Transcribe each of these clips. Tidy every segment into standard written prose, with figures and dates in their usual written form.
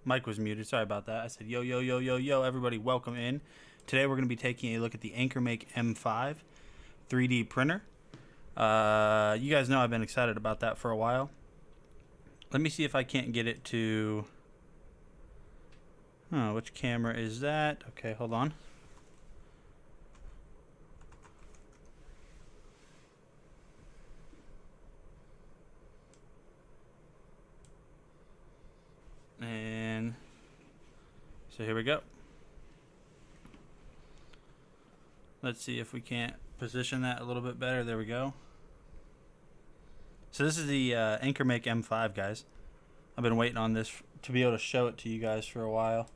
Mic was muted. Sorry about that. I said, yo, yo, yo, yo, yo, everybody, welcome in. Today we're going to be taking a look at the AnchorMake M5 3D printer. You guys know I've been excited about that for a while. Let me see if I can't get it to... Oh, which camera is that? Okay, hold on. And so here we go. Let's see if we can't position that a little bit better. There we go. So this is the AnchorMake M5, guys. I've been waiting on this to be able to show it to you guys for a while.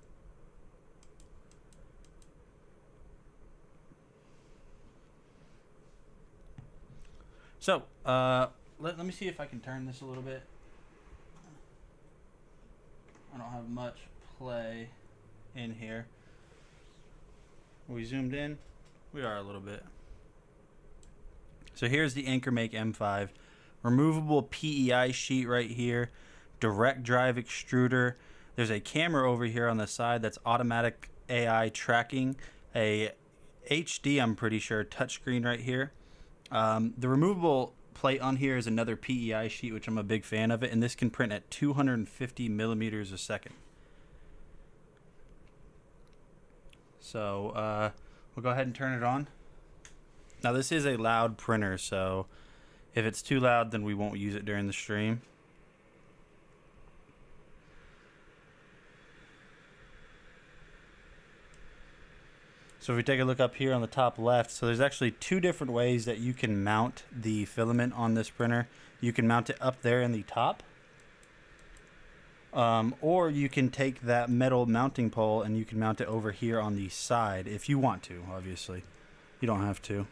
So let me see if I can turn this a little bit. I don't have much play in here. Are we zoomed in? We are a little bit. So here's the AnchorMake M5. Removable PEI sheet right here. Direct drive extruder. There's a camera over here on the side that's automatic AI tracking. A HD, I'm pretty sure, touchscreen right here. The removable plate on here is another PEI sheet, which I'm a big fan of it, and this can print at 250 millimeters a second. So we'll go ahead and turn it on. Now this is a loud printer, so if it's too loud, then we won't use it during the stream. So if we take a look up here on the top left, so there's actually two different ways that you can mount the filament on this printer. You can mount it up there in the top, or you can take that metal mounting pole and you can mount it over here on the side if you want to, obviously. You don't have to.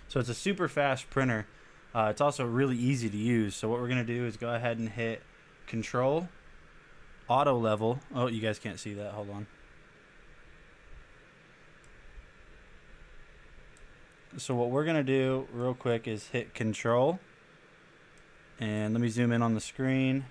So it's a super fast printer. It's also really easy to use. So what we're going to do is go ahead and hit Control, Auto Level. Oh, you guys can't see that. Hold on. So what we're going to do real quick is hit Control. And let me zoom in on the screen.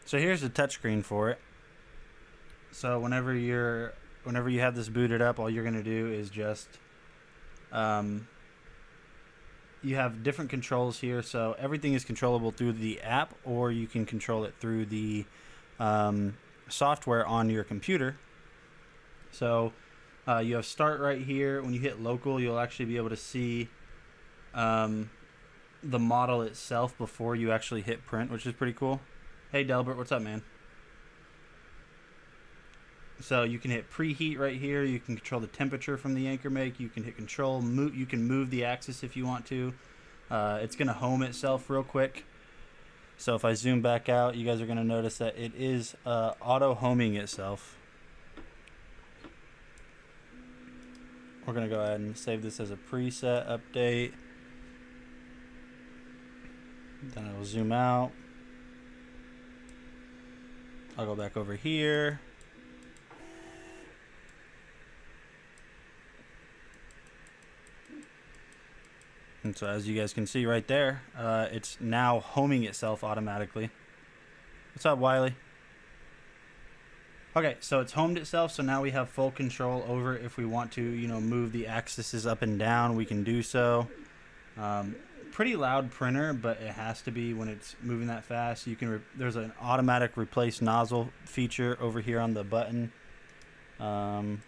So here's the touchscreen for it. So whenever you have this booted up, all you're going to do is just you have different controls here. So everything is controllable through the app, or you can control it through the software on your computer. So you have start right here. When you hit local, you'll actually be able to see the model itself before you actually hit print, which is pretty cool. Hey Delbert, what's up, man? So you can hit preheat right here. You can control the temperature from the AnchorMake. You can hit control, you can move the axis if you want to. It's going to home itself real quick. So if I zoom back out, you guys are going to notice that it is auto homing itself. We're going to go ahead and save this as a preset update. Then I will zoom out. I'll go back over here. And so as you guys can see right there, it's now homing itself automatically. What's up, Wiley? Okay, so it's homed itself, so now we have full control over it. If we want to, move the axes up and down, we can do so. Pretty loud printer, but it has to be when it's moving that fast. You can there's an automatic replace nozzle feature over here on the button. So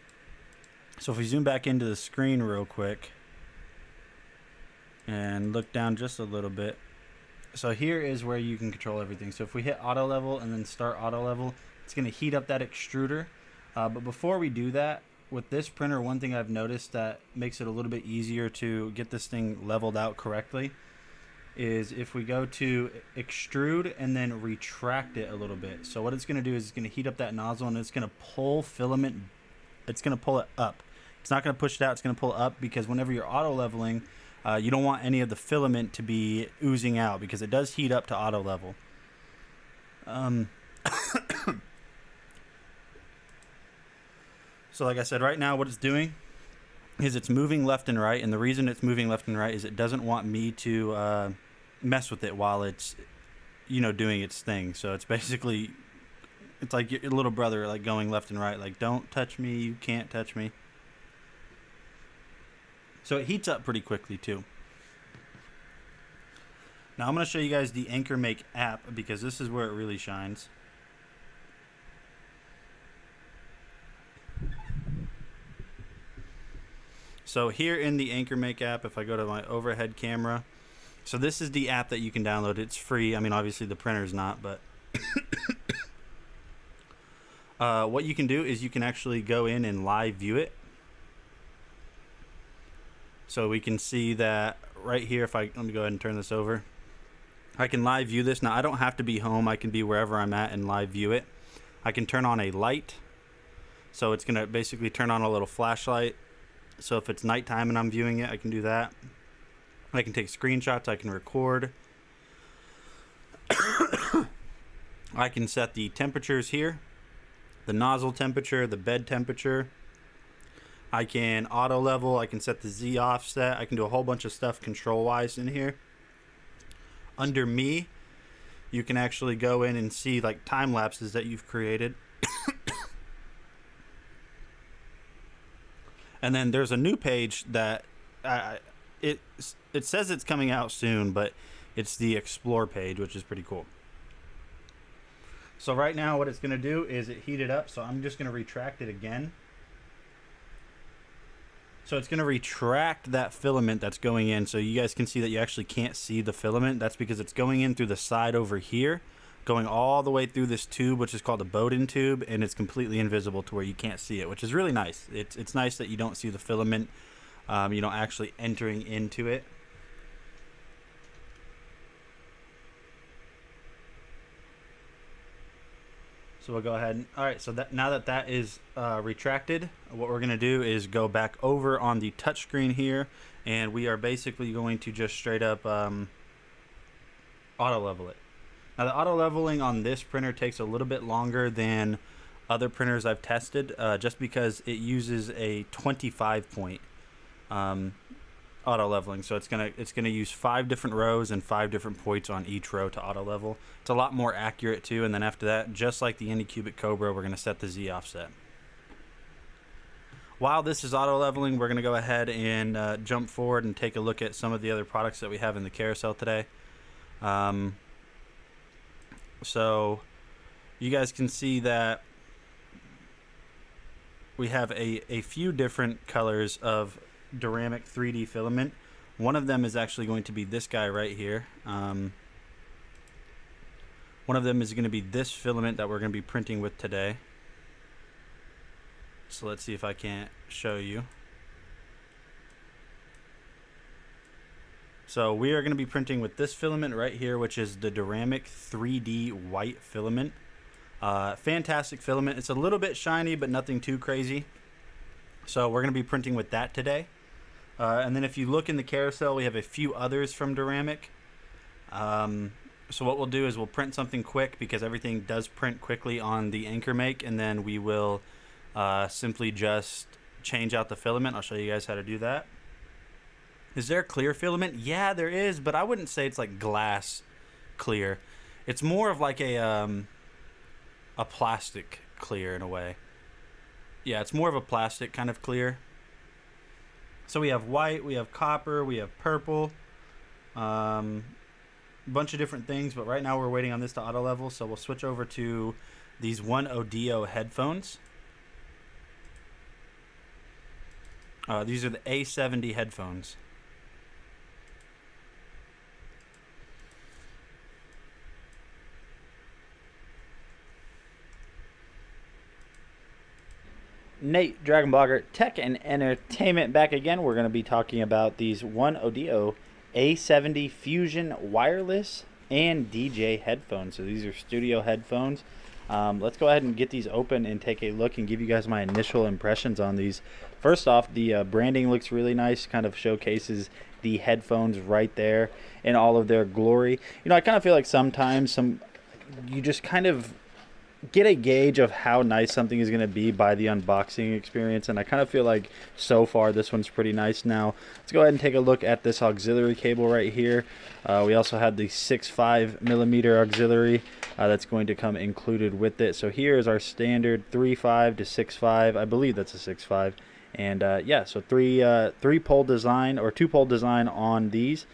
if we zoom back into the screen real quick and look down just a little bit, so here is where you can control everything. So if we hit auto level and then start auto level, it's going to heat up that extruder. But before we do that, with this printer, one thing I've noticed that makes it a little bit easier to get this thing leveled out correctly is if we go to extrude and then retract it a little bit. So what it's going to do is it's going to heat up that nozzle and it's going to pull filament. It's going to pull it up. It's not going to push it out. It's going to pull it up, because whenever you're auto leveling, you don't want any of the filament to be oozing out, because it does heat up to auto level. So like I said, right now what it's doing is it's moving left and right, and the reason it's moving left and right is it doesn't want me to mess with it while it's, you know, doing its thing. So it's basically, it's like your little brother, like going left and right, like, don't touch me, you can't touch me. So it heats up pretty quickly too. Now I'm going to show you guys the Anchor Make app, because this is where it really shines. So here in the Anchor Make app, if I go to my overhead camera, so this is the app that you can download. It's free. I mean, obviously the printer's not, but what you can do is you can actually go in and live view it. So we can see that right here. Let me go ahead and turn this over. I can live view this. Now I don't have to be home. I can be wherever I'm at and live view it. I can turn on a light. So it's going to basically turn on a little flashlight. So if it's nighttime and I'm viewing it, I can do that. I can take screenshots. I can record. I can set the temperatures here. The nozzle temperature, the bed temperature. I can auto level. I can set the Z offset. I can do a whole bunch of stuff control wise in here. Under me, you can actually go in and see like time lapses that you've created. And then there's a new page that it says it's coming out soon, but it's the Explore page, which is pretty cool. So right now what it's going to do is it heated up, so I'm just going to retract it again. So it's going to retract that filament that's going in, so you guys can see that you actually can't see the filament. That's because it's going in through the side over here, going all the way through this tube, which is called a Bowden tube, and it's completely invisible to where you can't see it, which is really nice. It's nice that you don't see the filament, you know, actually entering into it. So we'll go ahead and, all right, so now that is retracted, what we're going to do is go back over on the touchscreen here, and we are basically going to just straight up auto level it. Now the auto leveling on this printer takes a little bit longer than other printers I've tested, just because it uses a 25 point auto leveling. So it's gonna use 5 different rows and 5 different points on each row to auto level. It's a lot more accurate too. And then after that, just like the Anycubic Cobra, we're gonna set the Z offset. While this is auto leveling, we're gonna go ahead and jump forward and take a look at some of the other products that we have in the carousel today. So you guys can see that we have a few different colors of Duramic 3D filament. One of them is actually going to be this guy right here. One of them is going to be this filament that we're going to be printing with today. So let's see if I can't show you. So we are going to be printing with this filament right here, which is the Duramic 3D white filament. Fantastic filament. It's a little bit shiny, but nothing too crazy. So we're going to be printing with that today. And then if you look in the carousel, we have a few others from Duramic. So what we'll do is we'll print something quick, because everything does print quickly on the Anchor Make, and then we will simply just change out the filament. I'll show you guys how to do that. Is there clear filament? Yeah, there is, but I wouldn't say it's like glass clear. It's more of like a plastic clear in a way. Yeah, it's more of a plastic kind of clear. So we have white, we have copper, we have purple, bunch of different things, but right now we're waiting on this to auto level, so we'll switch over to these One Audio headphones. These are the A70 headphones. Nate, DragonBlogger, Tech and Entertainment back again. We're going to be talking about these One Audio A70 Fusion wireless and DJ headphones. So these are studio headphones. Let's go ahead and get these open and take a look and give you guys my initial impressions on these. First off, the branding looks really nice, kind of showcases the headphones right there in all of their glory. You know, I kind of feel like sometimes you just kind of get a gauge of how nice something is going to be by the unboxing experience, and I kind of feel like so far this one's pretty nice. Now let's go ahead and take a look at this auxiliary cable right here. We also have the 6.5 millimeter auxiliary that's going to come included with it. So here is our standard 3.5 to 6.5. I believe that's a 6.5. And yeah, so three pole design or 2-pole design on these.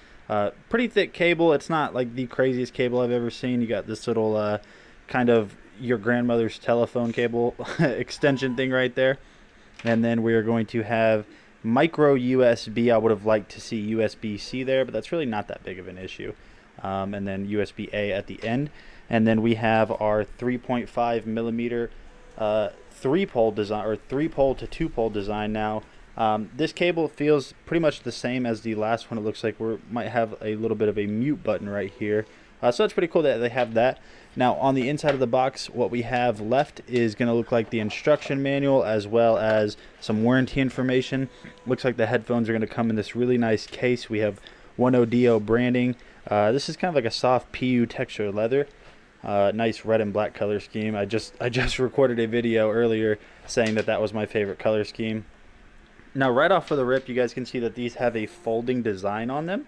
Pretty thick cable. It's not like the craziest cable I've ever seen. You got this little kind of your grandmother's telephone cable extension thing right there. And then we are going to have micro USB. I would have liked to see USB-C there, but that's really not that big of an issue. And then USB-A at the end. And then we have our 3.5 millimeter 3-pole design, or 3-pole to 2-pole design now. This cable feels pretty much the same as the last one. It looks like we might have a little bit of a mute button right here. So it's pretty cool that they have that. Now on the inside of the box, what we have left is going to look like the instruction manual as well as some warranty information. Looks like the headphones are going to come in this really nice case. We have 1ODO branding. This is kind of like a soft PU texture leather. Nice red and black color scheme. I just recorded a video earlier saying that was my favorite color scheme. Now right off of the rip, you guys can see that these have a folding design on them.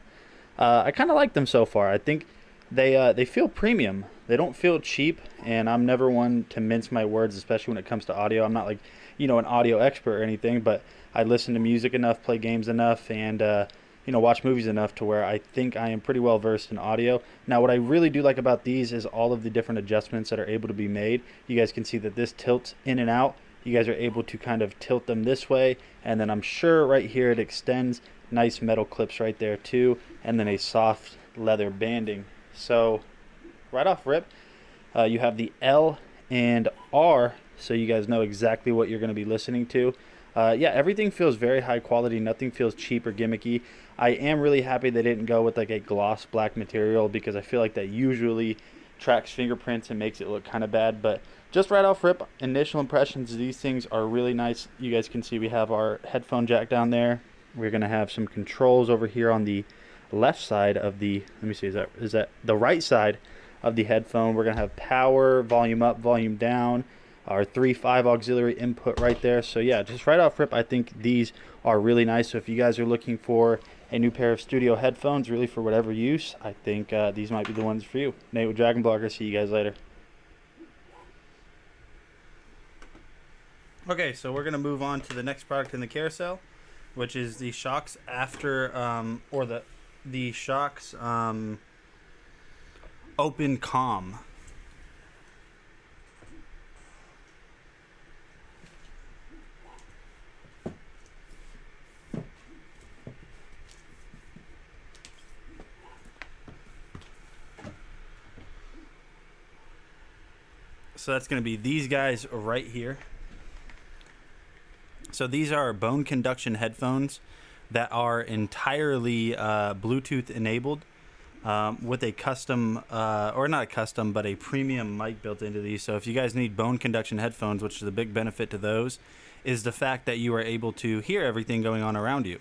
I kind of like them so far. I think they feel premium. They don't feel cheap, and I'm never one to mince my words, especially when it comes to audio. I'm not like, an audio expert or anything, but I listen to music enough, play games enough, and watch movies enough to where I think I am pretty well versed in audio. Now what I really do like about these is all of the different adjustments that are able to be made. You guys can see that this tilts in and out. You guys are able to kind of tilt them this way, and then I'm sure right here it extends. Nice metal clips right there too, and then a soft leather banding. So right off rip, you have the L and R, so you guys know exactly what you're going to be listening to. Yeah, everything feels very high quality. Nothing feels cheap or gimmicky. I am really happy they didn't go with like a gloss black material, because I feel like that usually tracks fingerprints and makes it look kind of bad. But just right off rip, initial impressions, these things are really nice. You guys can see we have our headphone jack down there. We're going to have some controls over here on the left side of the, let me see, is that the right side of the headphone. We're going to have power, volume up, volume down, our 3.5 auxiliary input right there. So yeah, just right off rip, I think these are really nice. So if you guys are looking for a new pair of studio headphones, really for whatever use, I think these might be the ones for you. Nate with DragonBloggers. See you guys later. Okay, so we're going to move on to the next product in the carousel, which is the Shocks after, or the Shocks Open Comm. So that's going to be these guys right here. So these are bone conduction headphones that are entirely Bluetooth enabled, with a custom, or not a custom, but a premium mic built into these. So if you guys need bone conduction headphones, which is a big benefit to those, is the fact that you are able to hear everything going on around you.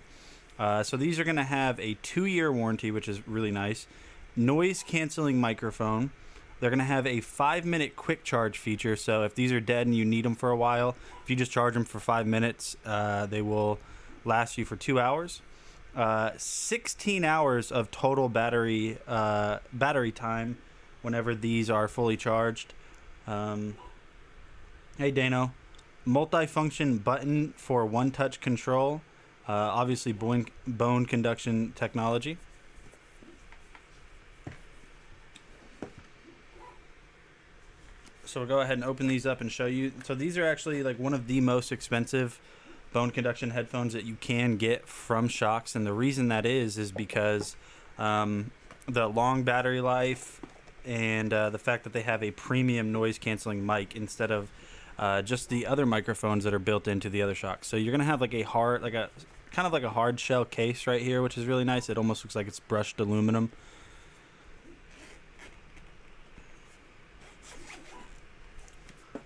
So these are going to have a 2-year warranty, which is really nice. Noise canceling microphone. They're going to have a 5-minute quick charge feature. So if these are dead and you need them for a while, if you just charge them for 5 minutes, they will last you for 2 hours. 16 hours of total battery time whenever these are fully charged. Hey Dano, multifunction button for one-touch control. Obviously bone conduction technology. So we'll go ahead and open these up and show you. So these are actually like one of the most expensive bone conduction headphones that you can get from Shocks, and the reason that is because the long battery life and the fact that they have a premium noise canceling mic instead of just the other microphones that are built into the other Shocks. So you're gonna have like a hard, like a kind of like a hard shell case right here, which is really nice. It almost looks like it's brushed aluminum.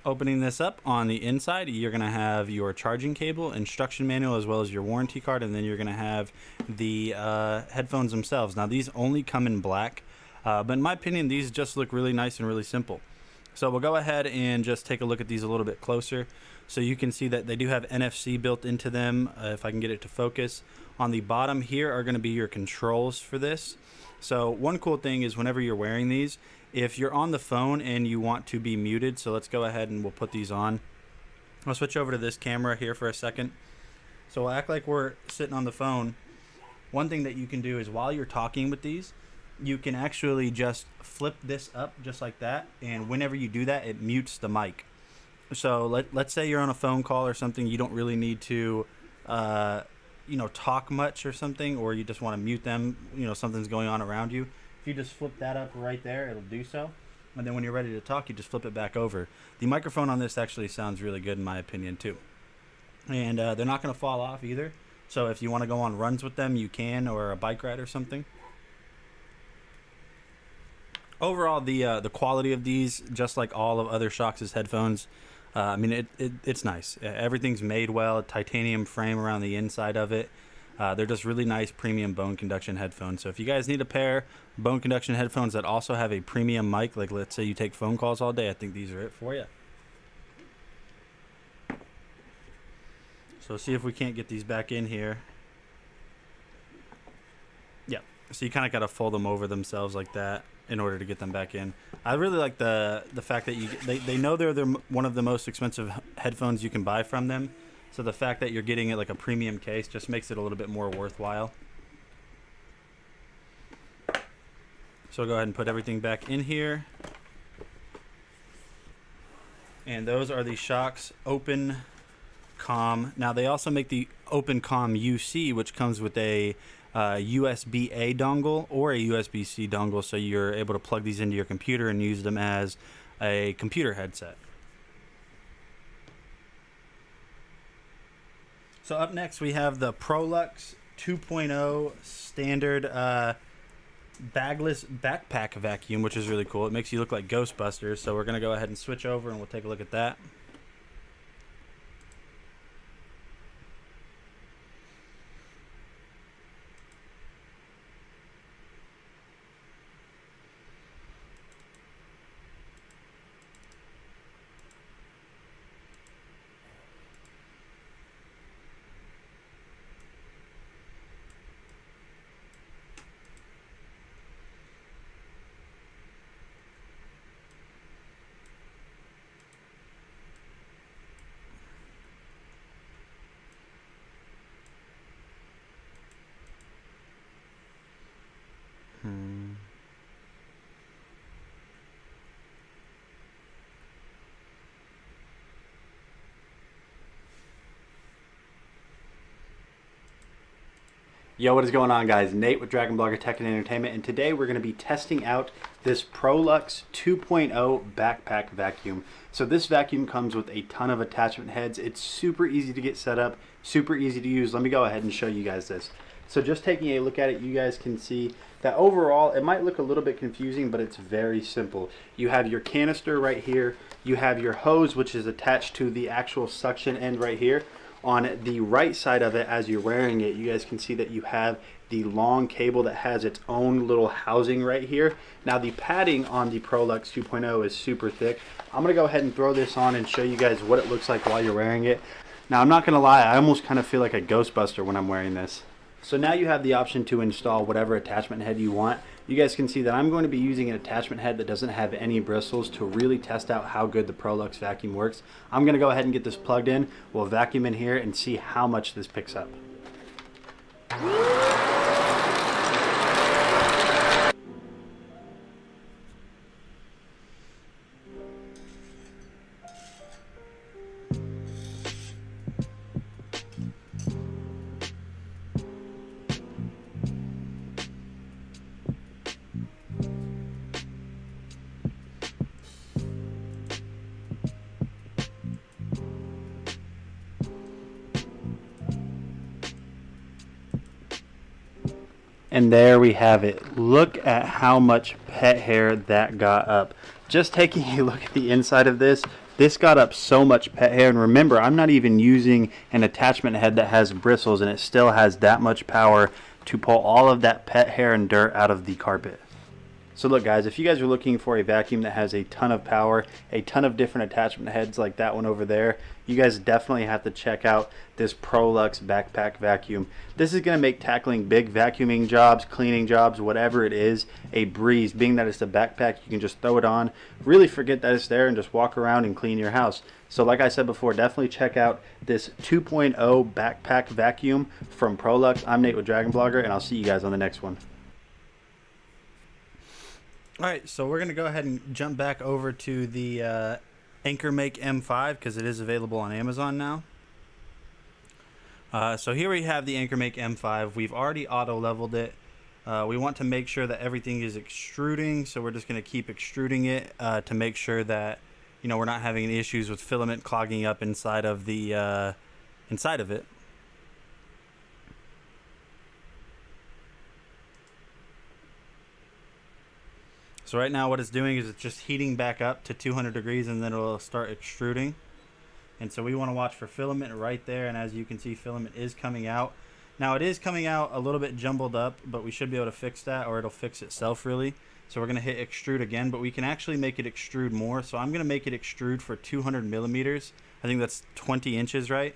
Opening this up, on the inside you're going to have your charging cable, instruction manual, as well as your warranty card, and then you're going to have the headphones themselves. Now these only come in black, but in my opinion these just look really nice and really simple. So we'll go ahead and just take a look at these a little bit closer. So you can see that they do have NFC built into them. If I can get it to focus. On the bottom here are going to be your controls for this. So one cool thing is whenever you're wearing these, if you're on the phone and you want to be muted, so let's go ahead and we'll put these on. I'll switch over to this camera here for a second. So we'll act like we're sitting on the phone. One thing that you can do is while you're talking with these, you can actually just flip this up just like that. And whenever you do that, it mutes the mic. So let's say you're on a phone call or something. You don't really need to, talk much or something, or you just want to mute them. Something's going on around you. If you just flip that up right there, it'll do so. And then when you're ready to talk, you just flip it back over. The microphone on this actually sounds really good in my opinion too. And they're not going to fall off either. So if you want to go on runs with them, you can, or a bike ride or something. Overall, the quality of these, just like all of other Shox' headphones, it's nice. Everything's made well, titanium frame around the inside of it. They're just really nice premium bone conduction headphones. So if you guys need a pair of bone conduction headphones that also have a premium mic, like let's say you take phone calls all day, I think these are it for you. So see if we can't get these back in here. Yeah, so you kind of got to fold them over themselves like that in order to get them back in. I really like the fact that they know they're one of the most expensive headphones you can buy from them. So the fact that you're getting it like a premium case just makes it a little bit more worthwhile. So I'll go ahead and put everything back in here. And those are the Shox Open Com. Now they also make the Open Com UC, which comes with a USB-A dongle or a USB-C dongle, so you're able to plug these into your computer and use them as a computer headset. So up next we have the ProLux 2.0 standard bagless backpack vacuum, which is really cool. It makes you look like Ghostbusters, so we're going to go ahead and switch over and we'll take a look at that. Yo, what is going on, guys? Nate with DragonBlogger Tech and Entertainment, and today we're going to be testing out this ProLux 2.0 backpack vacuum. So this vacuum comes with a ton of attachment heads. It's super easy to get set up, super easy to use. Let me go ahead and show you guys this. So just taking a look at it, you guys can see that overall it might look a little bit confusing, but it's very simple. You have your canister right here. You have your hose, which is attached to the actual suction end right here. On the right side of it, as you're wearing it, you guys can see that you have the long cable that has its own little housing right here. Now the padding on the ProLux 2.0 is super thick. I'm gonna go ahead and throw this on and show you guys what it looks like while you're wearing it. Now I'm not gonna lie, I almost kind of feel like a Ghostbuster when I'm wearing this. So now you have the option to install whatever attachment head you want. You guys can see that I'm going to be using an attachment head that doesn't have any bristles to really test out how good the ProLux vacuum works. I'm going to go ahead and get this plugged in. We'll vacuum in here and see how much this picks up. And there we have it. Look at how much pet hair that got up. Just taking a look at the inside of this, this got up so much pet hair. And remember, I'm not even using an attachment head that has bristles, and it still has that much power to pull all of that pet hair and dirt out of the carpet. So look guys, if you guys are looking for a vacuum that has a ton of power, a ton of different attachment heads like that one over there, you guys definitely have to check out this ProLux backpack vacuum. This is going to make tackling big vacuuming jobs, cleaning jobs, whatever it is, a breeze. Being that it's a backpack, you can just throw it on, really forget that it's there, and just walk around and clean your house. So like I said before, definitely check out this 2.0 backpack vacuum from ProLux. I'm Nate with DragonBlogger, and I'll see you guys on the next one. All right, so we're going to go ahead and jump back over to the Anchor Make M5 because it is available on Amazon now. So here we have the Anchor Make M5. We've already auto leveled it. We want to make sure that everything is extruding, so we're just going to keep extruding it to make sure that we're not having any issues with filament clogging up inside of the inside of it. So right now what it's doing is it's just heating back up to 200 degrees and then it'll start extruding. And so we want to watch for filament right there, and as you can see, filament is coming out. Now it is coming out a little bit jumbled up, but we should be able to fix that, or it'll fix itself really. So we're going to hit extrude again, but we can actually make it extrude more. So I'm going to make it extrude for 200 millimeters. I think that's 20 inches, right?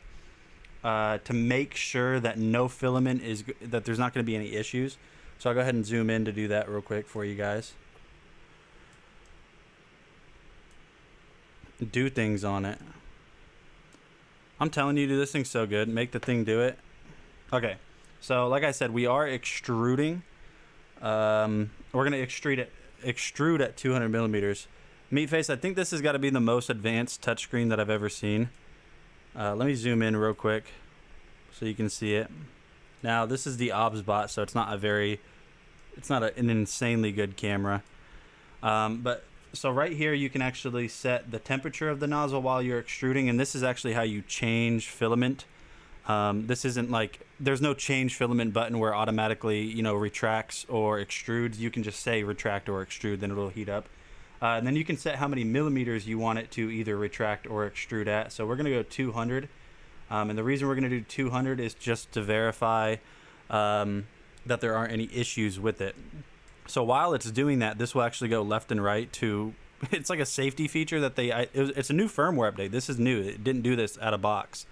To make sure that no filament is, that there's not going to be any issues. So I'll go ahead and zoom in to do that real quick for you guys. Do things on it. I'm telling you, dude, this thing's so good. Make the thing do it. Okay, so like I said, we are extruding. We're gonna extrude at 200 millimeters. Meatface, I think this has got to be the most advanced touchscreen that I've ever seen. Let me zoom in real quick so you can see it. Now this is the OBS-bot, so it's not an insanely good camera. But so right here you can actually set the temperature of the nozzle while you're extruding, and this is actually how you change filament. This isn't like, there's no change filament button where it automatically retracts or extrudes. You can just say retract or extrude, then it'll heat up. And then you can set how many millimeters you want it to either retract or extrude at. So we're gonna go 200, and the reason we're gonna do 200 is just to verify that there aren't any issues with it. So while it's doing that, this will actually go left and right to, it's like a safety feature that it's a new firmware update. This is new. It didn't do this out of box.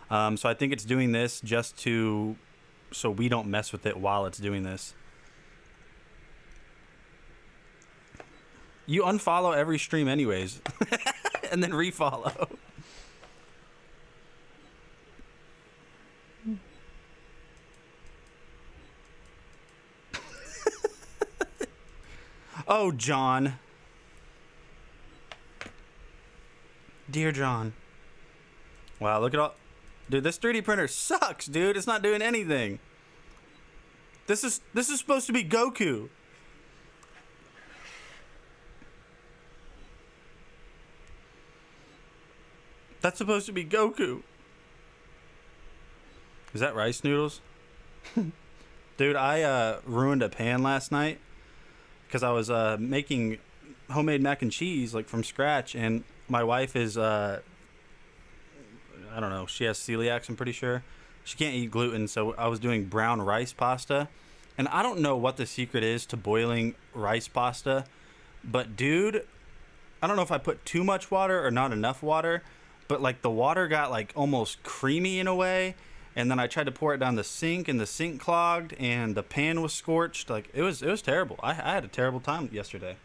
So I think it's doing this just so we don't mess with it while it's doing this. You unfollow every stream anyways, and then refollow. Oh, John. Dear John. Wow, look at all... Dude, this 3D printer sucks, dude. It's not doing anything. This is supposed to be Goku. That's supposed to be Goku. Is that rice noodles? Dude, I ruined a pan last night because I was making homemade mac and cheese like from scratch, and my wife is I don't know, she has celiac, I'm pretty sure. She can't eat gluten, so I was doing brown rice pasta. And I don't know what the secret is to boiling rice pasta, but dude, I don't know if I put too much water or not enough water, but like the water got like almost creamy in a way. And then I tried to pour it down the sink, and the sink clogged, and the pan was scorched. Like it was terrible. I had a terrible time yesterday.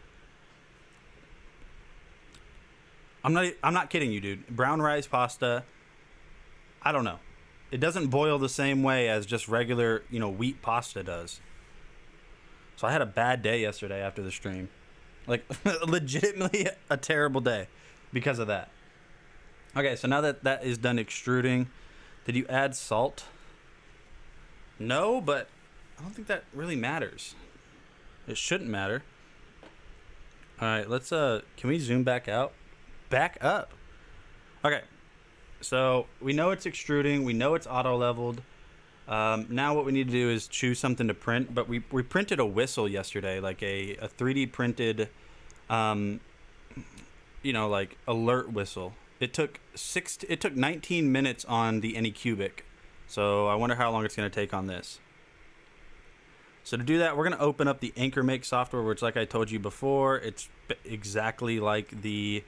I'm not kidding you, dude. Brown rice pasta, I don't know. It doesn't boil the same way as just regular, wheat pasta does. So I had a bad day yesterday after the stream. Like legitimately a terrible day because of that. Okay, so now that that is done extruding, did you add salt? No, but I don't think that really matters. It shouldn't matter. All right, let's can we zoom back out? Back up. Okay. So we know it's extruding, we know it's auto leveled. Now what we need to do is choose something to print, but we printed a whistle yesterday, like a 3D printed like alert whistle. It took 19 minutes on the Anycubic. So I wonder how long it's going to take on this. So to do that, we're going to open up the Anchor Make software, which, like I told you before, it's exactly like the,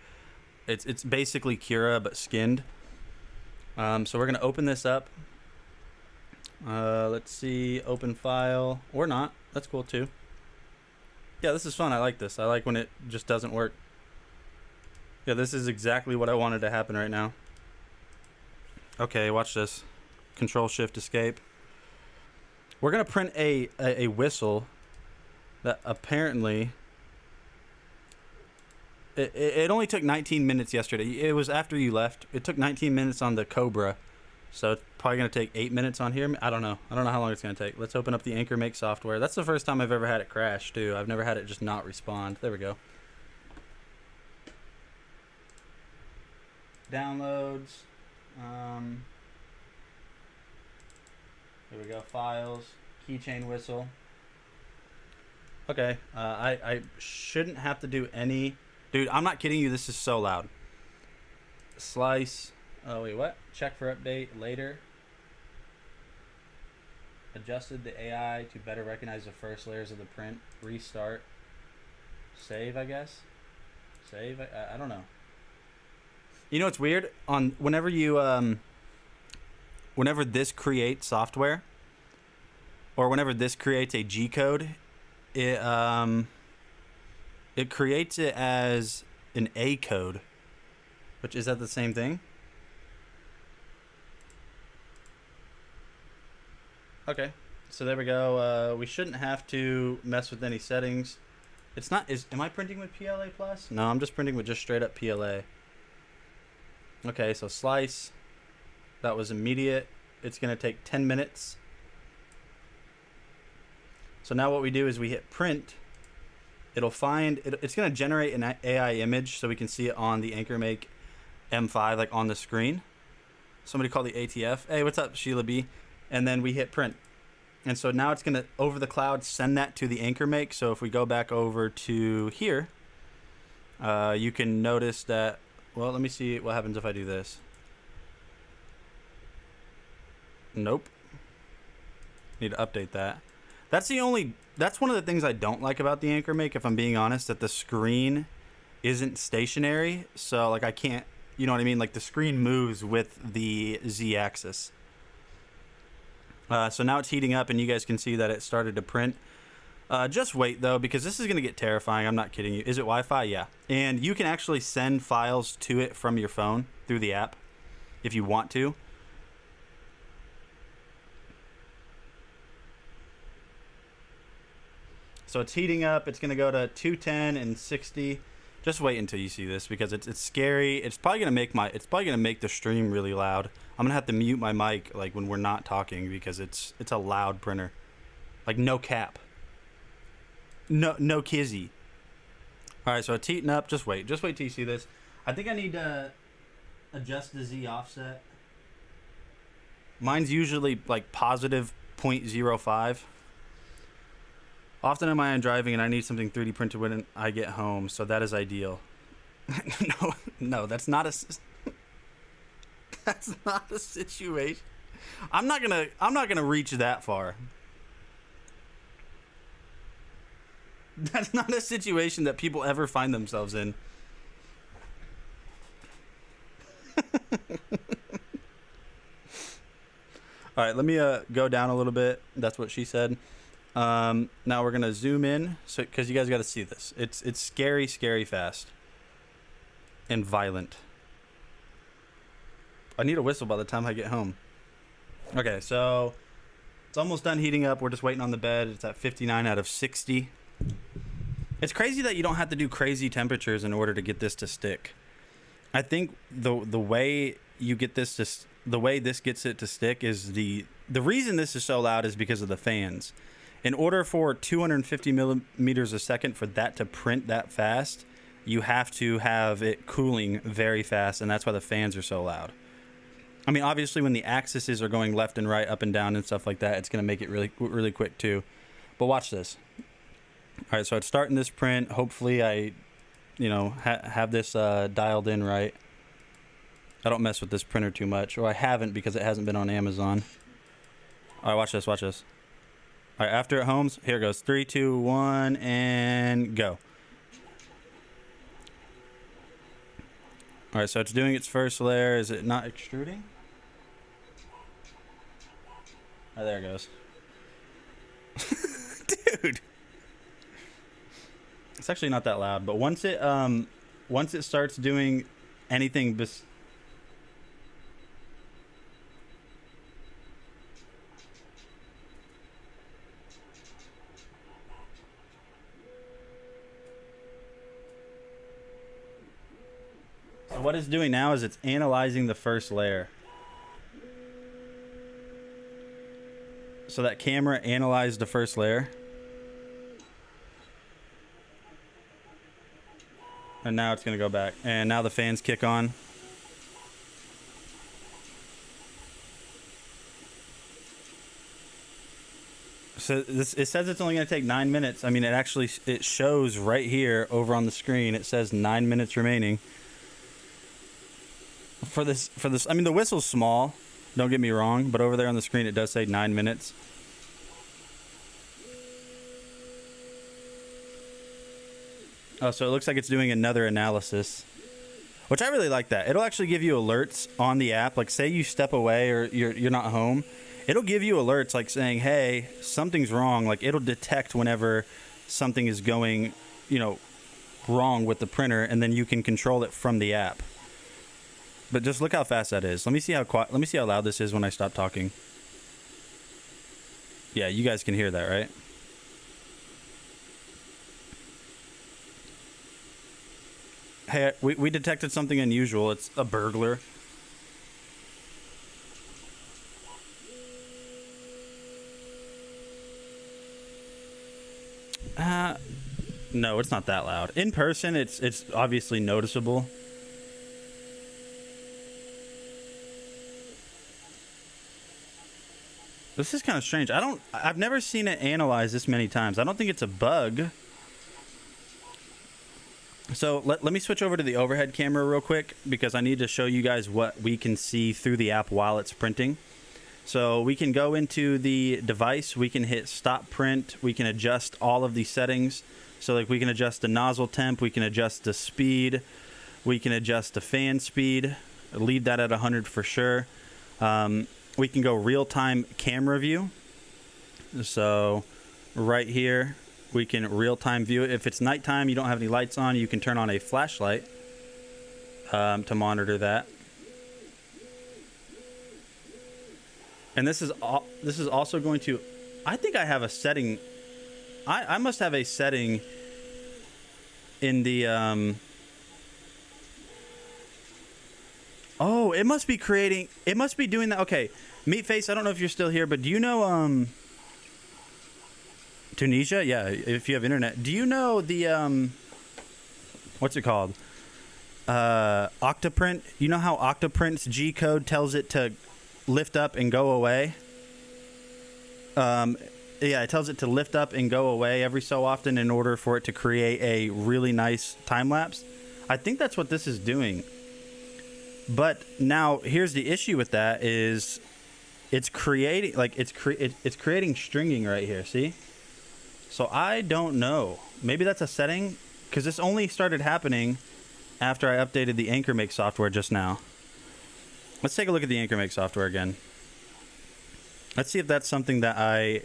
it's basically Cura but skinned. So we're going to open this up. Let's see, open file or not. That's cool too. Yeah, this is fun. I like this. I like when it just doesn't work. Yeah, this is exactly what I wanted to happen right now. Okay, watch this. Control Shift Escape. We're gonna print a whistle that apparently it only took 19 minutes yesterday. It was after you left. It took 19 minutes on the Cobra, so it's probably gonna take 8 minutes on here. I don't know how long it's gonna take. Let's open up the Anchor Make software. That's the first time I've ever had it crash too. I've never had it just not respond. There we go. Downloads. There we go. Files. Keychain whistle. Okay. I shouldn't have to do any. Dude, I'm not kidding you. This is so loud. Slice. Oh, wait, what? Check for update later. Adjusted the AI to better recognize the first layers of the print. Restart. Save, I guess. Save. I don't know. You know what's weird? On whenever you whenever this creates software, or whenever this creates a G code, it creates it as an A code. Which, is that the same thing? Okay, so there we go. We shouldn't have to mess with any settings. It's not. Am I printing with PLA plus? No, I'm just printing with just straight up PLA. Okay, so slice. That was immediate. It's going to take 10 minutes. So now what we do is we hit print. It'll find, it's going to generate an AI image so we can see it on the Anchor Make M5, like on the screen. Somebody call the ATF. Hey, what's up, Sheila B? And then we hit print. And so now it's going to, over the cloud, send that to the Anchor Make. So if we go back over to here, you can notice that. Well, let me see what happens if I do this. Nope. Need to update that. That's one of the things I don't like about the Anchor Make, if I'm being honest, that the screen isn't stationary. So, like, I can't, you know what I mean? Like, the screen moves with the Z-axis. So now it's heating up, and you guys can see that it started to print. Just wait, though, because this is going to get terrifying. I'm not kidding you. Is it Wi-Fi? Yeah. And you can actually send files to it from your phone through the app if you want to. So it's heating up. It's going to go to 210 and 60. Just wait until you see this because it's scary. It's probably going to make the stream really loud. I'm going to have to mute my mic like when we're not talking because it's a loud printer. Like no cap. No kizzy. All right, so it's heating up. Just wait till you see this. I think I need to adjust the Z offset. Mine's usually like positive 0.05. Often am I driving and I need something 3D printed when I get home, so that is ideal. No, that's not a situation. I'm not gonna reach that far. That's not a situation that people ever find themselves in. All right, let me go down a little bit. That's what she said. Now we're gonna zoom in, so because you guys got to see this. It's scary fast and violent. I need a whistle by the time I get home. Okay, so it's almost done heating up. We're just waiting on the bed. It's at 59 out of 60. It's crazy that you don't have to do crazy temperatures in order to get this to stick. I think the way you get this to the way this gets it to stick is the reason this is so loud is because of the fans. In order for 250 millimeters a second for that to print that fast, you have to have it cooling very fast, and that's why the fans are so loud. I mean, obviously, when the axes are going left and right, up and down, and stuff like that, it's going to make it really quick too. But watch this. All right, so it's starting this print. Hopefully, I, have this dialed in right. I don't mess with this printer too much, or I haven't because it hasn't been on Amazon. All right, watch this. All All right, after it homes, here it goes. 3, 2, 1, and go. All right, so it's doing its first layer. Is it not extruding? Oh, there it goes. Dude. It's actually not that loud, but once it starts doing anything so what it's doing now is it's analyzing the first layer. So that camera analyzed the first layer. And now it's going to go back. And now the fans kick on. So it says it's only going to take 9 minutes. I mean, it shows right here over on the screen. It says 9 minutes remaining. For this, I mean, the whistle's small. Don't get me wrong. But over there on the screen, it does say 9 minutes. Oh, so it looks like it's doing another analysis, which I really like that. It'll actually give you alerts on the app. Like, say you step away or you're not home, it'll give you alerts like saying, hey, something's wrong. Like, it'll detect whenever something is going, wrong with the printer, and then you can control it from the app. But just look how fast that is. Let me see how loud this is when I stop talking. Yeah, you guys can hear that, right? Hey, we detected something unusual. It's a burglar. No, it's not that loud. In person, it's obviously noticeable. This is kind of strange. I've never seen it analyze this many times. I don't think it's a bug. So let me switch over to the overhead camera real quick because I need to show you guys what we can see through the app while it's printing. So we can go into the device, we can hit stop print, we can adjust all of these settings. So like we can adjust the nozzle temp, we can adjust the speed, we can adjust the fan speed, leave that at 100 for sure. We can go real-time camera view. So right here, we can real-time view it. If it's nighttime, you don't have any lights on, you can turn on a flashlight to monitor that. And this is also going to, I think I have a setting. I must have a setting in the oh, it must be doing that. Okay, Meatface, I don't know if you're still here, but do you know Tunisia? Yeah, if you have internet. Do you know the what's it called? Octoprint. You know how Octoprint's G code tells it to lift up and go away? Yeah, it tells it to lift up and go away every so often in order for it to create a really nice time lapse. I think that's what this is doing. But now here's the issue with that is it's creating it's creating stringing right here, see? So I don't know. Maybe that's a setting because this only started happening after I updated the AnchorMake software just now. Let's take a look at the AnchorMake software again. Let's see if that's something that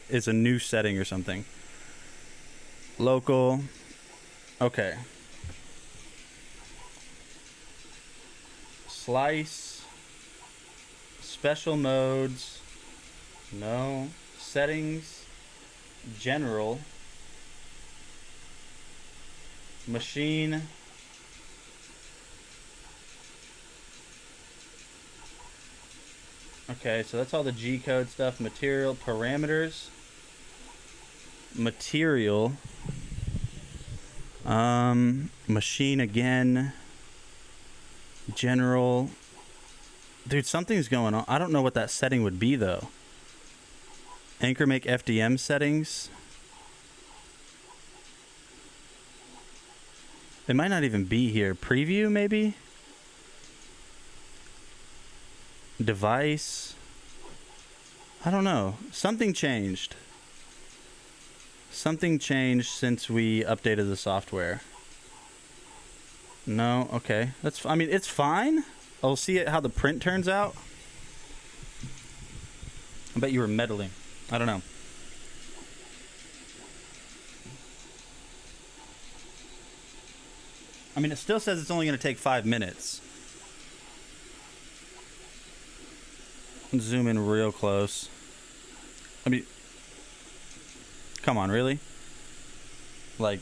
is a new setting or something. Local. Okay. Slice. Special modes. No. Settings. General. Machine. Okay, so that's all the G code stuff. Material, parameters, material, machine again, general. Dude, something's going on. I don't know what that setting would be though. AnchorMake FDM settings. It might not even be here. Preview maybe? Device. I don't know. Something changed. Something changed since we updated the software. No, okay. I mean, it's fine. I'll see how the print turns out. I bet you were meddling. I don't know. I mean, it still says it's only going to take 5 minutes. Zoom in real close. I mean, come on, really? Like,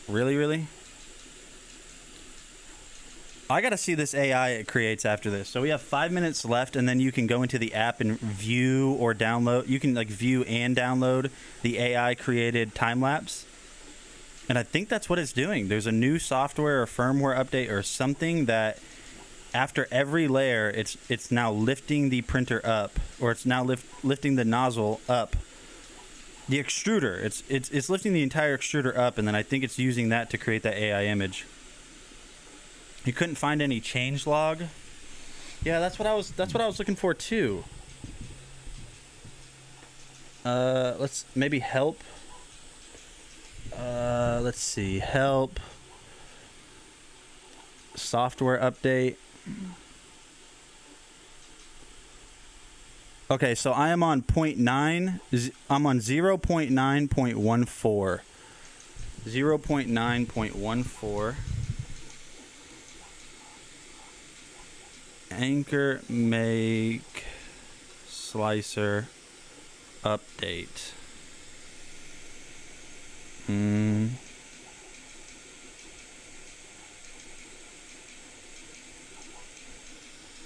really? I gotta see this AI it creates after this. So we have 5 minutes left, and then you can go into the app and view or download. You can like view and download the AI created time lapse. And I think that's what it's doing. There's a new software or firmware update or something that after every layer, it's now lifting the printer up, or it's now lifting the nozzle up. The extruder, it's lifting the entire extruder up, and then I think it's using that to create that AI image. You couldn't find any change log. Yeah, that's what I was looking for too. Let's maybe help. Let's see, help. Software update. Okay, so I am on 0.9. I'm on 0.9.14. 0.9.14. Anchor make slicer update. I'm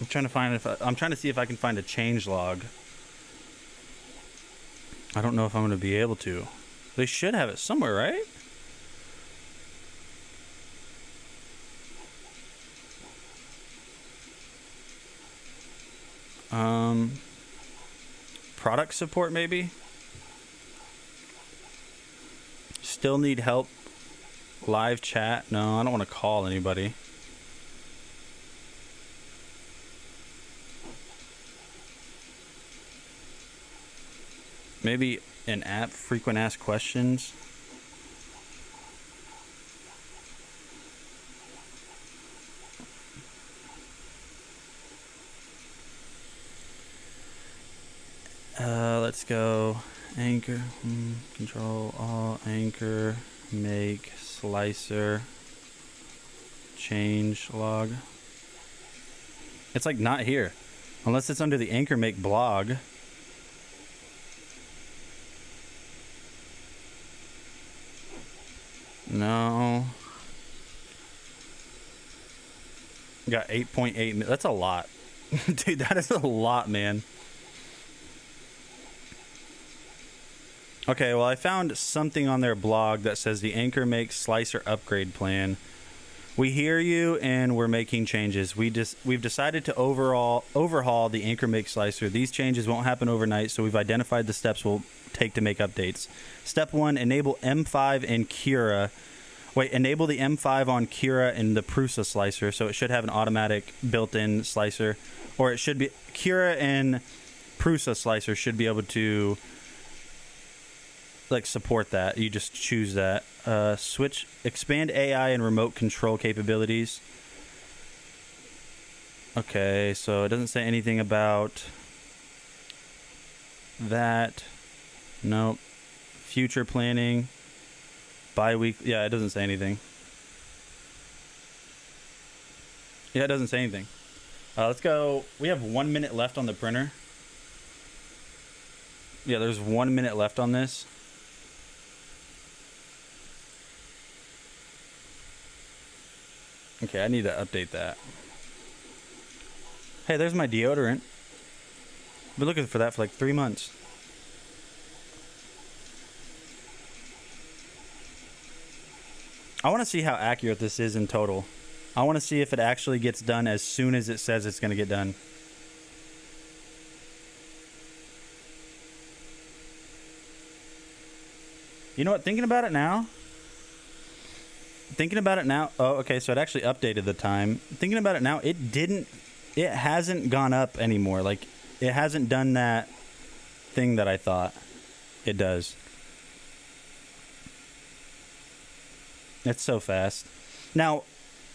trying to see if I can find a change log. I don't know if I'm going to be able to. They should have it somewhere, right? Product support maybe? Still need help. Live chat? No, I don't want to call anybody. Maybe an app, frequent asked questions. Let's go. Anchor, control all, anchor, make, slicer, change log. It's like not here. Unless it's under the anchor make blog. No. Got 8.8. That's a lot. Dude, that is a lot, man. Okay, well, I found something on their blog that says the Anchor Make Slicer upgrade plan. We hear you, and we're making changes. We've decided to overhaul the Anchor Make Slicer. These changes won't happen overnight, so we've identified the steps we'll take to make updates. Step 1, enable M5 and Cura. Enable the M5 on Cura and the Prusa slicer, so it should have an automatic built-in slicer. Or it should be... Cura and Prusa slicer should be able to... support that. You just choose that. Expand AI and remote control capabilities. Okay, so it doesn't say anything about that. Nope. Future planning. Bi-weekly. Yeah, it doesn't say anything. Yeah, it doesn't say anything. Let's go. We have 1 minute left on the printer. Yeah, there's 1 minute left on this. Okay, I need to update that. Hey, there's my deodorant. I've been looking for that for like 3 months. I want to see how accurate this is in total. I want to see if it actually gets done as soon as it says it's going to get done. You know what? Thinking about it now. Oh, okay, so it actually updated the time. Thinking about it now, it hasn't gone up anymore. Like, it hasn't done that thing that I thought it does. It's so fast. Now,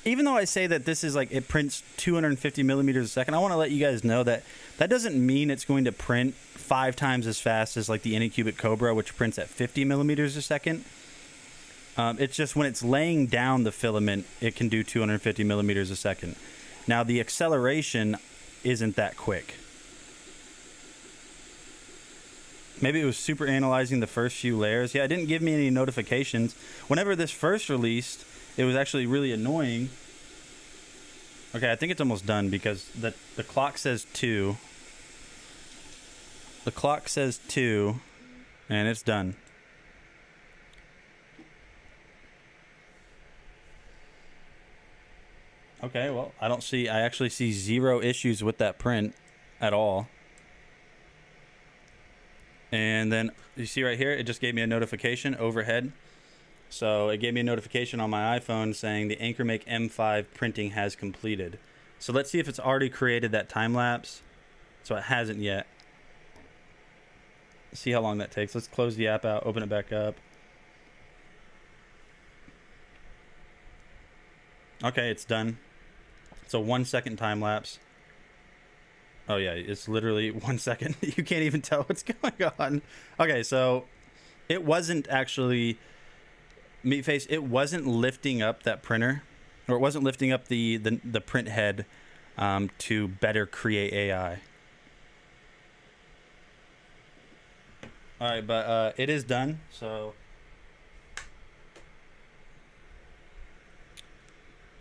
even though I say that this is like it prints 250 millimeters a second, I want to let you guys know that that doesn't mean it's going to print 5 times as fast as like the Anycubic Cobra, which prints at 50 millimeters a second. It's just when it's laying down the filament, it can do 250 millimeters a second. Now, the acceleration isn't that quick. Maybe it was super analyzing the first few layers. Yeah, it didn't give me any notifications. Whenever this first released, it was actually really annoying. Okay, I think it's almost done because the clock says 2. The clock says 2, and it's done. Okay, well, I actually see 0 issues with that print at all. And then you see right here, it just gave me a notification overhead. So it gave me a notification on my iPhone saying the AnchorMake M5 printing has completed. So let's see if it's already created that time lapse. So it hasn't yet. See how long that takes. Let's close the app out, open it back up. Okay, it's done. It's a 1 second time lapse. Oh yeah, it's literally 1 second. You can't even tell what's going on. Okay, so it wasn't actually... Meatface, it wasn't lifting up that printer, or it wasn't lifting up the print head to better create AI. All right, but it is done. So,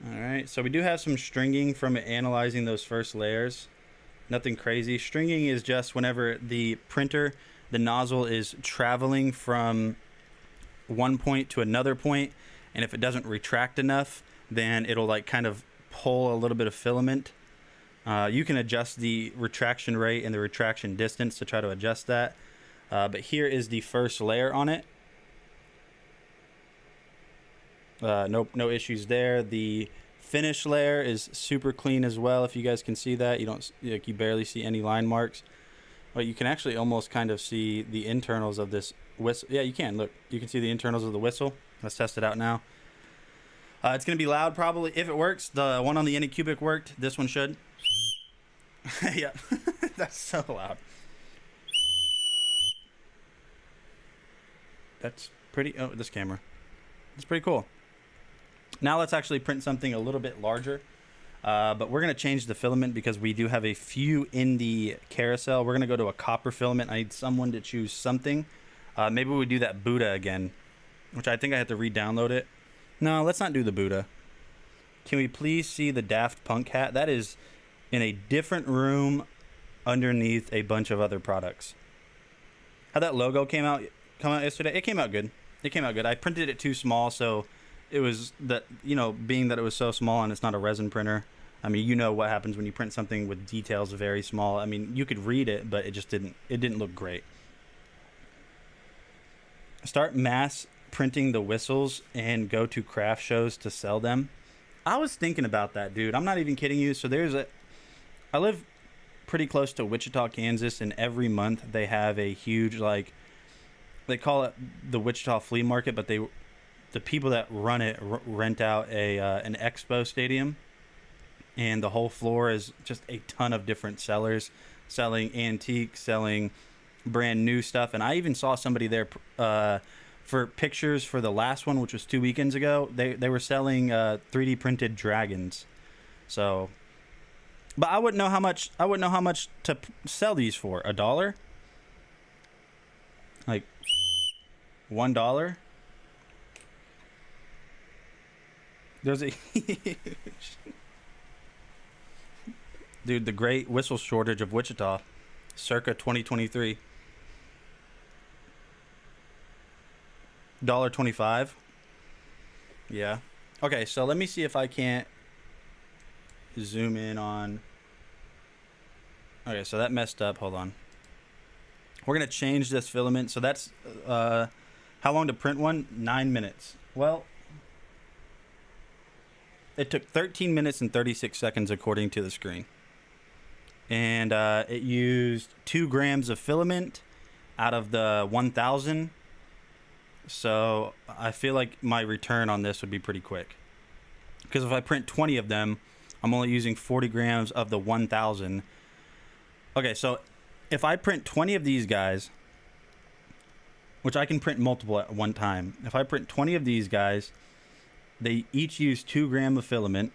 all right. So we do have some stringing from analyzing those first layers. Nothing crazy. Stringing is just whenever the printer, the nozzle is traveling from one point to another point, and if it doesn't retract enough, then it'll like kind of pull a little bit of filament. You can adjust the retraction rate and the retraction distance to try to adjust that. But here is the first layer on it. No issues there. The finish layer is super clean as well. If you guys can see that, you barely see any line marks. But you can actually almost kind of see the internals of this whistle. Yeah, you can. Look, you can see the internals of the whistle. Let's test it out now. It's going to be loud probably. If it works, the one on the Anycubic worked. This one should. Yeah, that's so loud. That's pretty... Oh, this camera. It's pretty cool. Now let's actually print something a little bit larger. But we're going to change the filament because we do have a few in the carousel. We're going to go to a copper filament. I need someone to choose something. Maybe we do that Buddha again, which I think I have to re-download it. No, let's not do the Buddha. Can we please see the Daft Punk hat? That is in a different room underneath a bunch of other products. How that logo come out yesterday? It came out good. It came out good. I printed it too small, so it was that, being that it was so small and it's not a resin printer. I mean, you know what happens when you print something with details very small. I mean, you could read it, but it didn't look great. Start mass printing the whistles and go to craft shows to sell them. I was thinking about that, dude. I'm not even kidding you. So I live pretty close to Wichita, Kansas, and every month they have a huge, they call it the Wichita Flea Market, but the people that run it rent out an expo stadium, and the whole floor is just a ton of different sellers selling antiques, selling brand new stuff. And I even saw somebody there for pictures for the last one, which was 2 weekends ago. They were selling 3D printed dragons. So, but I wouldn't know how much to sell these for. $1? Like $1? There's a dude, the great whistle shortage of Wichita, circa 2023. $1.25. Yeah. Okay, so let me see if I can't zoom in on. Okay, so that messed up. Hold on. We're gonna change this filament. So that's how long to print one? 9 minutes. Well, it took 13 minutes and 36 seconds according to the screen. And it used 2 grams of filament out of the 1,000. So I feel like my return on this would be pretty quick. Because if I print 20 of them, I'm only using 40 grams of the 1,000. Okay, so if I print 20 of these guys, which I can print multiple at one time. If I print 20 of these guys, they each use 2 grams of filament.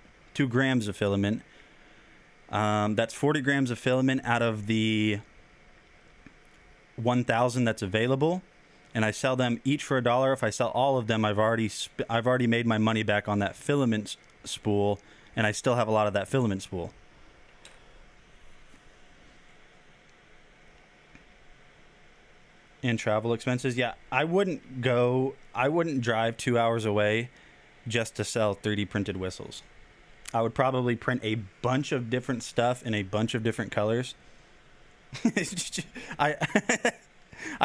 That's 40 grams of filament out of the 1,000 that's available, and I sell them each for $1. If I sell all of them, I've already made my money back on that filament spool, and I still have a lot of that filament spool. And travel expenses, yeah, I wouldn't drive 2 hours away just to sell 3D printed whistles. I would probably print a bunch of different stuff in a bunch of different colors. I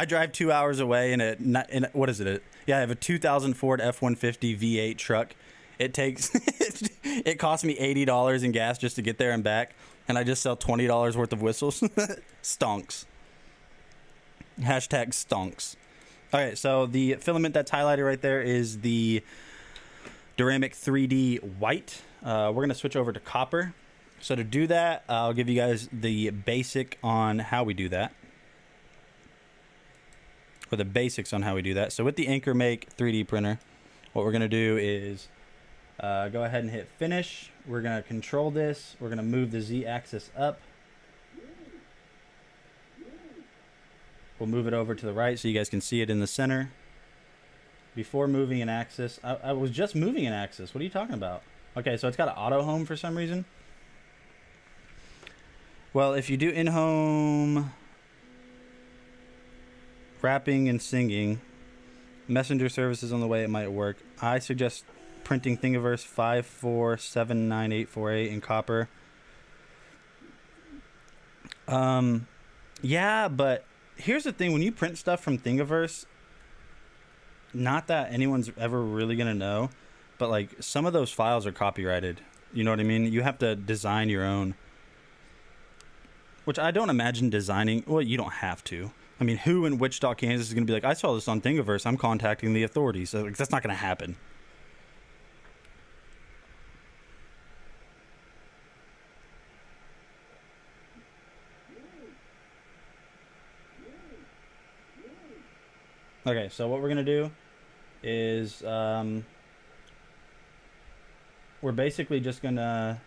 drive 2 hours away in what is it? I have a 2000 Ford F-150 V8 truck. It costs me $80 in gas just to get there and back, and I just sell $20 worth of whistles. Stonks. Hashtag stonks. Okay, so the filament that's highlighted right there is the Duramic 3D white. We're going to switch over to copper. So to do that, I'll give you guys the basic on how we do that. Or the basics on how we do that. So with the Anchor Make 3D printer, what we're going to do is go ahead and hit finish. We're going to control this. We're going to move the Z-axis up. We'll move it over to the right so you guys can see it in the center. Before moving an axis, I was just moving an axis. What are you talking about? Okay, so it's got an auto home for some reason. Well, if you do in-home rapping and singing, messenger services on the way, it might work. I suggest printing Thingiverse 5479848 in copper. Yeah, but here's the thing. When you print stuff from Thingiverse, not that anyone's ever really going to know, but like some of those files are copyrighted. You know what I mean? You have to design your own. Which I don't imagine designing. Well, you don't have to. I mean, who in Wichita, Kansas is going to be like, I saw this on Thingiverse, I'm contacting the authorities. So, like, that's not going to happen. Okay, so what we're going to do is we're basically just going to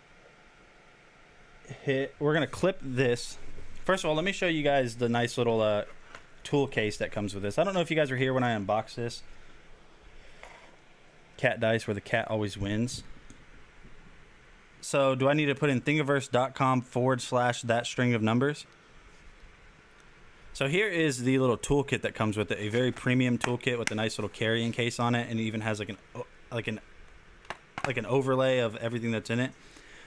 we're going to clip this. First of all, let me show you guys the nice little tool case that comes with this. I don't know if you guys were here when I unboxed this. Cat dice, where the cat always wins. So do I need to put in thingiverse.com/that string of numbers? So here is the little toolkit that comes with it, a very premium toolkit with a nice little carrying case on it, and it even has like an overlay of everything that's in it.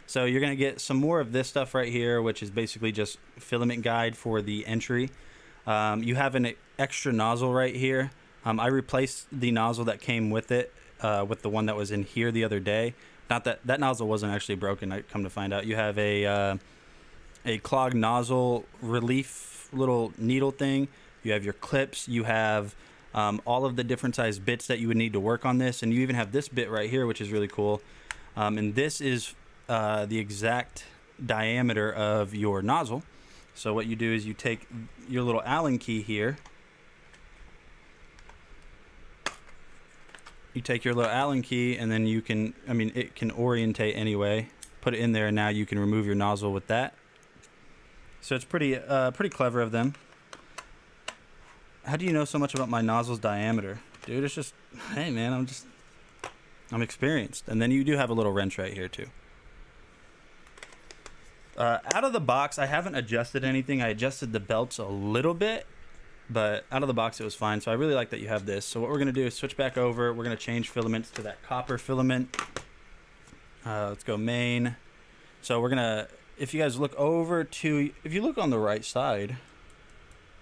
So you're going to get some more of this stuff right here, which is basically just filament guide for the entry. You have an extra nozzle right here. I replaced the nozzle that came with it with the one that was in here the other day. Not that nozzle wasn't actually broken. I come to find out you have a clogged nozzle relief little needle thing. You have your clips. You have all of the different size bits that you would need to work on this, and you even have this bit right here, which is really cool. And this is the exact diameter of your nozzle. So what you do is you take your little Allen key here. You take your little Allen key, and then you can, it can orientate anyway. Put it in there, and now you can remove your nozzle with that. So it's pretty clever of them. How do you know so much about my nozzle's diameter? Dude, it's just, hey man, I'm experienced. And then you do have a little wrench right here too. Out of the box, I haven't adjusted anything. I adjusted the belts a little bit, but out of the box it was fine. So I really like that you have this. So what we're going to do is switch back over. We're going to change filaments to that copper filament. Let's go main. So we're going to, if you guys look over to, if you look on the right side,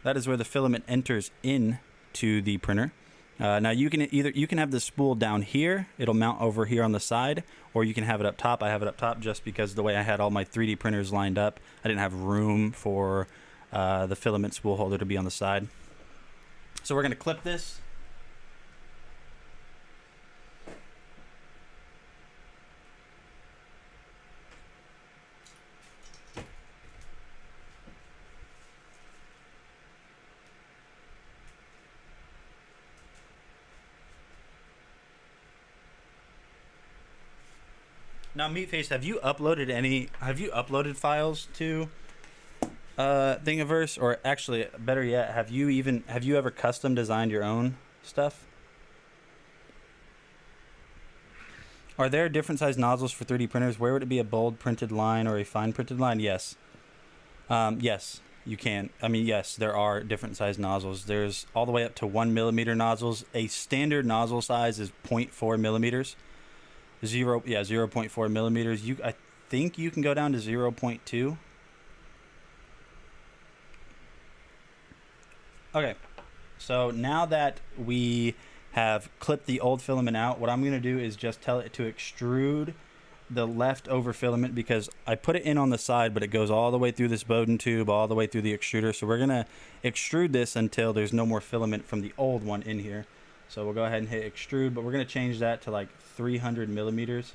that is where the filament enters in to the printer. Now you can have the spool down here. It'll mount over here on the side, or you can have it up top. I have it up top just because the way I had all my 3D printers lined up, I didn't have room for the filament spool holder to be on the side. So we're going to clip this. Now, Meatface, have you uploaded files to Thingiverse, or actually, better yet, have you ever custom designed your own stuff? Are there different size nozzles for 3D printers? Where would it be a bold printed line or a fine printed line? Yes. Yes, you can. I mean, yes, there are different size nozzles. There's all the way up to 1 millimeter nozzles. A standard nozzle size is 0.4 millimeters. 0.4 millimeters. I think you can go down to 0.2. Okay, so now that we have clipped the old filament out, what I'm going to do is just tell it to extrude the leftover filament, because I put it in on the side, but it goes all the way through this Bowden tube, all the way through the extruder. So we're going to extrude this until there's no more filament from the old one in here. So we'll go ahead and hit extrude, but we're going to change that to like 300 millimeters.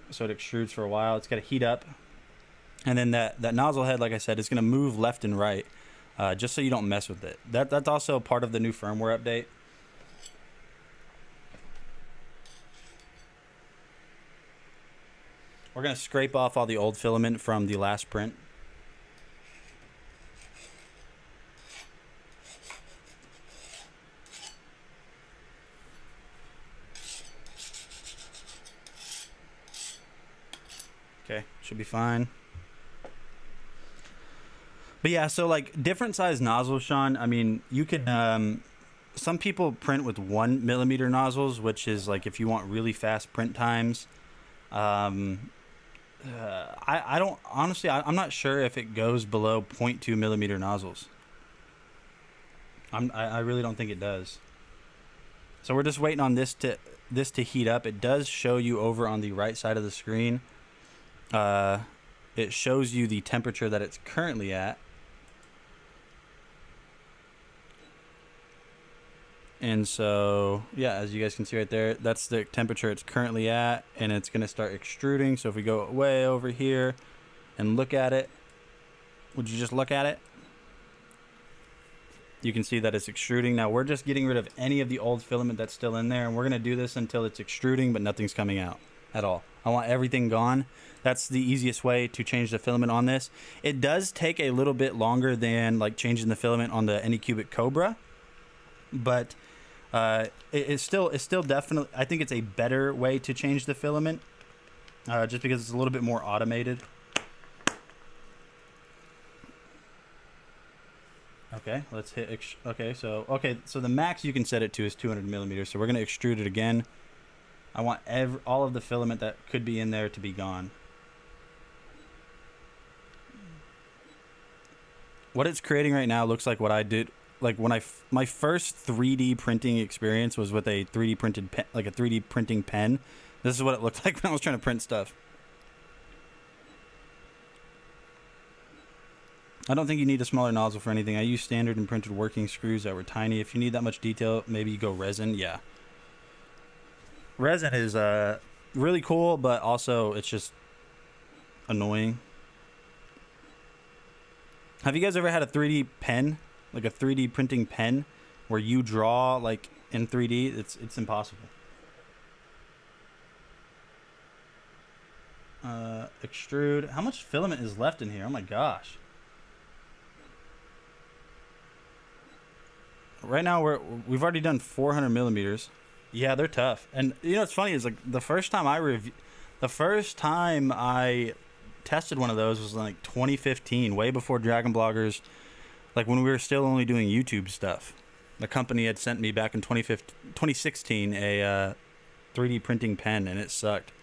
So it extrudes for a while. It's got to heat up. And then that nozzle head, like I said, is going to move left and right, just so you don't mess with it. That's also part of the new firmware update. We're going to scrape off all the old filament from the last print. Okay, should be fine. But yeah, so like different size nozzles, Sean. I mean, you can, some people print with 1 millimeter nozzles, which is like if you want really fast print times. I don't, honestly, I'm not sure if it goes below 0.2 millimeter nozzles. I really don't think it does. So we're just waiting on this to heat up. It does show you over on the right side of the screen. It shows you the temperature that it's currently at. And so, yeah, as you guys can see right there, that's the temperature it's currently at, and it's going to start extruding. So if we go way over here and look at it, would you just look at it? You can see that it's extruding. Now we're just getting rid of any of the old filament that's still in there, and we're going to do this until it's extruding, but nothing's coming out at all. I want everything gone. That's the easiest way to change the filament on this. It does take a little bit longer than like changing the filament on the Anycubic Cobra, but it's still definitely, I think it's a better way to change the filament, just because it's a little bit more automated. Okay, let's hit okay, so the max you can set it to is 200 millimeters. So we're going to extrude it again. I want all of the filament that could be in there to be gone. What it's creating right now looks like what I did. Like when my first 3D printing experience was with a 3D printed pen, like a 3D printing pen. This is what it looked like when I was trying to print stuff. I don't think you need a smaller nozzle for anything. I use standard and printed working screws that were tiny. If you need that much detail, maybe you go resin. Yeah. Resin is really cool, but also it's just annoying. Have you guys ever had a 3D pen? Like a 3D printing pen where you draw like in 3D? It's impossible. Extrude. How much filament is left in here? Oh my gosh. Right now we've already done 400 millimeters. Yeah, they're tough. And you know what's funny is like the first time I tested one of those was like 2015, way before DragonBloggers. Like when we were still only doing YouTube stuff. The company had sent me back in 2016 a 3D printing pen, and it sucked.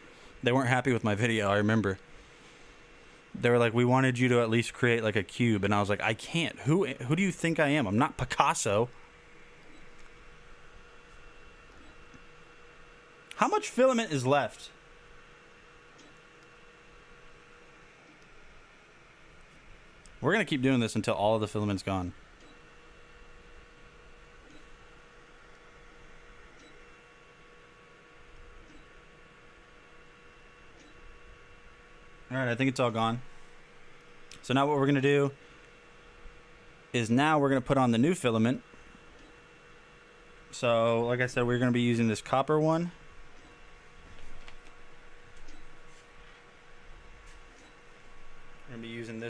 They weren't happy with my video, I remember. They were like, we wanted you to at least create like a cube. And I was like, I can't. Who do you think I am? I'm not Picasso. How much filament is left? We're going to keep doing this until all of the filament's gone. All right, I think it's all gone. So now what we're going to do is now we're going to put on the new filament. So like I said, we're going to be using this copper one.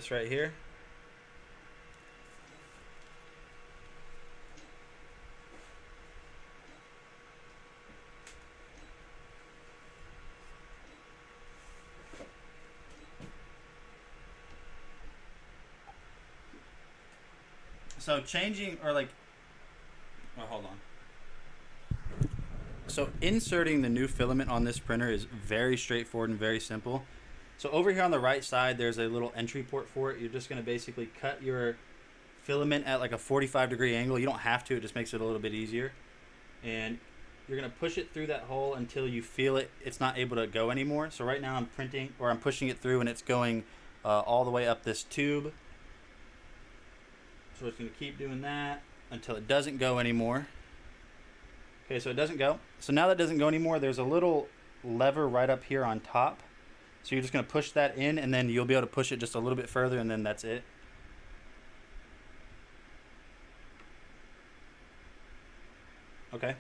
this right here. So changing, or like, oh, hold on. So inserting the new filament on this printer is very straightforward and very simple. So over here on the right side, there's a little entry port for it. You're just going to basically cut your filament at like a 45-degree angle. You don't have to, it just makes it a little bit easier. And you're going to push it through that hole until you feel it's not able to go anymore. So right now I'm pushing it through and it's going all the way up this tube. So it's going to keep doing that until it doesn't go anymore. Okay, so it doesn't go. So now that it doesn't go anymore, there's a little lever right up here on top. So you're just going to push that in, and then you'll be able to push it just a little bit further, and then that's it. Okay.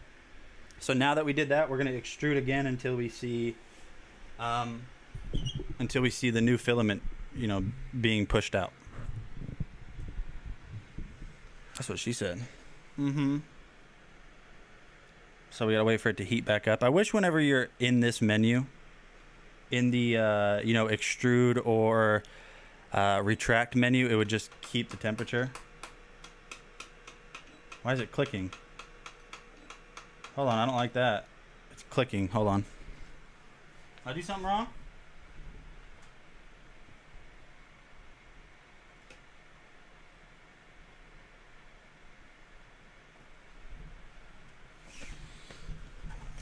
So now that we did that, we're going to extrude again until we see the new filament, being pushed out. That's what she said. Mm-hmm. So we gotta wait for it to heat back up. I wish whenever you're in this menu, in the extrude or retract menu, it would just keep the temperature. Why is it clicking? Hold on, I don't like that. It's clicking. Hold on. Did I do something wrong?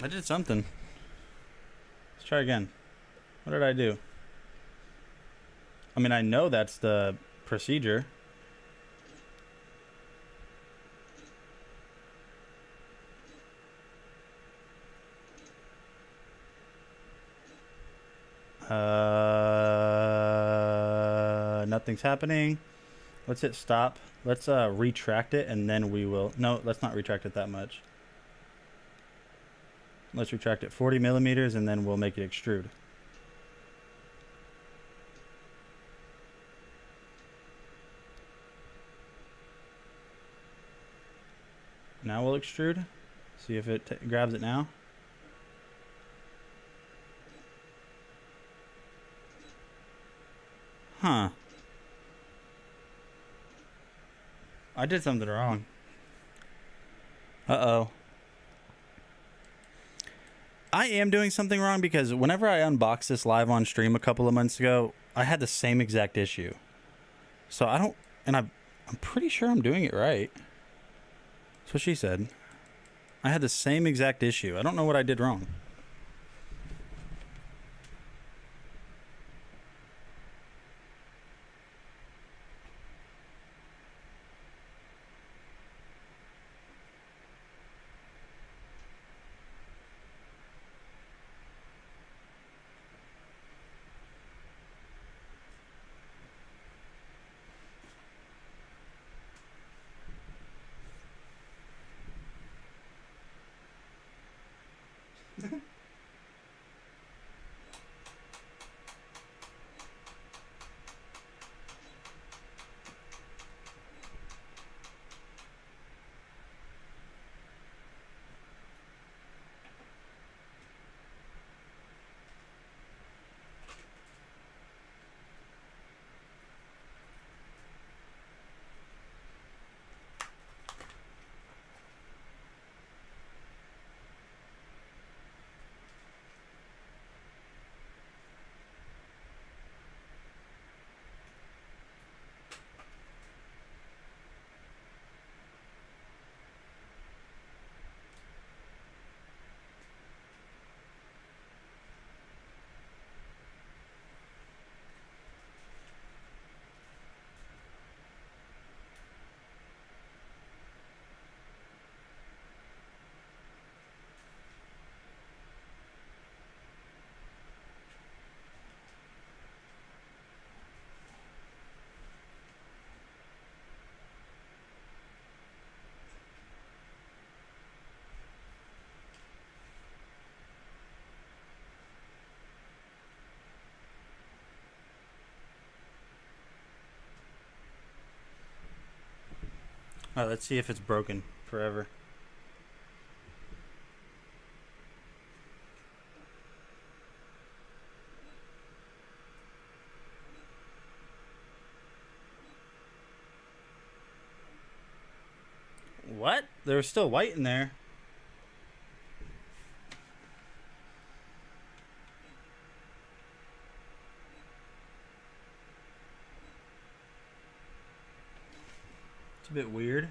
I did something. Let's try again. What did I do? I mean, I know that's the procedure. Nothing's happening. Let's hit stop. Let's retract it, and then we will... No, let's not retract it that much. Let's retract it 40 millimeters, and then we'll make it extrude. Now we'll extrude. See if it grabs it now. Huh. I did something wrong. Uh-oh. I am doing something wrong because whenever I unboxed this live on stream a couple of months ago, I had the same exact issue. So I'm pretty sure I'm doing it right. That's what she said. I had the same exact issue. I don't know what I did wrong. All right, let's see if it's broken forever. What? There was still white in there. It's a bit weird.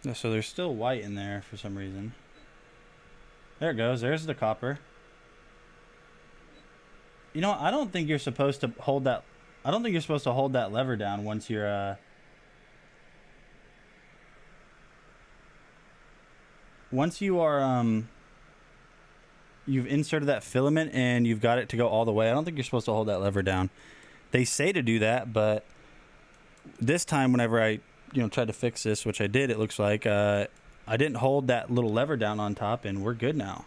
Yeah, so there's still white in there for some reason. There it goes. There's the copper. You know, I don't think you're supposed to hold that. I don't think you're supposed to hold that lever down once you're once you are you've inserted that filament and you've got it to go all the way. I don't think you're supposed to hold that lever down. They say to do that, but this time whenever I tried to fix this, which I did, it looks like I didn't hold that little lever down on top, and we're good now.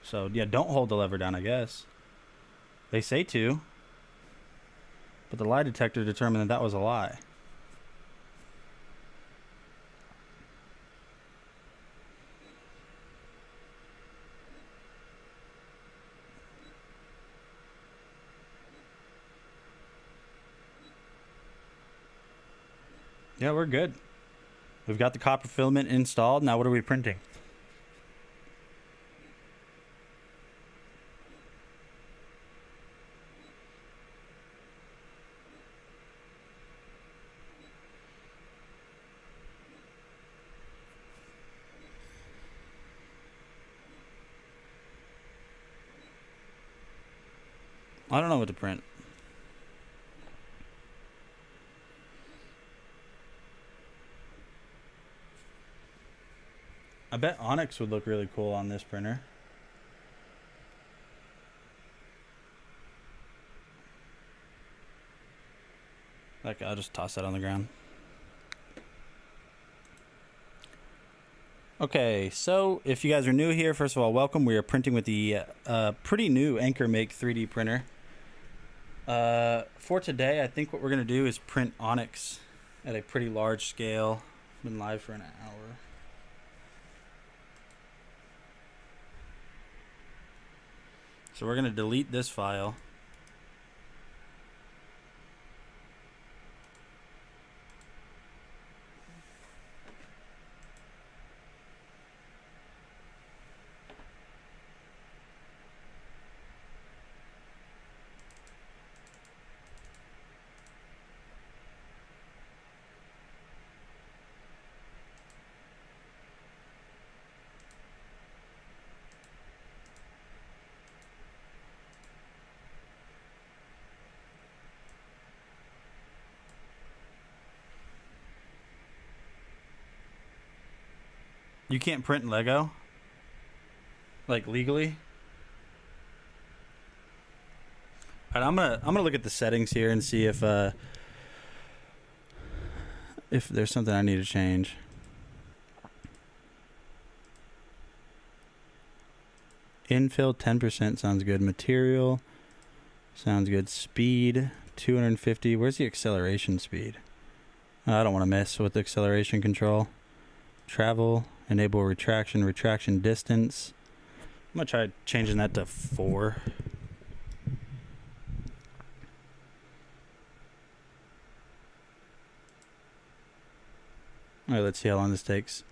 So yeah, don't hold the lever down, I guess. They say to, but the lie detector determined that that was a lie. Yeah, we're good. We've got the copper filament installed. Now what are we printing? I don't know what to print. I bet onyx would look really cool on this printer. Like, I'll just toss that on the ground. Okay, so if you guys are new here, first of all, welcome. We are printing with the pretty new Anchor Make 3D printer. For today, I think what we're going to do is print onyx at a pretty large scale. Been live for an hour. So we're going to delete this file. You can't print Lego? Like legally? Alright, I'm gonna look at the settings here and see if there's something I need to change. Infill 10% sounds good. Material sounds good. Speed 250. Where's the acceleration speed? I don't want to mess with the acceleration control. Travel, enable retraction distance. I'm gonna try changing that to 4. All right, let's see how long this takes.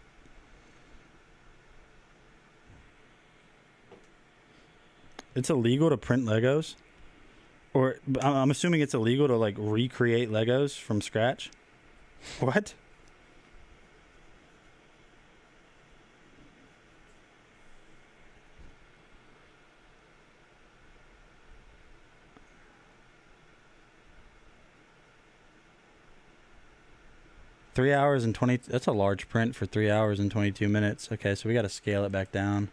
It's illegal to print Legos, or I'm assuming it's illegal to like recreate Legos from scratch. What? Three hours and 20. That's a large print for 3 hours and 22 minutes. Okay, so we got to scale it back down.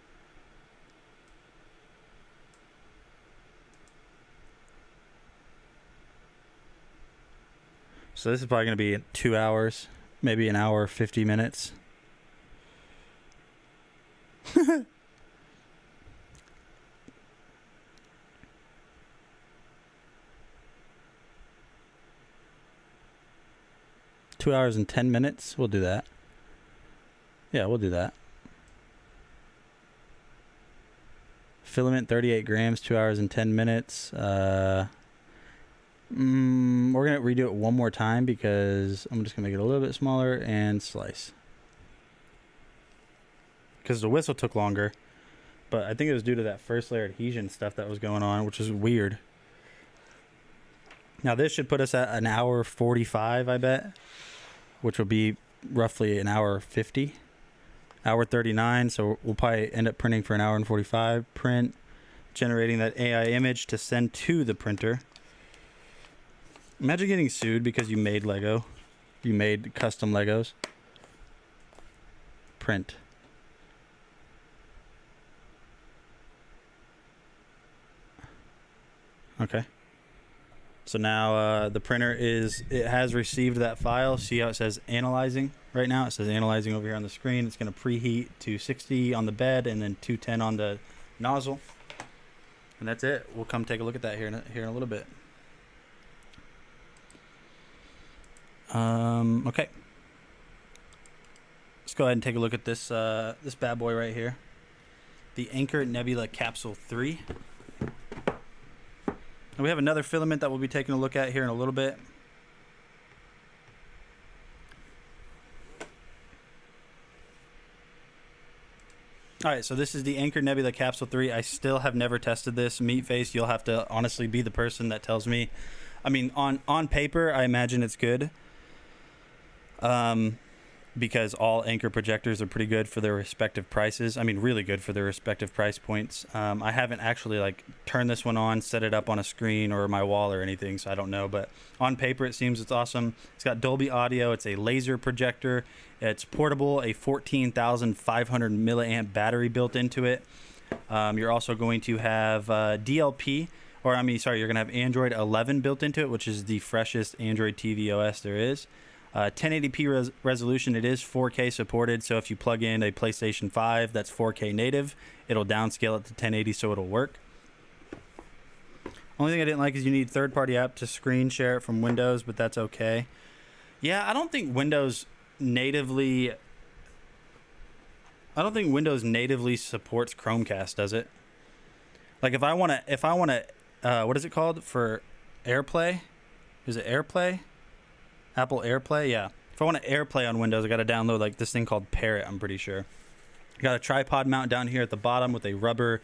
So this is probably going to be 2 hours, maybe an hour, 50 minutes. 2 hours and 10 minutes. We'll do that. Yeah, we'll do that. Filament 38 grams, 2 hours and 10 minutes. We're going to redo it one more time because I'm just going to make it a little bit smaller and slice. Because the whistle took longer. But I think it was due to that first layer adhesion stuff that was going on, which is weird. Now this should put us at an hour 45, I bet. Which will be roughly an hour 50. Hour 39, so we'll probably end up printing for an hour and 45. Print, generating that AI image to send to the printer. Imagine getting sued because you made Lego. You made custom Legos. Print. Okay. So now the printer it has received that file. See how it says analyzing right now? It says analyzing over here on the screen. It's going to preheat to 60 on the bed and then 210 on the nozzle. And that's it. We'll come take a look at that here in a little bit. Okay. Let's go ahead and take a look at this this bad boy right here. The Anchor Nebula Capsule 3. And we have another filament that we'll be taking a look at here in a little bit. All right, so this is the Anchor Nebula Capsule 3. I still have never tested this. Meatface, you'll have to honestly be the person that tells me. I mean, on paper, I imagine it's good. Because all Anchor projectors are pretty good for their respective prices. I mean, really good for their respective price points. I haven't actually turned this one on, set it up on a screen or my wall or anything, so I don't know. But on paper, it seems it's awesome. It's got Dolby Audio. It's a laser projector. It's portable, a 14,500 milliamp battery built into it. You're also going to have DLP, you're going to have Android 11 built into it, which is the freshest Android TV OS there is. 1080p resolution. It is 4K supported, so if you plug in a PlayStation 5 that's 4K native, it'll downscale it to 1080 so it'll work. Only thing I didn't like is you need third-party app to screen share it from Windows, but that's okay. Yeah, I don't think Windows natively supports Chromecast, does it? Like if I want to what is it called for AirPlay? Is it AirPlay? Apple AirPlay, yeah. If I want to AirPlay on Windows, I got to download this thing called Parrot, I'm pretty sure. Got a tripod mount down here at the bottom with a rubber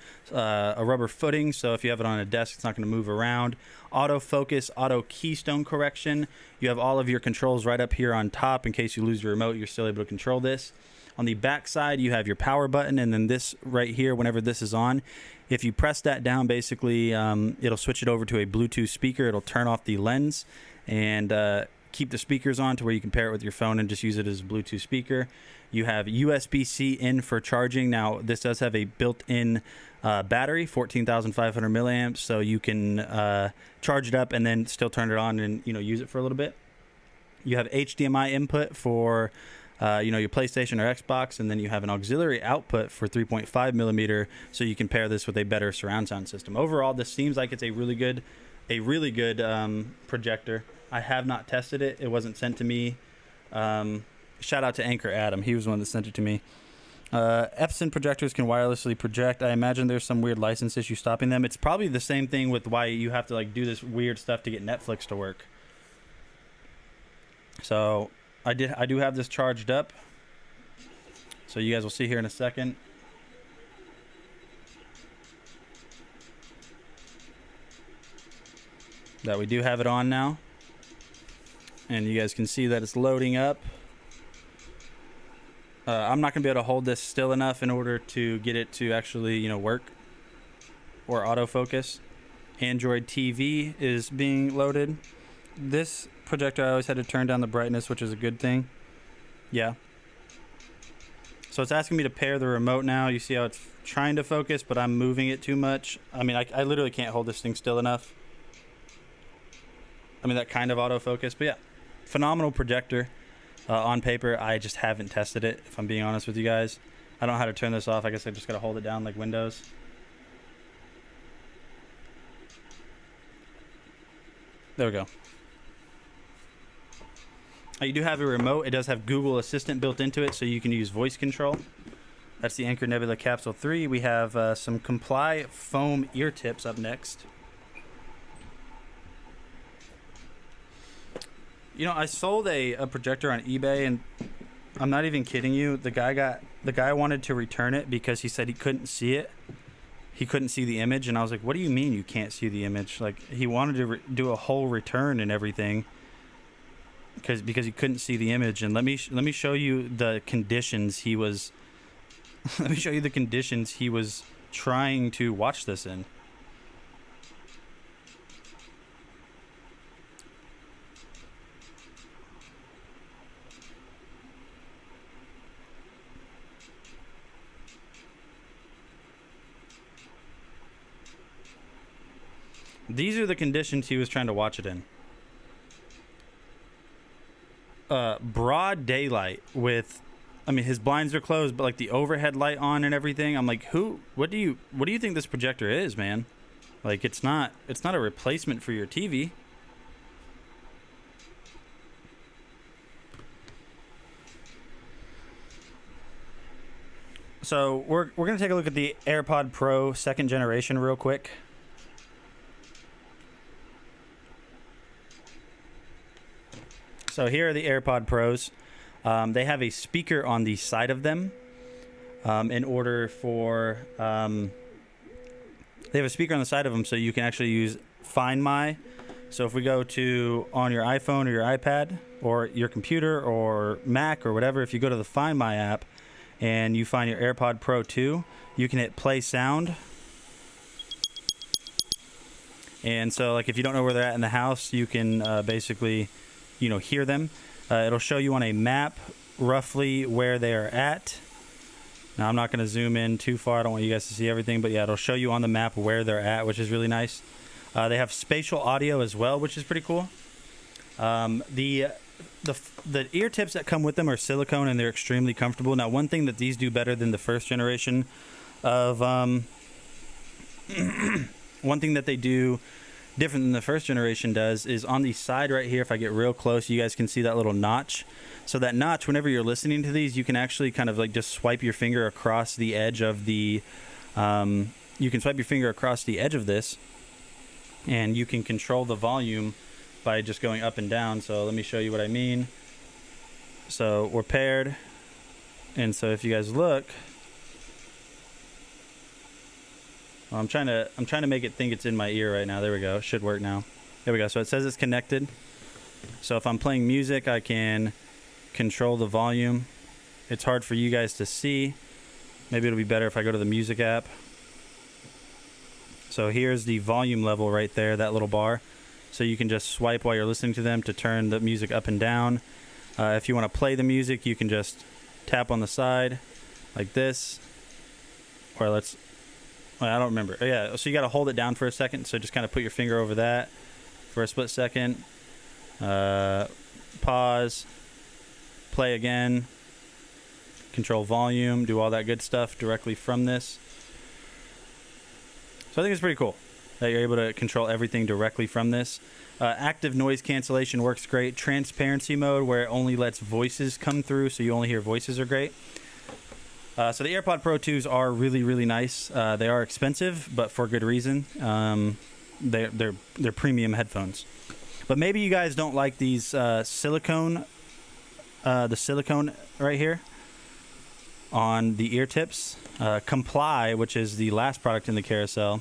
footing, so if you have it on a desk, it's not going to move around. Autofocus, auto keystone correction. You have all of your controls right up here on top. In case you lose your remote, you're still able to control this. On the back side, you have your power button, and then this right here, whenever this is on, if you press that down, basically, it'll switch it over to a Bluetooth speaker. It'll turn off the lens and keep the speakers on to where you can pair it with your phone and just use it as a Bluetooth speaker. You have USB-C in for charging. Now, this does have a built-in battery, 14,500 milliamps, so you can charge it up and then still turn it on and use it for a little bit. You have HDMI input for your PlayStation or Xbox, and then you have an auxiliary output for 3.5 millimeter, so you can pair this with a better surround sound system. Overall, this seems like it's a really good projector. I have not tested it. It wasn't sent to me. Shout out to Anchor Adam. He was the one that sent it to me. Epson projectors can wirelessly project. I imagine there's some weird license issue stopping them. It's probably the same thing with why you have to do this weird stuff to get Netflix to work. So I do have this charged up. So you guys will see here in a second. That we do have it on now. And you guys can see that it's loading up. I'm not going to be able to hold this still enough in order to get it to actually, work or autofocus. Android TV is being loaded. This projector, I always had to turn down the brightness, which is a good thing. Yeah. So it's asking me to pair the remote now. You see how it's trying to focus, but I'm moving it too much. I mean, I literally can't hold this thing still enough. I mean, that kind of autofocus, but yeah. Phenomenal projector. On paper, I just haven't tested it, if I'm being honest with you guys. I don't know how to turn this off. I guess I just got to hold it down like Windows. There we go. You do have a remote. It does have Google Assistant built into it, so you can use voice control. That's the Anchor Nebula Capsule 3. We have some Comply foam ear tips up next. You know, I sold a projector on eBay, and I'm not even kidding you. The guy wanted to return it because he said he couldn't see it. He couldn't see the image, and I was like, "What do you mean you can't see the image?" Like, he wanted to do a whole return and everything because he couldn't see the image. And let me show you the conditions he was. Let me show you the conditions he was trying to watch this in. These are the conditions he was trying to watch it in. Broad daylight with, I mean, his blinds are closed, but like the overhead light on and everything. I'm like, what do you think this projector is, man? Like, it's not a replacement for your TV. So we're gonna take a look at the AirPod Pro 2nd generation real quick. So here are the AirPod Pros. They have a speaker on the side of them. In order for they have a speaker on the side of them, so you can actually use Find My. So if we go to on your iPhone or your iPad or your computer or Mac or whatever, if you go to the Find My app and you find your AirPod Pro 2, you can hit play sound. And so, like, if you don't know where they're at in the house, you can basically, hear them. It'll show you on a map roughly where they are at. Now, I'm not going to zoom in too far. I don't want you guys to see everything. But, yeah, it'll show you on the map where they're at, which is really nice. They have spatial audio as well, which is pretty cool. The ear tips that come with them are silicone, and they're extremely comfortable. Now, one thing that these do better than the first generation of... one thing that they do different than the first generation does is on the side right here, if I get real close, you guys can see that little notch. So that notch, whenever you're listening to these, you can actually kind of like just swipe your finger across the edge of the you can swipe your finger across the edge of this, and you can control the volume by just going up and down. So let me show you what I mean. So we're paired, and so if you guys look, I'm trying to make it think it's in my ear right now. There we go. It should work now. There we go. So it says it's connected. So if I'm playing music, I can control the volume. It's hard for you guys to see. Maybe it'll be better if I go to the music app. So here's the volume level right there, that little bar. So you can just swipe while you're listening to them to turn the music up and down. If you want to play the music, you can just tap on the side like this. Or I don't remember. Oh, yeah, so you got to hold it down for a second. So just kind of put your finger over that for a split second. Pause. Play again. Control volume. Do all that good stuff directly from this. So I think it's pretty cool that you're able to control everything directly from this. Active noise cancellation works great. Transparency mode, where it only lets voices come through, so you only hear voices, are great. So the AirPod Pro 2s are really, really nice. They are expensive, but for good reason. They're premium headphones. But maybe you guys don't like these silicone, the silicone right here on the ear tips. Comply, which is the last product in the carousel,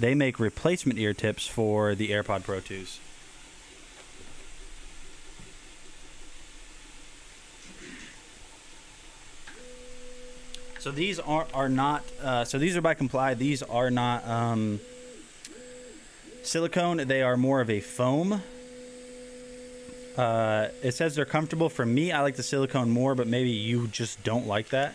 they make replacement ear tips for the AirPod Pro 2s. So these are not. So these are by Comply. These are not silicone. They are more of a foam. It says they're comfortable. For me, I like the silicone more, but maybe you just don't like that.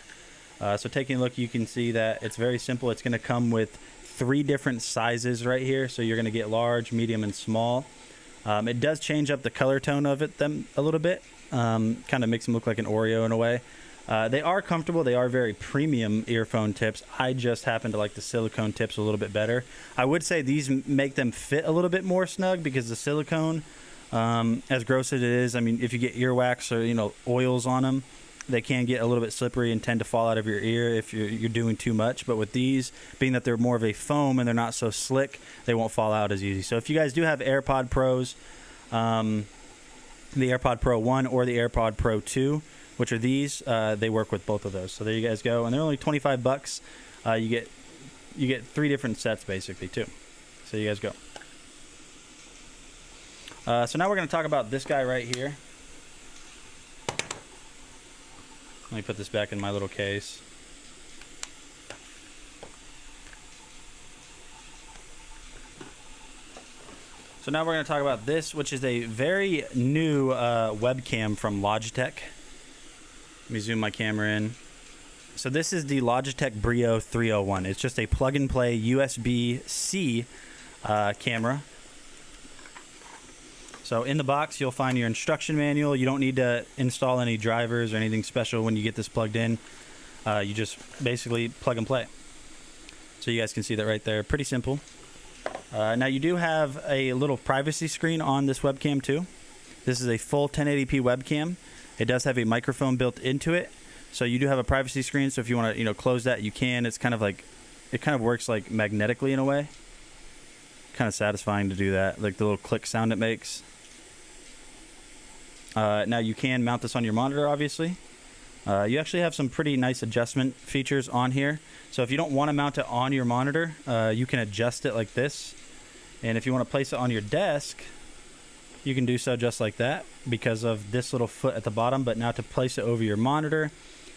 So taking a look, you can see that it's very simple. It's going to come with 3 different sizes right here. So you're going to get large, medium, and small. It does change up the color tone of them a little bit. Kind of makes them look like an Oreo in a way. They are comfortable. They are very premium earphone tips. I just happen to like the silicone tips a little bit better. I would say these make them fit a little bit more snug because the silicone As gross as it is, I mean, if you get earwax or, you know, oils on them, they can get a little bit slippery and tend to fall out of your ear if you're doing too much. But with these, being that they're more of a foam and they're not so slick, they won't fall out as easy. So if you guys do have AirPod Pros, the AirPod Pro 1 or the AirPod Pro 2, which are these, they work with both of those. So there you guys go. And they're only 25 bucks. You get 3 different sets basically too. So you guys go. So now we're going to talk about this guy right here. Let me put this back in my little case. So now we're going to talk about this, which is a very new webcam from Logitech. Let me zoom my camera in. So this is the Logitech Brio 301. It's just a plug-and-play USB-C camera. So in the box, you'll find your instruction manual. You don't need to install any drivers or anything special when you get this plugged in. You just basically plug and play. So you guys can see that right there. Pretty simple. Now you do have a little privacy screen on this webcam too. This is a full 1080p webcam. It does have a microphone built into it. So you do have a privacy screen. So if you want to, you know, close that, you can. It's kind of like, it kind of works like magnetically in a way. Kind of satisfying to do that, like the little click sound it makes. Now you can mount this on your monitor, obviously. You actually have some pretty nice adjustment features on here. So if you don't want to mount it on your monitor, you can adjust it like this. And if you want to place it on your desk, you can do so just like that because of this little foot at the bottom. But now to place it over your monitor,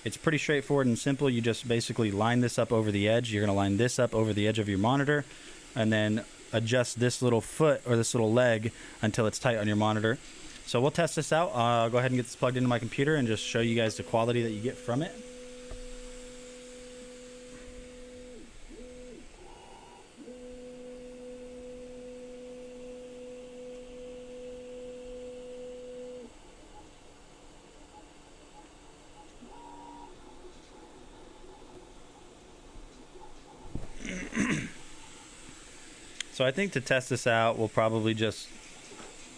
it's pretty straightforward and simple. You just basically line this up over the edge. You're going to line this up over the edge of your monitor and then adjust this little foot or this little leg until it's tight on your monitor. So we'll test this out. I'll go ahead and get this plugged into my computer and just show you guys the quality that you get from it. So I think to test this out, we'll probably just,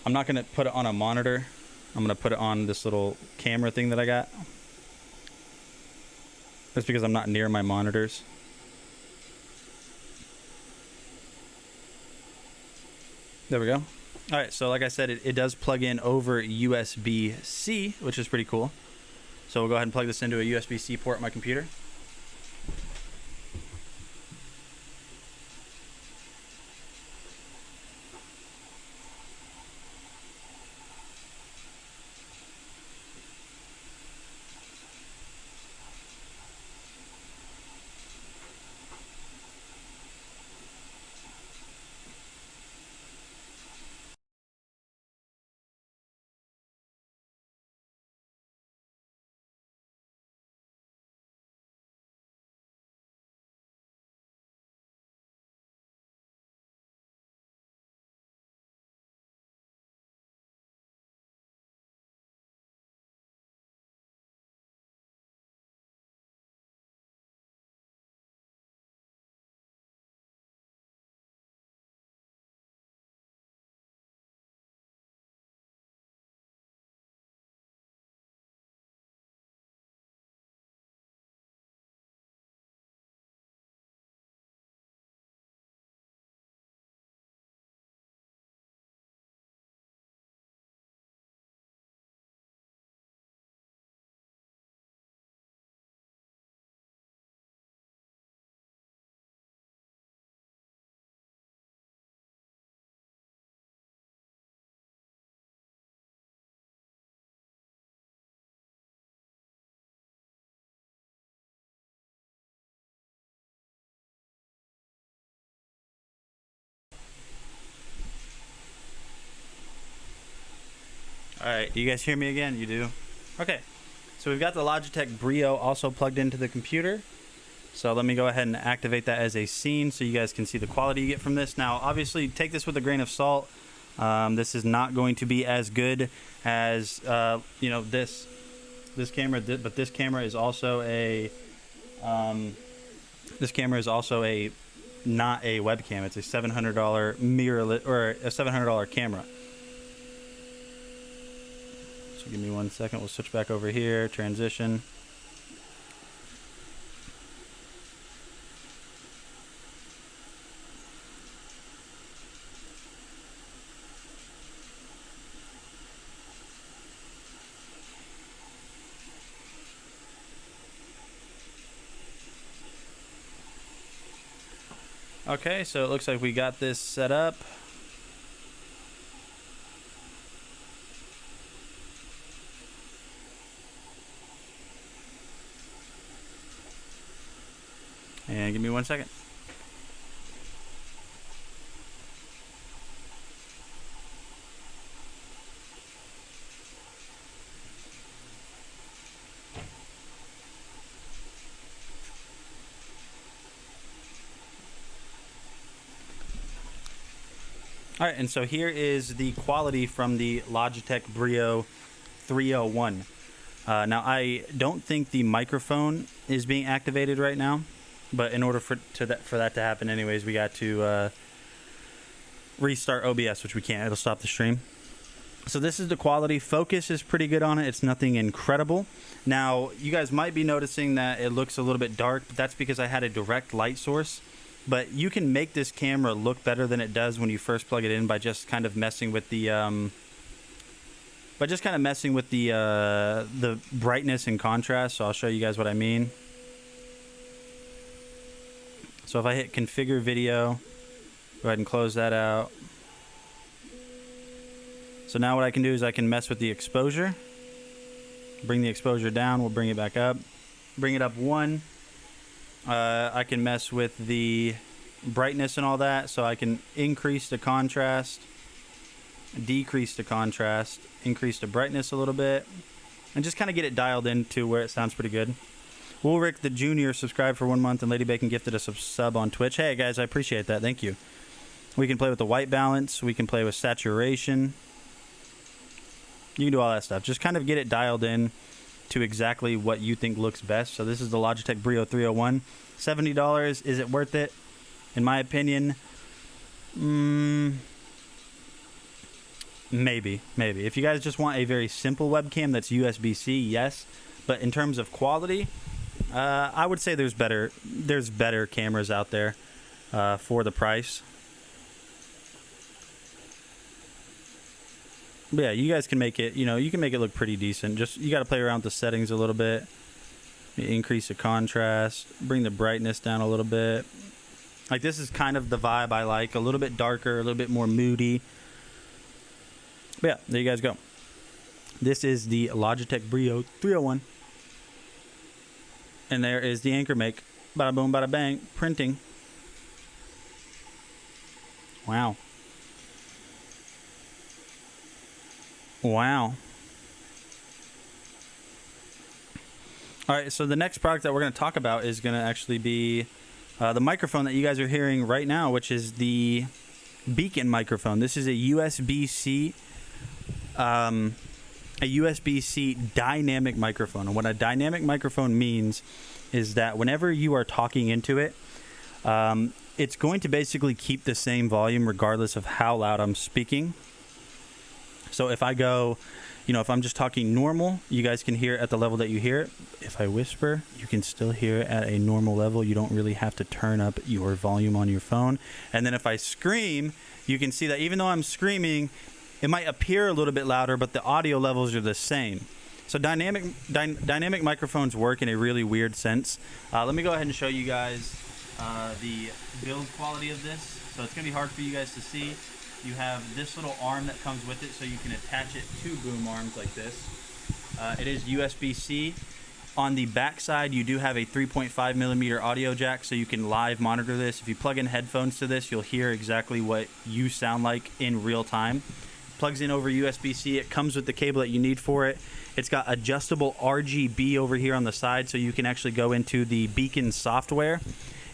I'm not going to put it on a monitor. I'm going to put it on this little camera thing that I got. That's because I'm not near my monitors. There we go. All right, so like I said, it does plug in over USB-C, which is pretty cool. So we'll go ahead and plug this into a USB-C port on my computer. All right, you guys hear me again? You do? Okay, so we've got the Logitech Brio also plugged into the computer. So let me go ahead and activate that as a scene so you guys can see the quality you get from this. Now, obviously, take this with a grain of salt. This is not going to be as good as, you know, this camera, but this camera is also a, not a webcam. It's a $700 mirrorless, or a $700 camera. So give me 1 second. We'll switch back over here. Transition. Okay, so it looks like we got this set up. And give me 1 second. All right, and so here is the quality from the Logitech Brio 301. Now, I don't think the microphone is being activated right now, but in order for that to happen anyways, we got to restart OBS, which we can't. It'll stop the stream. So this is the quality. Focus is pretty good on it. It's nothing incredible. Now, you guys might be noticing that it looks a little bit dark, but that's because I had a direct light source. But you can make this camera look better than it does when you first plug it in by just kind of messing with the the brightness and contrast. So I'll show you guys what I mean. So if I hit configure video, go ahead and close that out. So now what I can do is I can mess with the exposure. Bring the exposure down, we'll bring it back up. Bring it up 1. I can mess with the brightness and all that, so I can increase the contrast, decrease the contrast, increase the brightness a little bit, and just kind of get it dialed into where it sounds pretty good. Woolrick the Junior subscribed for 1 month, and Lady Bacon gifted us a sub on Twitch. Hey guys, I appreciate that. Thank you. We can play with the white balance. We can play with saturation. You can do all that stuff. Just kind of get it dialed in to exactly what you think looks best. So this is the Logitech Brio 301. $70. Is it worth it? In my opinion, maybe. If you guys just want a very simple webcam that's USB-C, yes. But in terms of quality, I would say there's better cameras out there for the price. But yeah, you guys can make it, you can make it look pretty decent. Just, you got to play around with the settings a little bit. Increase the contrast, bring the brightness down a little bit. Like, this is kind of the vibe I like. A little bit darker, a little bit more moody. But yeah, there you guys go. This is the Logitech Brio 301. And there is the anchor make. Bada boom, bada bang. Printing. Wow. Wow. All right, so the next product that we're going to talk about is going to actually be the microphone that you guys are hearing right now, which is the Beacon microphone. This is a USB-C dynamic microphone. And what a dynamic microphone means is that whenever you are talking into it, it's going to basically keep the same volume regardless of how loud I'm speaking. So if I go, if I'm just talking normal, you guys can hear it at the level that you hear it. If I whisper, you can still hear it at a normal level. You don't really have to turn up your volume on your phone. And then if I scream, you can see that even though I'm screaming, it might appear a little bit louder, but the audio levels are the same. So dynamic microphones work in a really weird sense. Let me go ahead and show you guys the build quality of this. So it's going to be hard for you guys to see. You have this little arm that comes with it, so you can attach it to boom arms like this. It is USB-C. On the back side, you do have a 3.5 millimeter audio jack, so you can live monitor this. If you plug in headphones to this, you'll hear exactly what you sound like in real time. Plugs in over USB-C. It comes with the cable that you need for it. It's got adjustable RGB over here on the side, so you can actually go into the Beacon software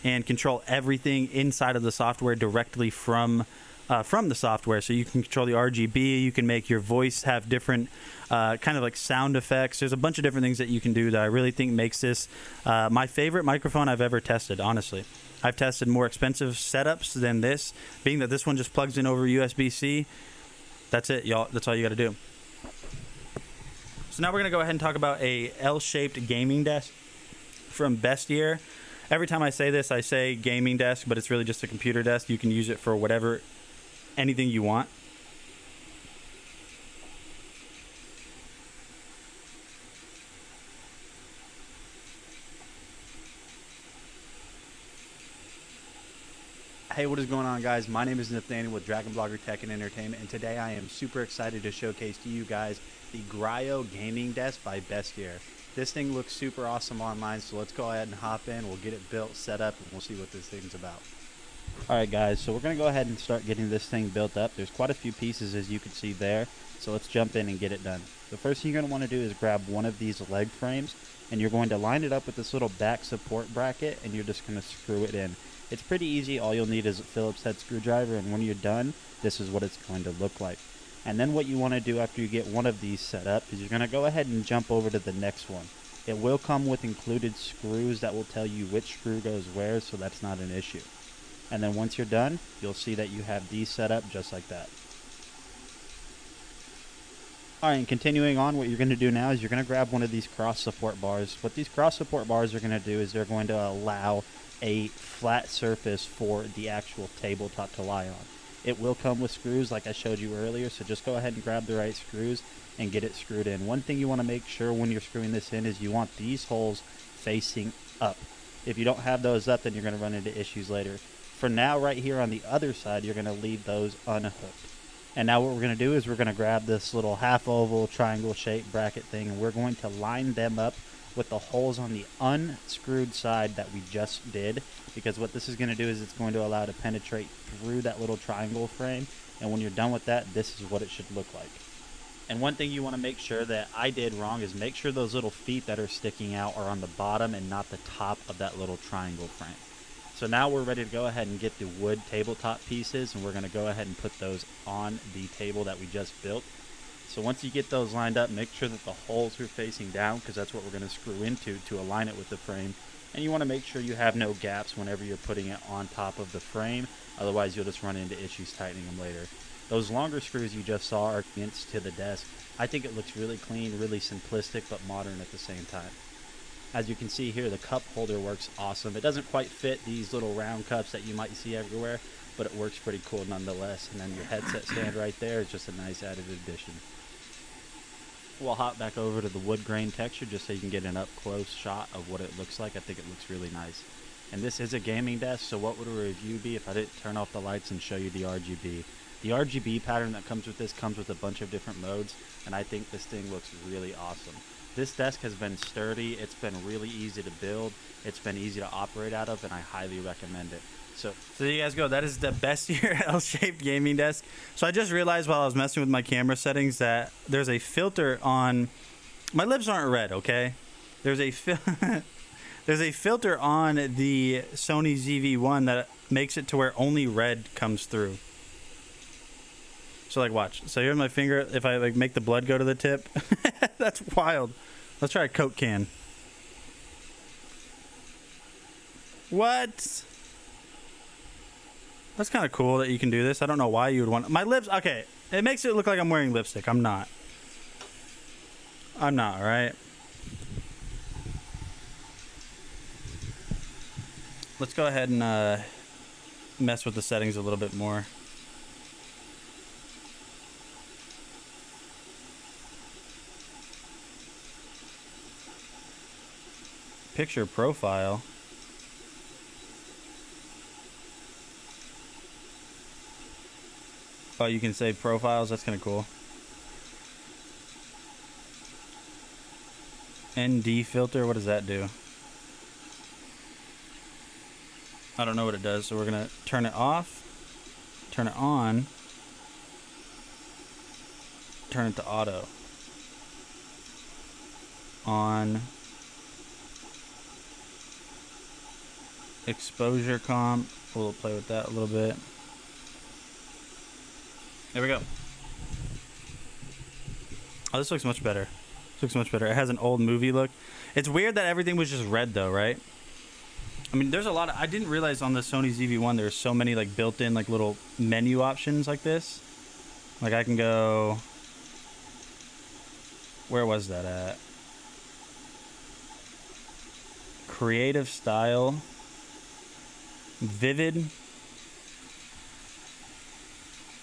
and control everything inside of the software directly from the software. So you can control the RGB, you can make your voice have different kind of like sound effects. There's a bunch of different things that you can do that I really think makes this my favorite microphone I've ever tested, honestly. I've tested more expensive setups than this, being that this one just plugs in over USB-C. That's it, y'all. That's all you got to do. So now we're going to go ahead and talk about a L-shaped gaming desk from Bestier. Every time I say this, I say gaming desk, but it's really just a computer desk. You can use it for whatever, anything you want. Hey, what is going on, guys? My name is Nathaniel with DragonBlogger Tech and Entertainment, and today I am super excited to showcase to you guys the Gryo Gaming Desk by Bestier. This thing looks super awesome online, so let's go ahead and hop in. We'll get it built, set up, and we'll see what this thing's about. Alright guys, so we're going to go ahead and start getting this thing built up. There's quite a few pieces, as you can see there, so let's jump in and get it done. The first thing you're going to want to do is grab one of these leg frames, and you're going to line it up with this little back support bracket, and you're just going to screw it in. It's pretty easy. All you'll need is a Phillips head screwdriver, and when you're done, this is what it's going to look like. And then what you want to do after you get one of these set up is you're going to go ahead and jump over to the next one. It will come with included screws that will tell you which screw goes where, so that's not an issue. And then once you're done, you'll see that you have these set up just like that. Alright, and continuing on, what you're going to do now is you're going to grab one of these cross support bars. What these cross support bars are going to do is they're going to allow a flat surface for the actual tabletop to lie on. It will come with screws like I showed you earlier, so just go ahead and grab the right screws and get it screwed in. One thing you want to make sure when you're screwing this in is you want these holes facing up. If you don't have those up, then you're going to run into issues later. For now, right here on the other side, you're going to leave those unhooked. And now what we're going to do is we're going to grab this little half oval triangle shaped bracket thing, and we're going to line them up with the holes on the unscrewed side that we just did, because what this is going to do is it's going to allow it to penetrate through that little triangle frame, and when you're done with that, this is what it should look like. And one thing you want to make sure that I did wrong is make sure those little feet that are sticking out are on the bottom and not the top of that little triangle frame. So now we're ready to go ahead and get the wood tabletop pieces, and we're going to go ahead and put those on the table that we just built. So once you get those lined up, make sure that the holes are facing down, because that's what we're going to screw into to align it with the frame. And you want to make sure you have no gaps whenever you're putting it on top of the frame, otherwise you'll just run into issues tightening them later. Those longer screws you just saw are against to the desk. I think it looks really clean, really simplistic, but modern at the same time. As you can see here, the cup holder works awesome. It doesn't quite fit these little round cups that you might see everywhere, but it works pretty cool nonetheless. And then your headset stand right there is just a nice added addition. We'll hop back over to the wood grain texture just so you can get an up-close shot of what it looks like. I think it looks really nice. And this is a gaming desk, so what would a review be if I didn't turn off the lights and show you the RGB? The RGB pattern that comes with this comes with a bunch of different modes, and I think this thing looks really awesome. This desk has been sturdy, it's been really easy to build, it's been easy to operate out of, and I highly recommend it. So there you guys go. That is the Bestier L-shaped gaming desk. So I just realized while I was messing with my camera settings that there's a filter on... My lips aren't red, okay? There's a there's a filter on the Sony ZV-1 that makes it to where only red comes through. So like, watch. So here's my finger. If I like make the blood go to the tip, that's wild. Let's try a Coke can. What? That's kind of cool that you can do this. I don't know why you would want... My lips... Okay, it makes it look like I'm wearing lipstick. I'm not. I'm not, alright? Let's go ahead and mess with the settings a little bit more. Picture profile. Oh, you can save profiles. That's kind of cool. ND filter. What does that do? I don't know what it does. So we're going to turn it off. Turn it on. Turn it to auto. On. Exposure comp. We'll play with that a little bit. There we go. Oh, this looks much better. This looks much better. It has an old movie look. It's weird that everything was just red though, right? I mean, there's a lot of... I didn't realize on the Sony ZV-1 there's so many like built-in like little menu options like this. Like I can go... Where was that at? Creative style. Vivid.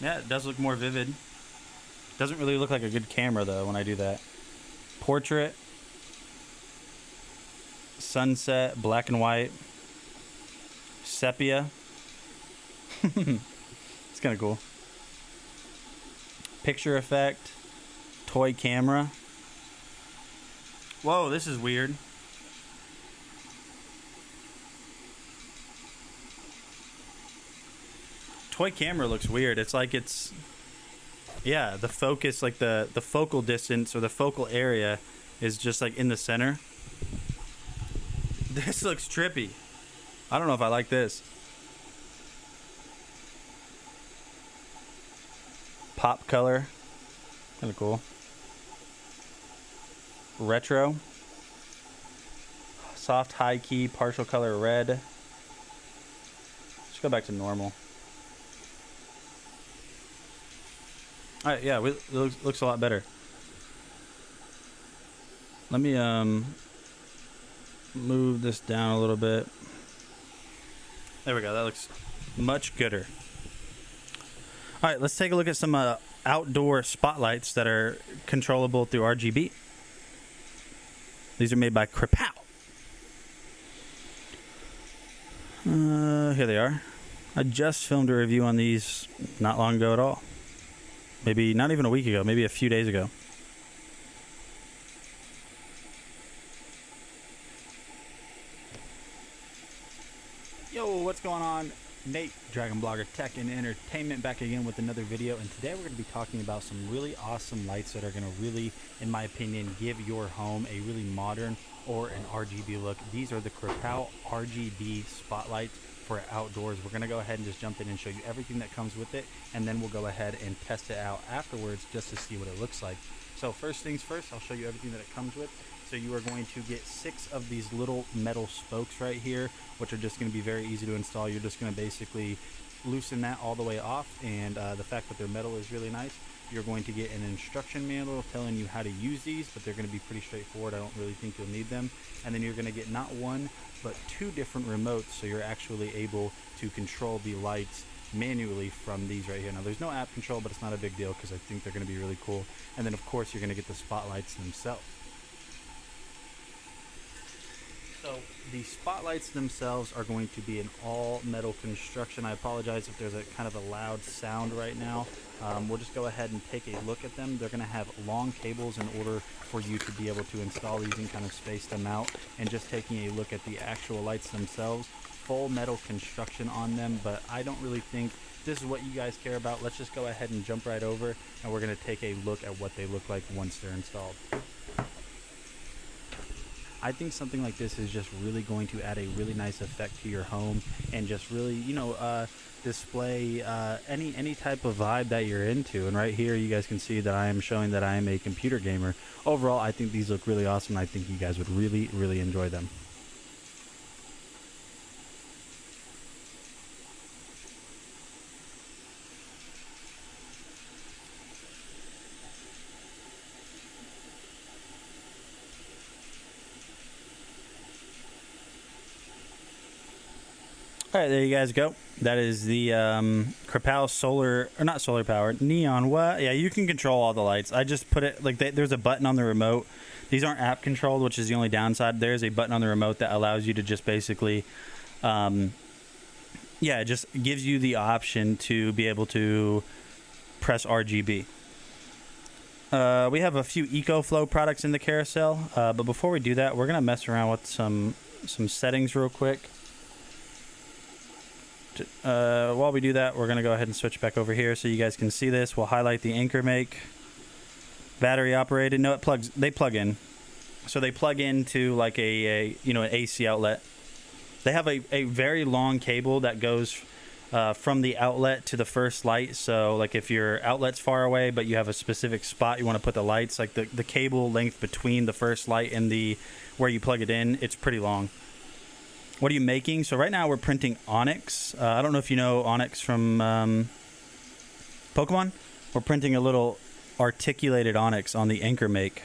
Yeah, it does look more vivid. Doesn't really look like a good camera though when I do that. Portrait. Sunset, black and white. Sepia. It's kind of cool. Picture effect. Toy camera. Whoa, this is weird. Toy camera looks weird. It's like it's... Yeah, the focus, like the focal distance or the focal area is just like in the center. This looks trippy. I don't know if I like this. Pop color. Kind of cool. Retro. Soft high key, partial color red. Let's go back to normal. Alright, yeah, it looks a lot better. Let me move this down a little bit. There we go, that looks much gooder. Alright, let's take a look at some outdoor spotlights that are controllable through RGB. These are made by Krepow. Here they are. I just filmed a review on these not long ago at all. Maybe not even a week ago, maybe a few days ago. Yo, what's going on? Nate, DragonBlogger Tech and Entertainment, back again with another video, and today we're going to be talking about some really awesome lights that are going to really, in my opinion, give your home a really modern or an RGB look. These are the Krepow RGB spotlights for outdoors. We're going to go ahead and just jump in and show you everything that comes with it, and then we'll go ahead and test it out afterwards just to see what it looks like. So first things first, I'll show you everything that it comes with. So you are going to get 6 of these little metal spokes right here, which are just going to be very easy to install. You're just going to basically loosen that all the way off, and the fact that they're metal is really nice. You're going to get an instruction manual telling you how to use these, but they're going to be pretty straightforward. I don't really think you'll need them. And then you're going to get not one, but 2 different remotes, so you're actually able to control the lights manually from these right here. Now there's no app control, but it's not a big deal because I think they're going to be really cool. And then of course you're going to get the spotlights themselves. So the spotlights themselves are going to be an all metal construction. I apologize if there's a kind of a loud sound right now. We'll just go ahead and take a look at them. They're going to have long cables in order for you to be able to install these and kind of space them out. And just taking a look at the actual lights themselves, full metal construction on them, but I don't really think this is what you guys care about. Let's just go ahead and jump right over, and we're going to take a look at what they look like once they're installed. I think something like this is just really going to add a really nice effect to your home and just really, you know, display any type of vibe that you're into. And right here you guys can see that I am showing that I am a computer gamer. Overall, I think these look really awesome. I think you guys would really enjoy them. All right, there you guys go. That is the Krepow not solar powered, neon. What? Yeah, you can control all the lights. I just put it like there's a button on the remote. These aren't app controlled, which is the only downside. There's a button on the remote that allows you to just basically, yeah, it just gives you the option to be able to press RGB. We have a few EcoFlow products in the carousel, but before we do that, we're gonna mess around with some settings real quick. While we do that, we're going to go ahead and switch back over here so you guys can see this. We'll highlight the anchor make. Battery operated. No, they plug in. So they plug into like an AC outlet. They have a very long cable that goes from the outlet to the first light. So like if your outlet's far away but you have a specific spot you want to put the lights, like the cable length between the first light and where you plug it in, it's pretty long. What are you making? So right now we're printing Onyx. I don't know if you know Onyx from Pokemon. We're printing a little articulated Onyx on the anchor make.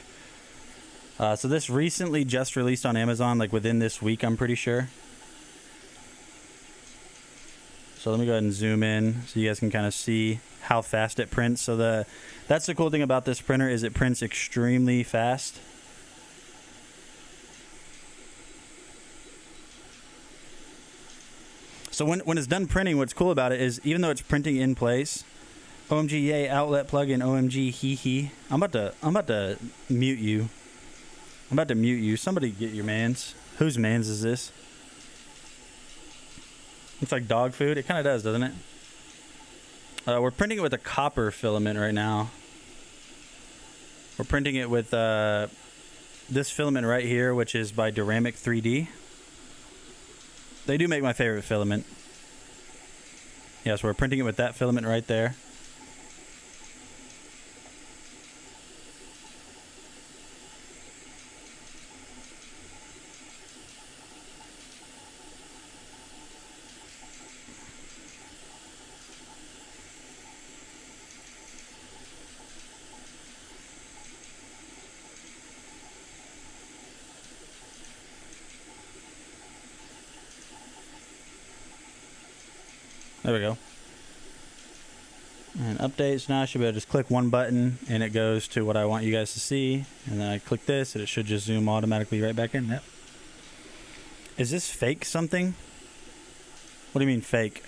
So this recently just released on Amazon, like within this week, I'm pretty sure. So let me go ahead and zoom in so you guys can kind of see how fast it prints. So that's the cool thing about this printer is it prints extremely fast. So when it's done printing, what's cool about it is even though it's printing in place, OMG yay outlet plugin OMG hee hee. I'm about to mute you. I'm about to mute you. Somebody get your mans. Whose mans is this? Looks like dog food. It kind of does, doesn't it? We're printing it with a copper filament right now. We're printing it with this filament right here, which is by Duramic 3D. They do make my favorite filament. Yeah, so we're printing it with that filament right there. There we go. And updates. Now I should be able to just click one button and it goes to what I want you guys to see. And then I click this and it should just zoom automatically right back in. Yep. Is this fake something? What do you mean fake?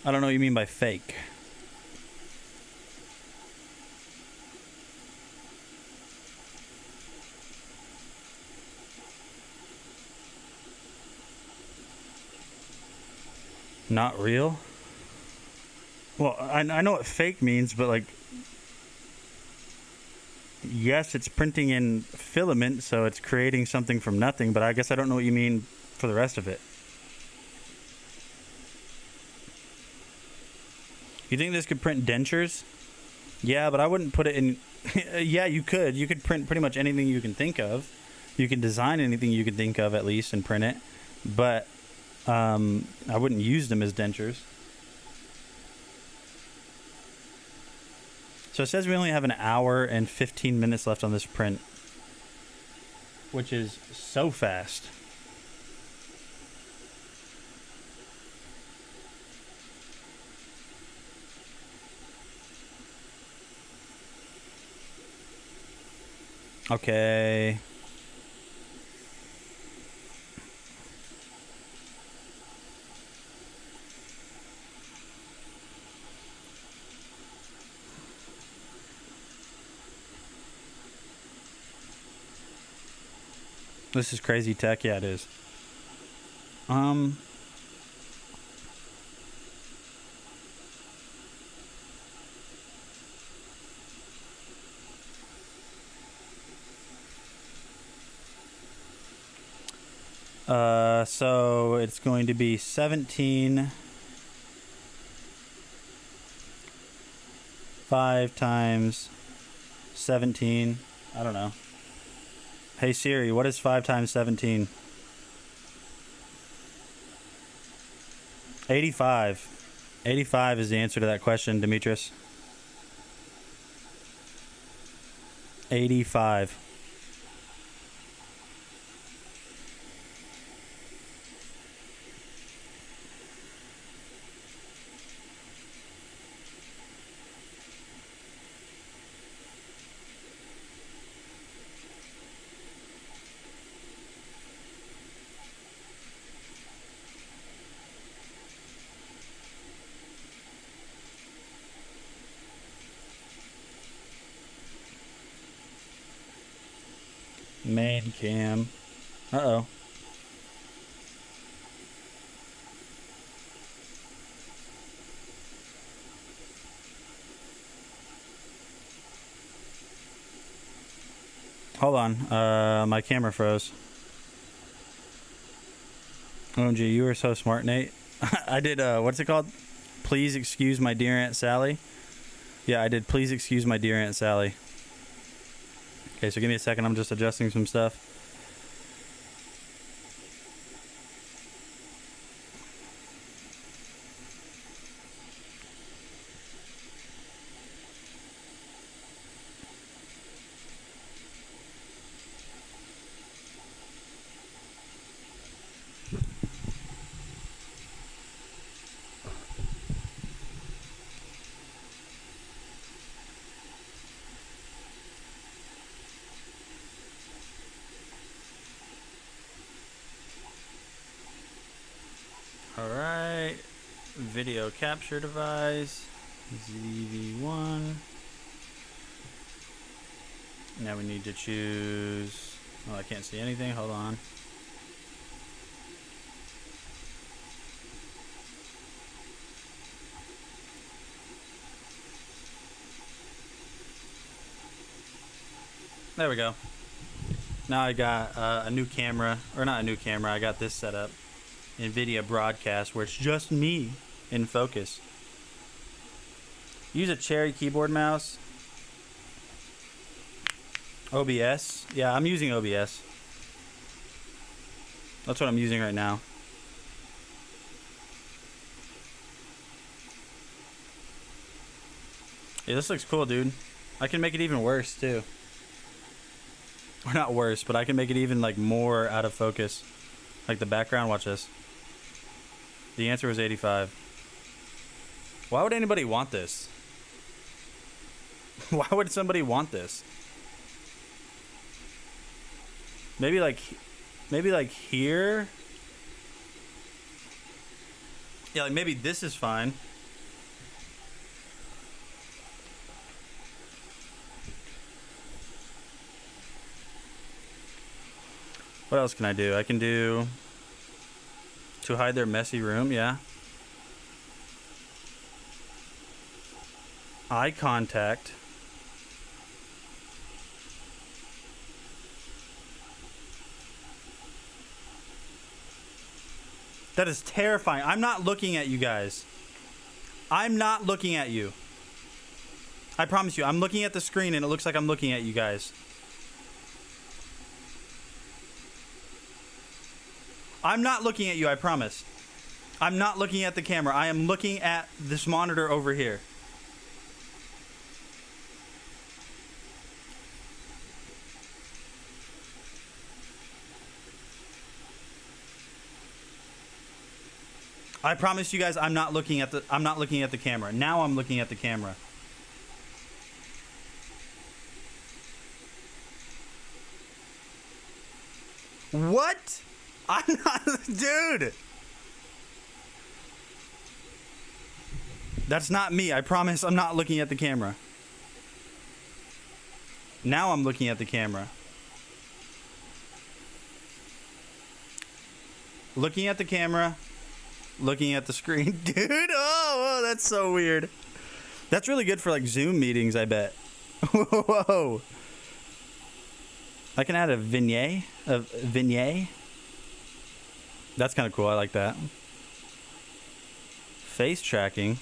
I don't know what you mean by fake. Not real? Well, I know what fake means, but like, yes, it's printing in filament, so it's creating something from nothing, but I guess I don't know what you mean for the rest of it. You think this could print dentures? Yeah, but I wouldn't put it in... Yeah, you could. You could print pretty much anything you can think of. You can design anything you can think of, at least, and print it. But I wouldn't use them as dentures. So it says we only have an hour and 15 minutes left on this print, which is so fast. Okay. This is crazy tech. Yeah, it is. So it's going to be 17 5 times 17. I don't know. Hey Siri, what is 5 times 17? 85. 85 is the answer to that question, Demetrius. 85. Main cam. Uh-oh. Hold on. My camera froze. OMG, you are so smart, Nate. I did, what's it called? Please excuse my dear Aunt Sally. Yeah, I did. Please excuse my dear Aunt Sally. Okay, so give me a second. I'm just adjusting some stuff. Alright. Video capture device. ZV1. Now we need to choose... Oh, I can't see anything. Hold on. There we go. Now I got a new camera, or not a new camera, I got this set up. NVIDIA Broadcast, where it's just me in focus. Use a Cherry keyboard mouse. OBS. Yeah, I'm using OBS. That's what I'm using right now. Yeah, this looks cool, dude. I can make it even worse, too. Or not worse, but I can make it even, like, more out of focus. Like the background, watch this. The answer was 85. Why would anybody want this? Why would somebody want this? Maybe like here? Yeah, like maybe this is fine. What else can I do? I can do to hide their messy room, yeah. Eye contact. That is terrifying. I'm not looking at you guys. I'm not looking at you. I promise you, I'm looking at the screen and it looks like I'm looking at you guys. I'm not looking at you, I promise. I'm not looking at the camera. I am looking at this monitor over here. I promise you guys I'm not looking at the camera. Now I'm looking at the camera. What? I'm not, dude. That's not me. I promise I'm not looking at the camera. Now I'm looking at the camera. Looking at the camera. Looking at the screen. Dude, oh, that's so weird. That's really good for like Zoom meetings, I bet. Whoa. I can add a vignette. That's kind of cool. I like that. Face tracking.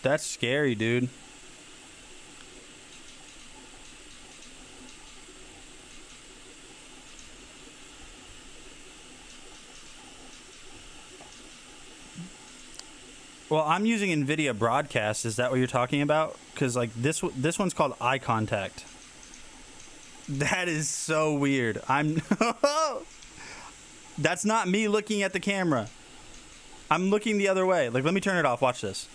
That's scary, dude. Well, I'm using NVIDIA Broadcast. Is that what you're talking about? Because like this one's called eye contact. That is so weird. That's not me looking at the camera. I'm looking the other way. Like, let me turn it off. Watch this.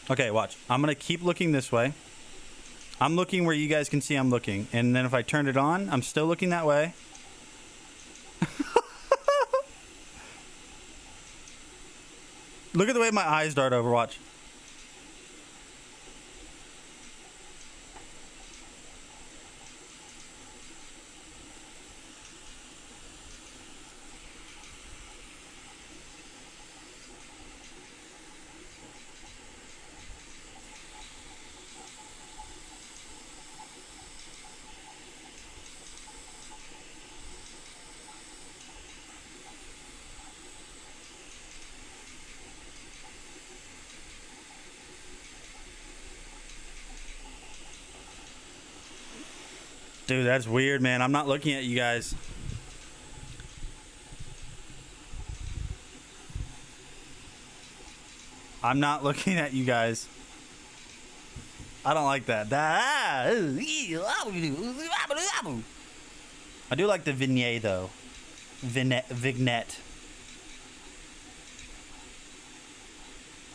Okay, watch. I'm going to keep looking this way. I'm looking where you guys can see I'm looking. And then if I turn it on, I'm still looking that way. Look at the way my eyes dart over. Watch. Dude, that's weird, man. I'm not looking at you guys. I'm not looking at you guys. I don't like that. I do like the vignette, though. Vignette.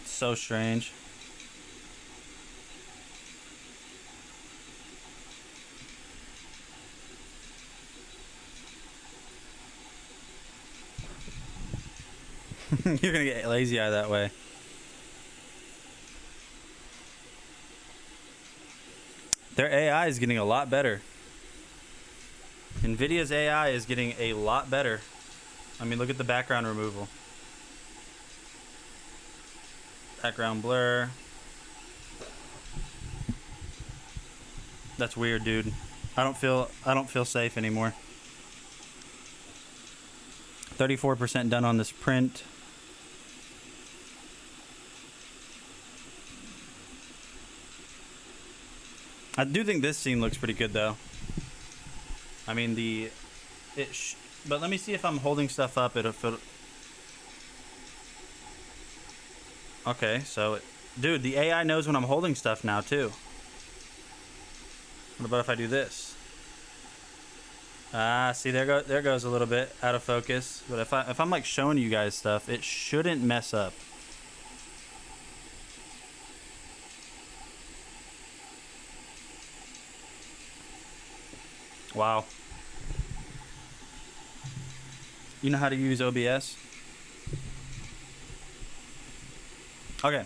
So strange. You're gonna get lazy eye that way. Their AI is getting a lot better. NVIDIA's AI is getting a lot better. I mean, look at the background removal. Background blur. That's weird, dude. I don't feel safe anymore. 34% done on this print. I do think this scene looks pretty good though. I mean but let me see if I'm holding stuff up. Okay, so dude, the AI knows when I'm holding stuff now too. What about if I do this? See, there goes a little bit out of focus. But if I'm like showing you guys stuff, it shouldn't mess up. Wow. You know how to use OBS? Okay.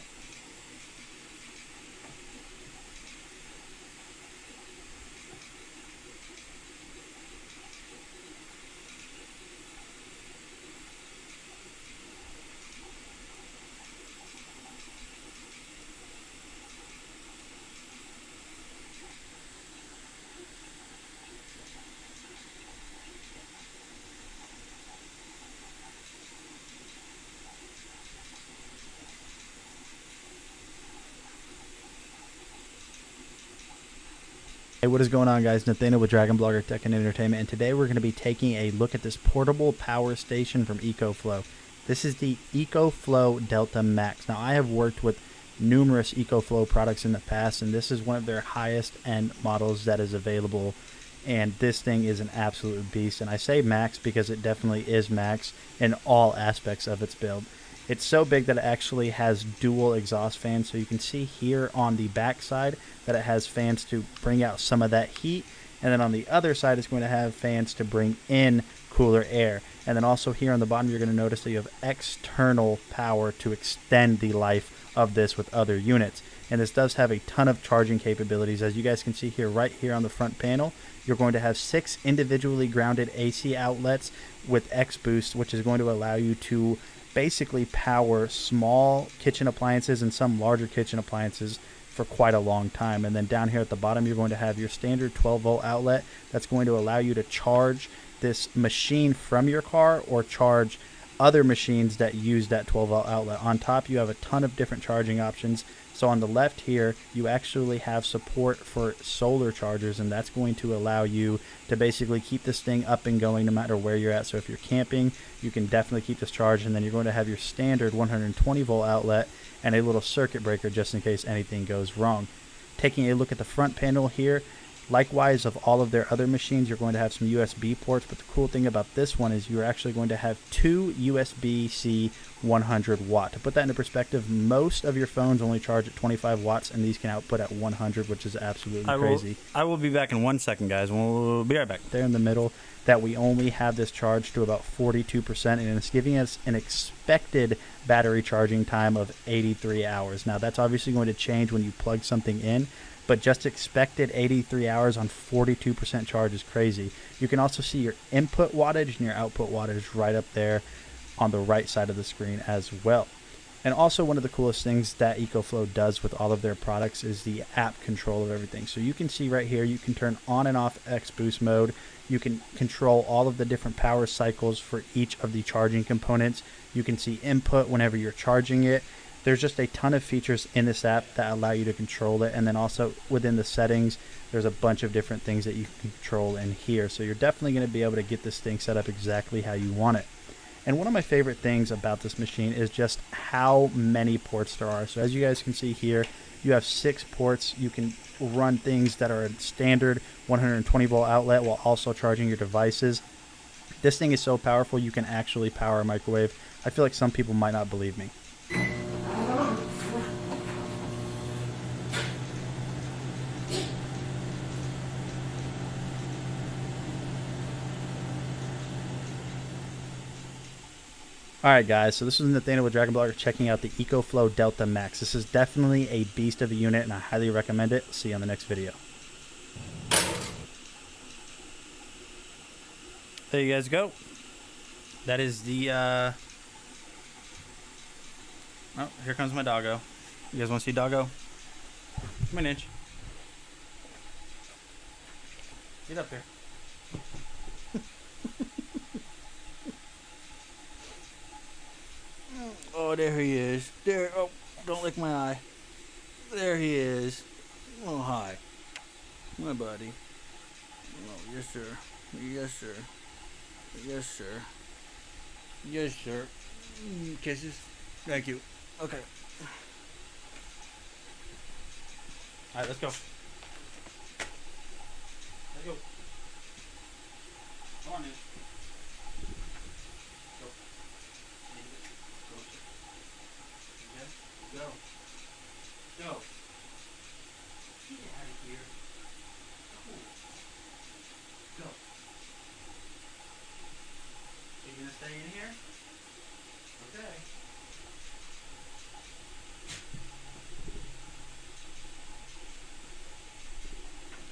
Hey, what is going on, guys? Nathaniel with DragonBlogger Tech and Entertainment, and today we're going to be taking a look at this portable power station from EcoFlow. This is the EcoFlow Delta Max. Now, I have worked with numerous EcoFlow products in the past, and this is one of their highest end models that is available, and this thing is an absolute beast. And I say max because it definitely is max in all aspects of its build. It's so big that it actually has dual exhaust fans, so you can see here on the back side that it has fans to bring out some of that heat, and then on the other side it's going to have fans to bring in cooler air. And then also here on the bottom you're going to notice that you have external power to extend the life of this with other units. And this does have a ton of charging capabilities. As you guys can see here, right here on the front panel, you're going to have 6 individually grounded AC outlets with X Boost, which is going to allow you to basically power small kitchen appliances and some larger kitchen appliances for quite a long time. And then down here at the bottom you're going to have your standard 12-volt outlet that's going to allow you to charge this machine from your car or charge other machines that use that 12-volt outlet. On top you have a ton of different charging options. So on the left here you actually have support for solar chargers, and that's going to allow you to basically keep this thing up and going no matter where you're at. So if you're camping, you can definitely keep this charged. And then you're going to have your standard 120-volt outlet and a little circuit breaker just in case anything goes wrong. Taking a look at the front panel here, likewise of all of their other machines, you're going to have some USB ports, but the cool thing about this one is you're actually going to have 2 USB-C 100 watt. To put that into perspective, most of your phones only charge at 25 watts, and these can output at 100, which is absolutely crazy. I will be back in 1 second, guys. We'll be right back. There in the middle, that we only have this charged to about 42%, and it's giving us an expected battery charging time of 83 hours. Now, that's obviously going to change when you plug something in, but just expected 83 hours on 42% charge is crazy. You can also see your input wattage and your output wattage right up there on the right side of the screen as well. And also one of the coolest things that EcoFlow does with all of their products is the app control of everything. So you can see right here, you can turn on and off X Boost mode. You can control all of the different power cycles for each of the charging components. You can see input whenever you're charging it. There's just a ton of features in this app that allow you to control it. And then also within the settings, there's a bunch of different things that you can control in here. So you're definitely going to be able to get this thing set up exactly how you want it. And one of my favorite things about this machine is just how many ports there are. So as you guys can see here, you have 6 ports. You can run things that are a standard 120-volt outlet while also charging your devices. This thing is so powerful you can actually power a microwave. I feel like some people might not believe me. Alright guys, so this is Nathaniel with DragonBloggers checking out the EcoFlow Delta Max. This is definitely a beast of a unit and I highly recommend it. See you on the next video. There you guys go. That is the, oh, here comes my doggo. You guys want to see doggo? Come in, Inch. Get up here. Oh, there he is. There. Oh, don't lick my eye. There he is. Oh, hi. My buddy. Oh, yes, sir. Yes, sir. Yes, sir. Yes, sir. Kisses. Thank you. Okay. All right, let's go. Let's go. Come on, man. Go. Go. Go. Go. Get out of here. Go. Are you gonna stay in here? Okay.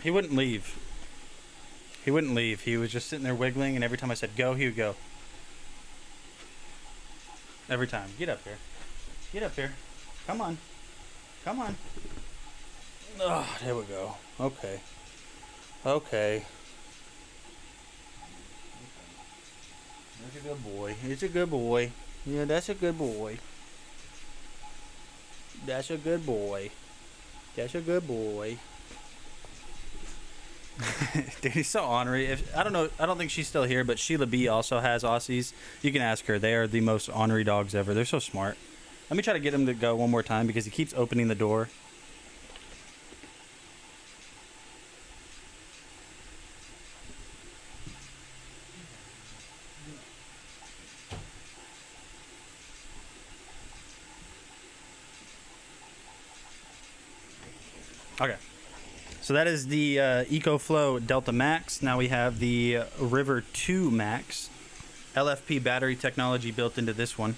He wouldn't leave. He wouldn't leave. He was just sitting there wiggling, and every time I said go, he would go. Every time. Get up here. Get up here. Come on. Come on. Oh, there we go. Okay. Okay. That's a good boy. It's a good boy. Yeah, that's a good boy. That's a good boy. That's a good boy. Dude, he's so ornery. I don't know. I don't think she's still here, but Sheila B also has Aussies. You can ask her. They are the most ornery dogs ever. They're so smart. Let me try to get him to go one more time because he keeps opening the door. Okay. So that is the EcoFlow Delta Max. Now we have the River 2 Max. LFP battery technology built into this one.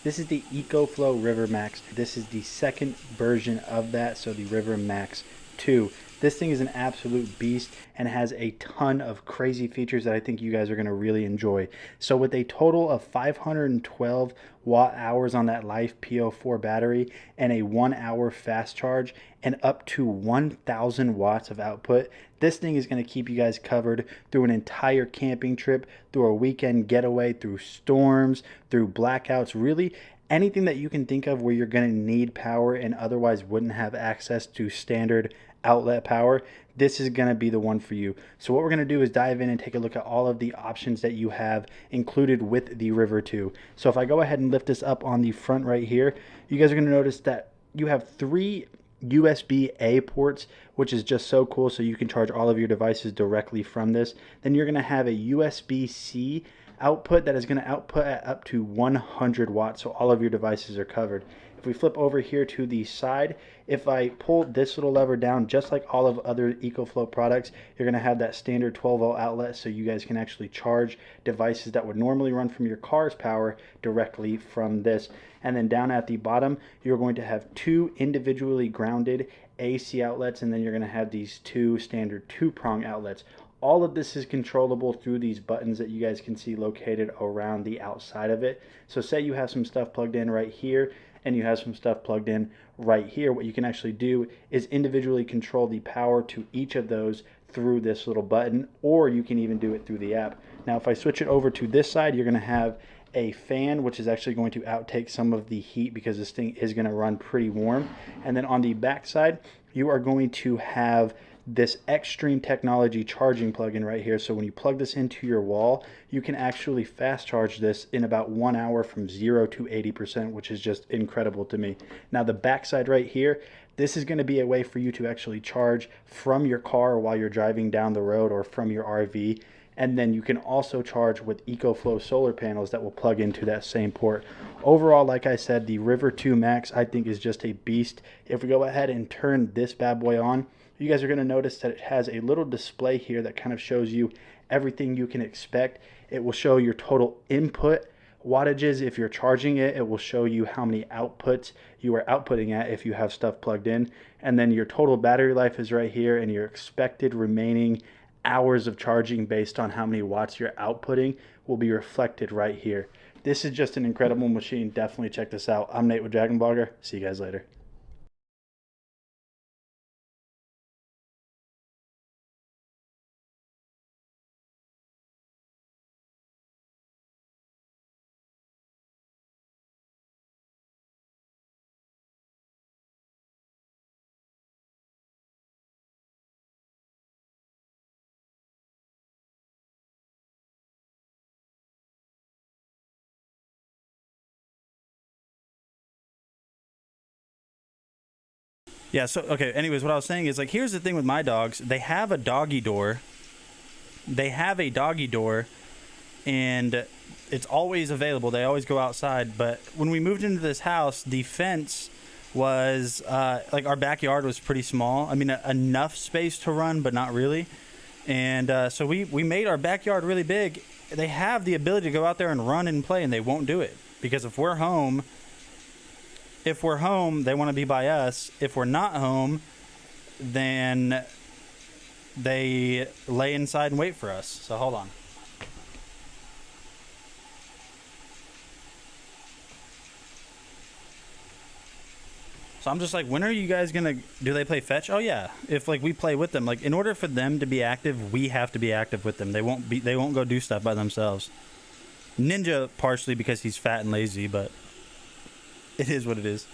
This is the EcoFlow River Max. This is the second version of that, so the River Max 2. This thing is an absolute beast and has a ton of crazy features that I think you guys are going to really enjoy. So with a total of 512 watt hours on that Life PO4 battery and a 1 hour fast charge and up to 1,000 watts of output, this thing is going to keep you guys covered through an entire camping trip, through a weekend getaway, through storms, through blackouts, really anything that you can think of where you're going to need power and otherwise wouldn't have access to standard outlet power. This is going to be the one for you. So what we're going to do is dive in and take a look at all of the options that you have included with the River 2. So if I go ahead and lift this up on the front right here, you guys are going to notice that you have 3 USB-A ports, which is just so cool. So you can charge all of your devices directly from this. Then you're going to have a USB-C output that is going to output at up to 100 watts. So all of your devices are covered. If we flip over here to the side, if I pull this little lever down, just like all of other EcoFlow products, you're going to have that standard 12-volt outlet so you guys can actually charge devices that would normally run from your car's power directly from this. And then down at the bottom, you're going to have 2 individually grounded AC outlets, and then you're going to have these 2 standard 2-prong outlets. All of this is controllable through these buttons that you guys can see located around the outside of it. So say you have some stuff plugged in right here and you have some stuff plugged in right here. What you can actually do is individually control the power to each of those through this little button, or you can even do it through the app. Now if I switch it over to this side, you're going to have a fan, which is actually going to outtake some of the heat because this thing is going to run pretty warm. And then on the back side, you are going to have this Extreme Technology charging plug-in right here. So when you plug this into your wall, you can actually fast charge this in about 1 hour from 0 to 80%, which is just incredible to me. Now the backside right here, this is going to be a way for you to actually charge from your car while you're driving down the road or from your RV. And then you can also charge with EcoFlow solar panels that will plug into that same port. Overall, like I said, the River 2 Max I think is just a beast. If we go ahead and turn this bad boy on, you guys are going to notice that it has a little display here that kind of shows you everything you can expect. It will show your total input wattages if you're charging it. It will show you how many outputs you are outputting at if you have stuff plugged in. And then your total battery life is right here, and your expected remaining hours of charging based on how many watts you're outputting will be reflected right here. This is just an incredible machine. Definitely check this out. I'm Nate with DragonBlogger. See you guys later. Yeah, so okay, anyways, what I was saying is, like, here's the thing with my dogs. They have a doggy door. And it's always available. They always go outside. But when we moved into this house, the fence was like, our backyard was pretty small. I mean, enough space to run, but not really. And so we made our backyard really big. They have the ability to go out there and run and play, and they won't do it because if we're home, they want to be by us. If we're not home, then they lay inside and wait for us. So hold on. So I'm just like, when are you guys gonna, do they play fetch? Oh yeah. If like we play with them, like in order for them to be active, we have to be active with them. They won't go do stuff by themselves. Ninja partially because he's fat and lazy, but it is what it is.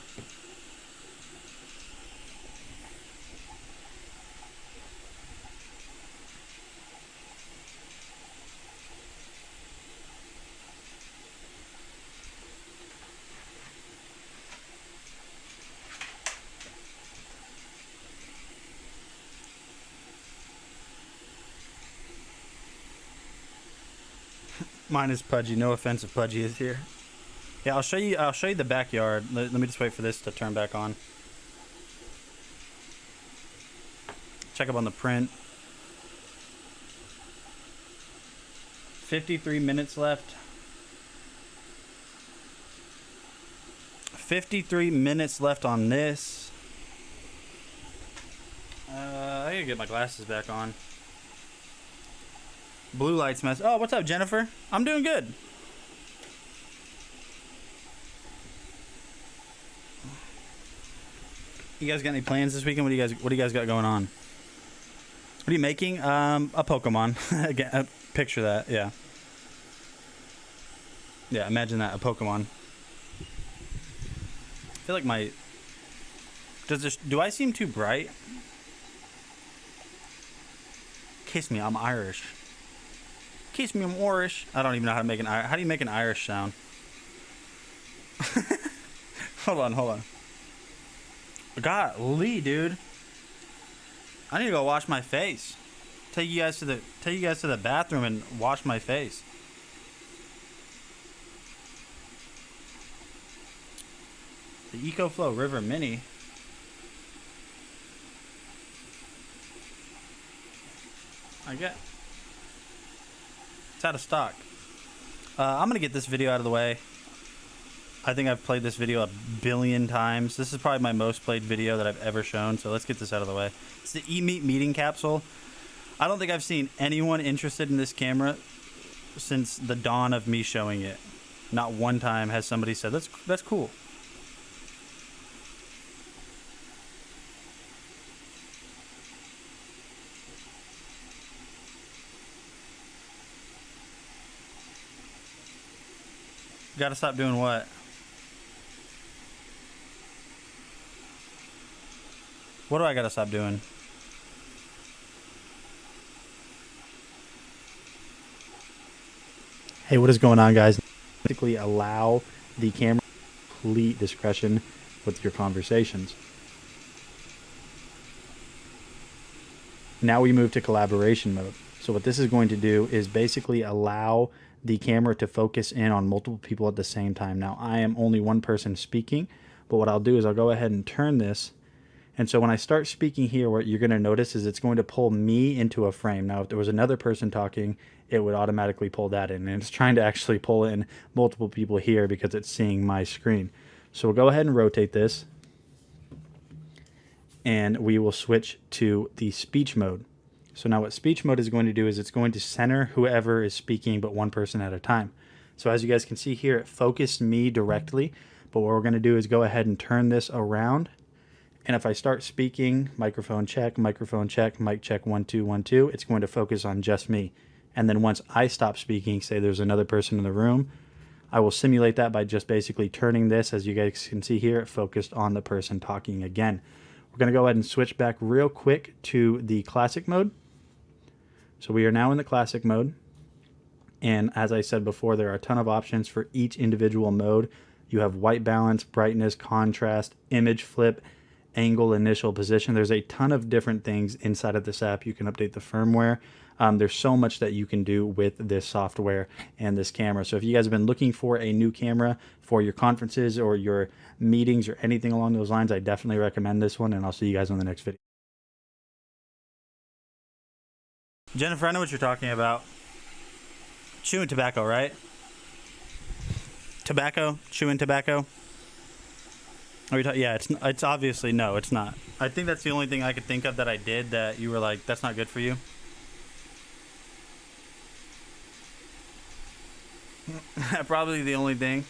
Mine is Pudgy. No offense if Pudgy is here. Yeah, I'll show you the backyard. Let me just wait for this to turn back on. Check up on the print. 53 minutes left. 53 minutes left on this. I gotta get my glasses back on. Blue lights mess. Oh, what's up, Jennifer? I'm doing good. You guys got any plans this weekend? What do you guys got going on? What are you making? A Pokemon. Again, picture that. Yeah. Yeah, imagine that, a Pokemon. I feel like my... Do I seem too bright? Kiss me, I'm Irish. Kiss me, I'm Irish. I don't even know how to make an Irish... How do you make an Irish sound? Hold on. Golly, dude. I need to go wash my face. Take you guys to the bathroom and wash my face. The EcoFlow River Mini. It's out of stock. I'm gonna get this video out of the way. I think I've played this video a billion times. This is probably my most played video that I've ever shown, so let's get this out of the way. It's the eMeet meeting capsule. I don't think I've seen anyone interested in this camera since the dawn of me showing it. Not one time has somebody said, that's cool. Gotta stop doing what? What do I gotta stop doing? Hey, what is going on, guys? Basically allow the camera complete discretion with your conversations. Now we move to collaboration mode. So what this is going to do is basically allow the camera to focus in on multiple people at the same time. Now I am only one person speaking, but what I'll do is I'll go ahead and turn this. And so when I start speaking here, what you're going to notice is it's going to pull me into a frame. Now, if there was another person talking, it would automatically pull that in. And it's trying to actually pull in multiple people here because it's seeing my screen. So we'll go ahead and rotate this. And we will switch to the speech mode. So now what speech mode is going to do is it's going to center whoever is speaking, but one person at a time. So as you guys can see here, it focused me directly. But what we're going to do is go ahead and turn this around. And if I start speaking, microphone check, mic check, 1, 2, 1, 2, it's going to focus on just me. And then once I stop speaking, say there's another person in the room, I will simulate that by just basically turning this, as you guys can see here, it focused on the person talking again. We're going to go ahead and switch back real quick to the classic mode. So we are now in the classic mode. And as I said before, there are a ton of options for each individual mode. You have white balance, brightness, contrast, image flip, angle, initial position. There's a ton of different things inside of this app. You can update the firmware. There's so much that you can do with this software and this camera. So if you guys have been looking for a new camera for your conferences or your meetings or anything along those lines, I definitely recommend this one, and I'll see you guys on the next video. Jennifer, I know what you're talking about. Chewing tobacco, right? Tobacco? Chewing tobacco? Are you yeah, it's obviously no, it's not. I think that's the only thing I could think of that I did that you were like, that's not good for you. Probably the only thing.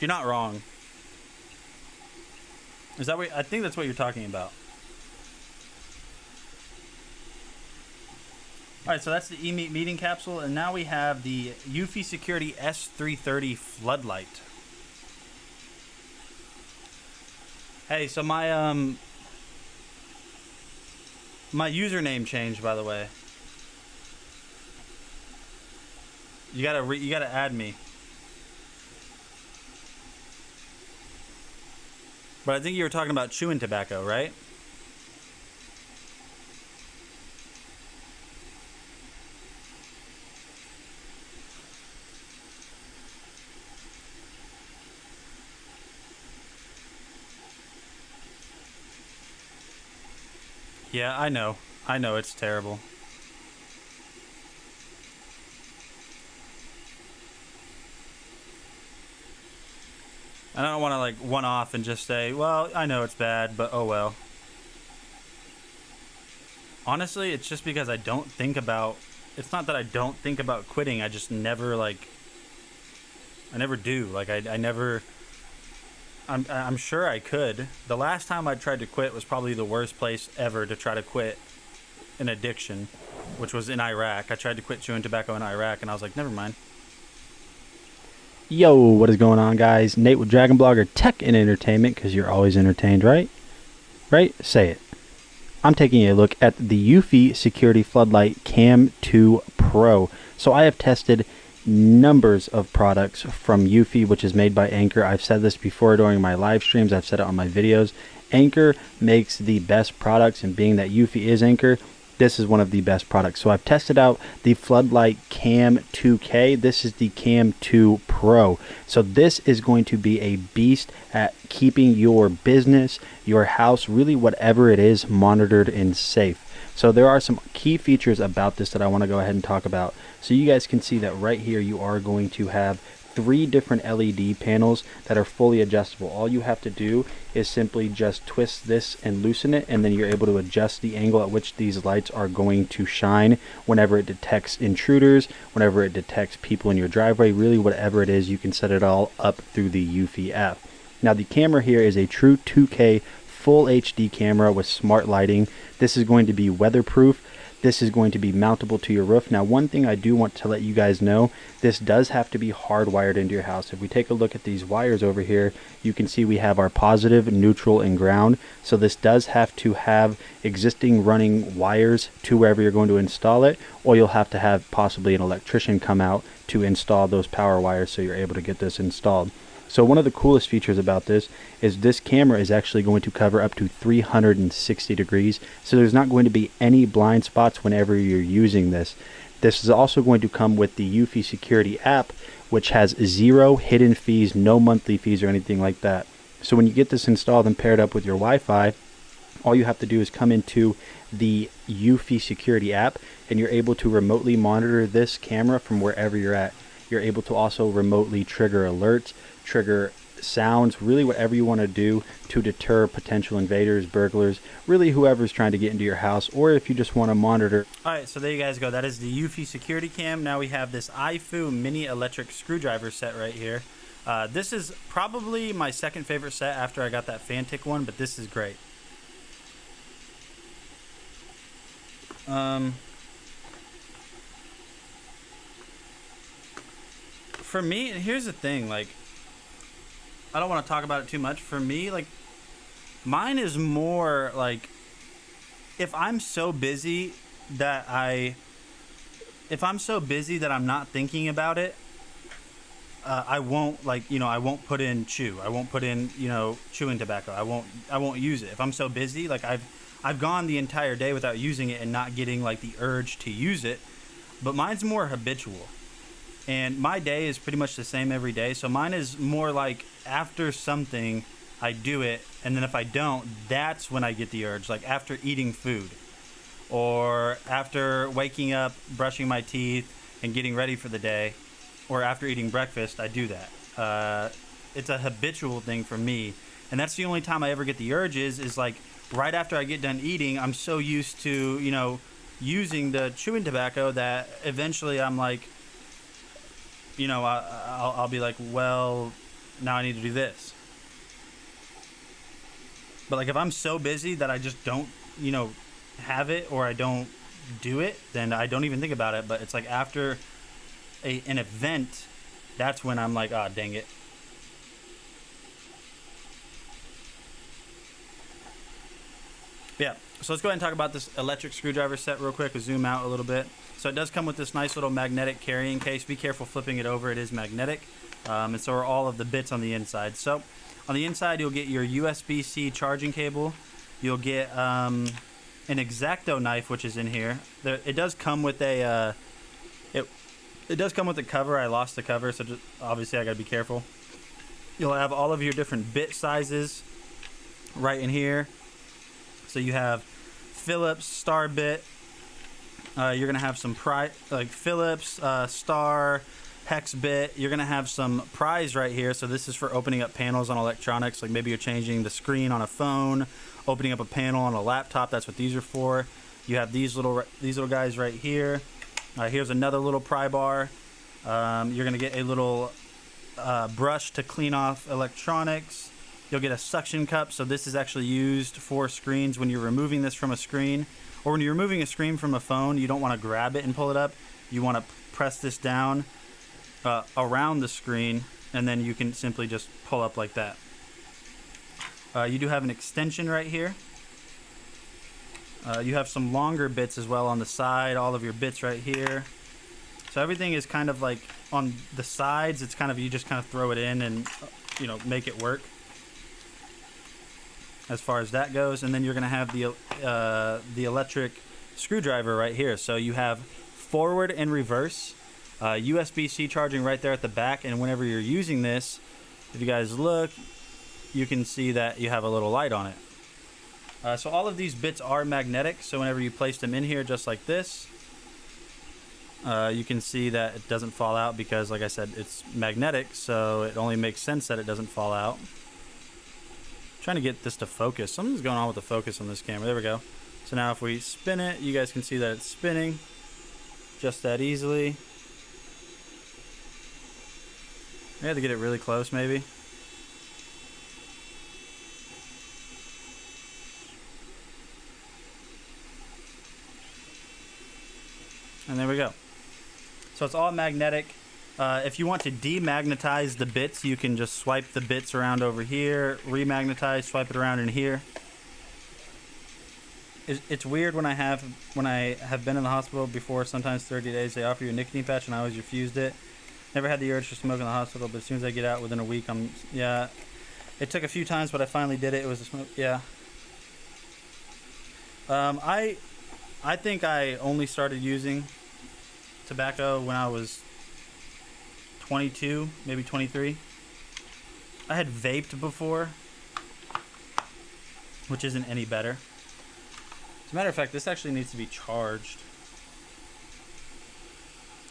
You're not wrong. Is that what I think that's what you're talking about? Alright, so that's the eMeet meeting capsule, and now we have the Eufy Security S330 floodlight. Hey, so my username changed, by the way. You gotta add me. But I think you were talking about chewing tobacco, right? Yeah, I know. I know it's terrible. I don't want to like one off and just say, well, I know it's bad, but oh well. Honestly, it's just because I don't think about, it's not that I don't think about quitting, I just never like, I never do. Like I never, I'm sure I could. The last time I tried to quit was probably the worst place ever to try to quit an addiction, which was in Iraq. I tried to quit chewing tobacco in Iraq, and I was like, never mind. Yo, what is going on, guys? Nate with DragonBlogger Tech and Entertainment, because you're always entertained, right? Right? Say it. I'm taking a look at the Eufy Security Floodlight Cam 2 Pro. So I have tested numbers of products from Eufy, which is made by Anker. I've said this before during my live streams. I've said it on my videos. Anker makes the best products, and being that Eufy is Anker, this is one of the best products. So I've tested out the Floodlight Cam 2K. This is the Cam 2 Pro. So this is going to be a beast at keeping your business, your house, really whatever it is, monitored and safe. So there are some key features about this that I want to go ahead and talk about. So you guys can see that right here you are going to have 3 different LED panels that are fully adjustable. All you have to do is simply just twist this and loosen it, and then you're able to adjust the angle at which these lights are going to shine whenever it detects intruders, whenever it detects people in your driveway, really whatever it is, you can set it all up through the Eufy app. Now the camera here is a true 2K full HD camera with smart lighting. This is going to be weatherproof. this is going to be mountable to your roof. Now, one thing I do want to let you guys know, this does have to be hardwired into your house. If we take a look at these wires over here, you can see we have our positive, neutral, and ground. So this does have to have existing running wires to wherever you're going to install it, or you'll have to have possibly an electrician come out to install those power wires so you're able to get this installed. So one of the coolest features about this is this camera is actually going to cover up to 360 degrees. So there's not going to be any blind spots whenever you're using this. This is also going to come with the Eufy Security app, which has 0 hidden fees, no monthly fees or anything like that. So when you get this installed and paired up with your Wi-Fi, all you have to do is come into the Eufy Security app and you're able to remotely monitor this camera from wherever you're at. You're able to also remotely trigger alerts, trigger sounds, really whatever you want to do to deter potential invaders, burglars, really whoever's trying to get into your house, or if you just want to monitor. All right, so there you guys go. That is the Eufy security cam. Now we have this iFu mini electric screwdriver set right here. This is probably my second favorite set after I got that Fantic one, but this is great. For me, and here's the thing, like, I don't want to talk about it too much. For me, like, mine is more like, if I'm so busy that I'm not thinking about it, I won't, like, you know, I won't put in chew. I won't put in, you know, chewing tobacco. I won't use it. If I'm so busy, like, I've gone the entire day without using it and not getting, like, the urge to use it. But mine's more habitual. And my day is pretty much the same every day. So mine is more like after something, I do it. And then if I don't, that's when I get the urge. Like after eating food or after waking up, brushing my teeth and getting ready for the day, or after eating breakfast, I do that. It's a habitual thing for me. And that's the only time I ever get the urges is like right after I get done eating. I'm so used to, you know, using the chewing tobacco that eventually I'm like, you know, I'll be like, well, now I need to do this. But like if I'm so busy that I just don't, you know, have it or I don't do it, then I don't even think about it. But it's like after an event, that's when I'm like, ah, dang it. Yeah, so let's go ahead and talk about this electric screwdriver set real quick. We'll zoom out a little bit. So it does come with this nice little magnetic carrying case. Be careful flipping it over. It is magnetic. And so are all of the bits on the inside. So on the inside, you'll get your USB-C charging cable. You'll get an X-Acto knife, which is in here. It does come with a it does come with a cover. I lost the cover, so just, obviously I got to be careful. You'll have all of your different bit sizes right in here. So you have Phillips, Star bit. You're gonna have some Phillips, Star, Hex bit. You're gonna have some pries right here. So this is for opening up panels on electronics. Like maybe you're changing the screen on a phone, opening up a panel on a laptop. That's what these are for. You have these little guys right here. Here's another little pry bar. You're gonna get a little brush to clean off electronics. You'll get a suction cup. So this is actually used for screens when you're removing this from a screen. Or when you're removing a screen from a phone, you don't want to grab it and pull it up. You want to press this down around the screen, and then you can simply just pull up like that. You do have an extension right here. You have some longer bits as well on the side, all of your bits right here. So everything is kind of like on the sides, it's kind of, you just kind of throw it in and, you know, make it work. As far as that goes, and then you're going to have the electric screwdriver right here. So you have forward and reverse, USB-C charging right there at the back, and whenever you're using this, if you guys look, you can see that you have a little light on it. So all of these bits are magnetic, so whenever you place them in here just like this, you can see that it doesn't fall out because, like I said, it's magnetic, so it only makes sense that it doesn't fall out. Trying to get this to focus. Something's going on with the focus on this camera. There we go. So now if we spin it, you guys can see that it's spinning just that easily. I had to get it really close maybe. And there we go. So it's all magnetic. If you want to demagnetize the bits, you can just swipe the bits around over here, remagnetize, swipe it around in here. It's weird when I have been in the hospital before, sometimes 30 days, they offer you a nicotine patch, and I always refused it. Never had the urge to smoke in the hospital, but as soon as I get out within a week, yeah. It took a few times, but I finally did it. It was a smoke, yeah. I think I only started using tobacco when I was 22, maybe 23. I had vaped before, which isn't any better. As a matter of fact, this actually needs to be charged.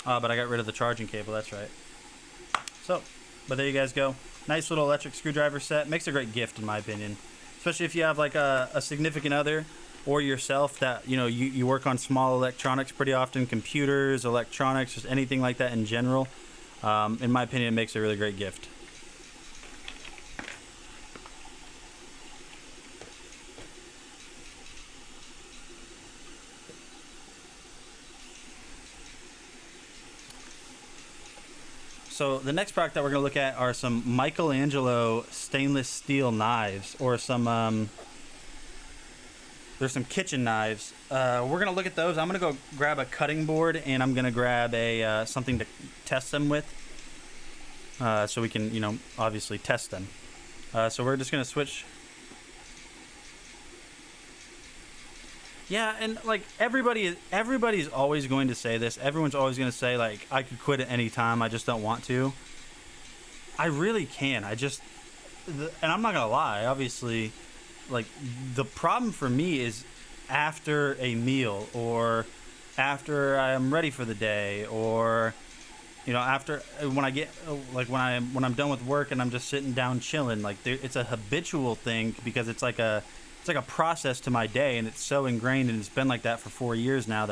But I got rid of the charging cable, that's right. So, but there you guys go. Nice little electric screwdriver set. Makes a great gift, in my opinion. Especially if you have like a significant other or yourself that, you know, you work on small electronics pretty often, computers, electronics, just anything like that in general. In my opinion, it makes a really great gift. So the next product that we're going to look at are some Michelangelo stainless steel knives, or some there's some kitchen knives. We're going to look at those. I'm going to go grab a cutting board, and I'm going to grab a something to test them with, so we can, you know, obviously test them. So we're just going to switch. Yeah, and like everybody's always going to say this. Everyone's always going to say, like, I could quit at any time, I just don't want to. I really can. And I'm not going to lie, obviously, like, the problem for me is after a meal, or after I'm ready for the day, or, you know, after when I get, like, when I'm done with work and I'm just sitting down chilling. Like, it's a habitual thing, because it's like a process to my day, and it's so ingrained, and it's been like that for 4 years now,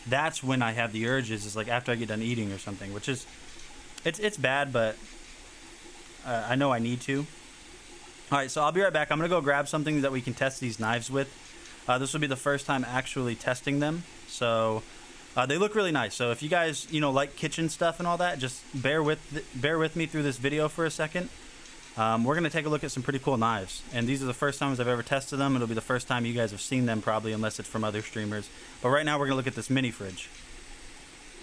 that's when I have the urges, is like after I get done eating or something, which is, it's bad, but I know I need to. All right, so I'll be right back. I'm gonna go grab something that we can test these knives with. This will be the first time actually testing them, so they look really nice. So if you guys, you know, like kitchen stuff and all that, just bear with me through this video for a second. We're going to take a look at some pretty cool knives, and these are the first times I've ever tested them. It'll be the first time you guys have seen them, probably, unless it's from other streamers. But right now we're going to look at this mini fridge.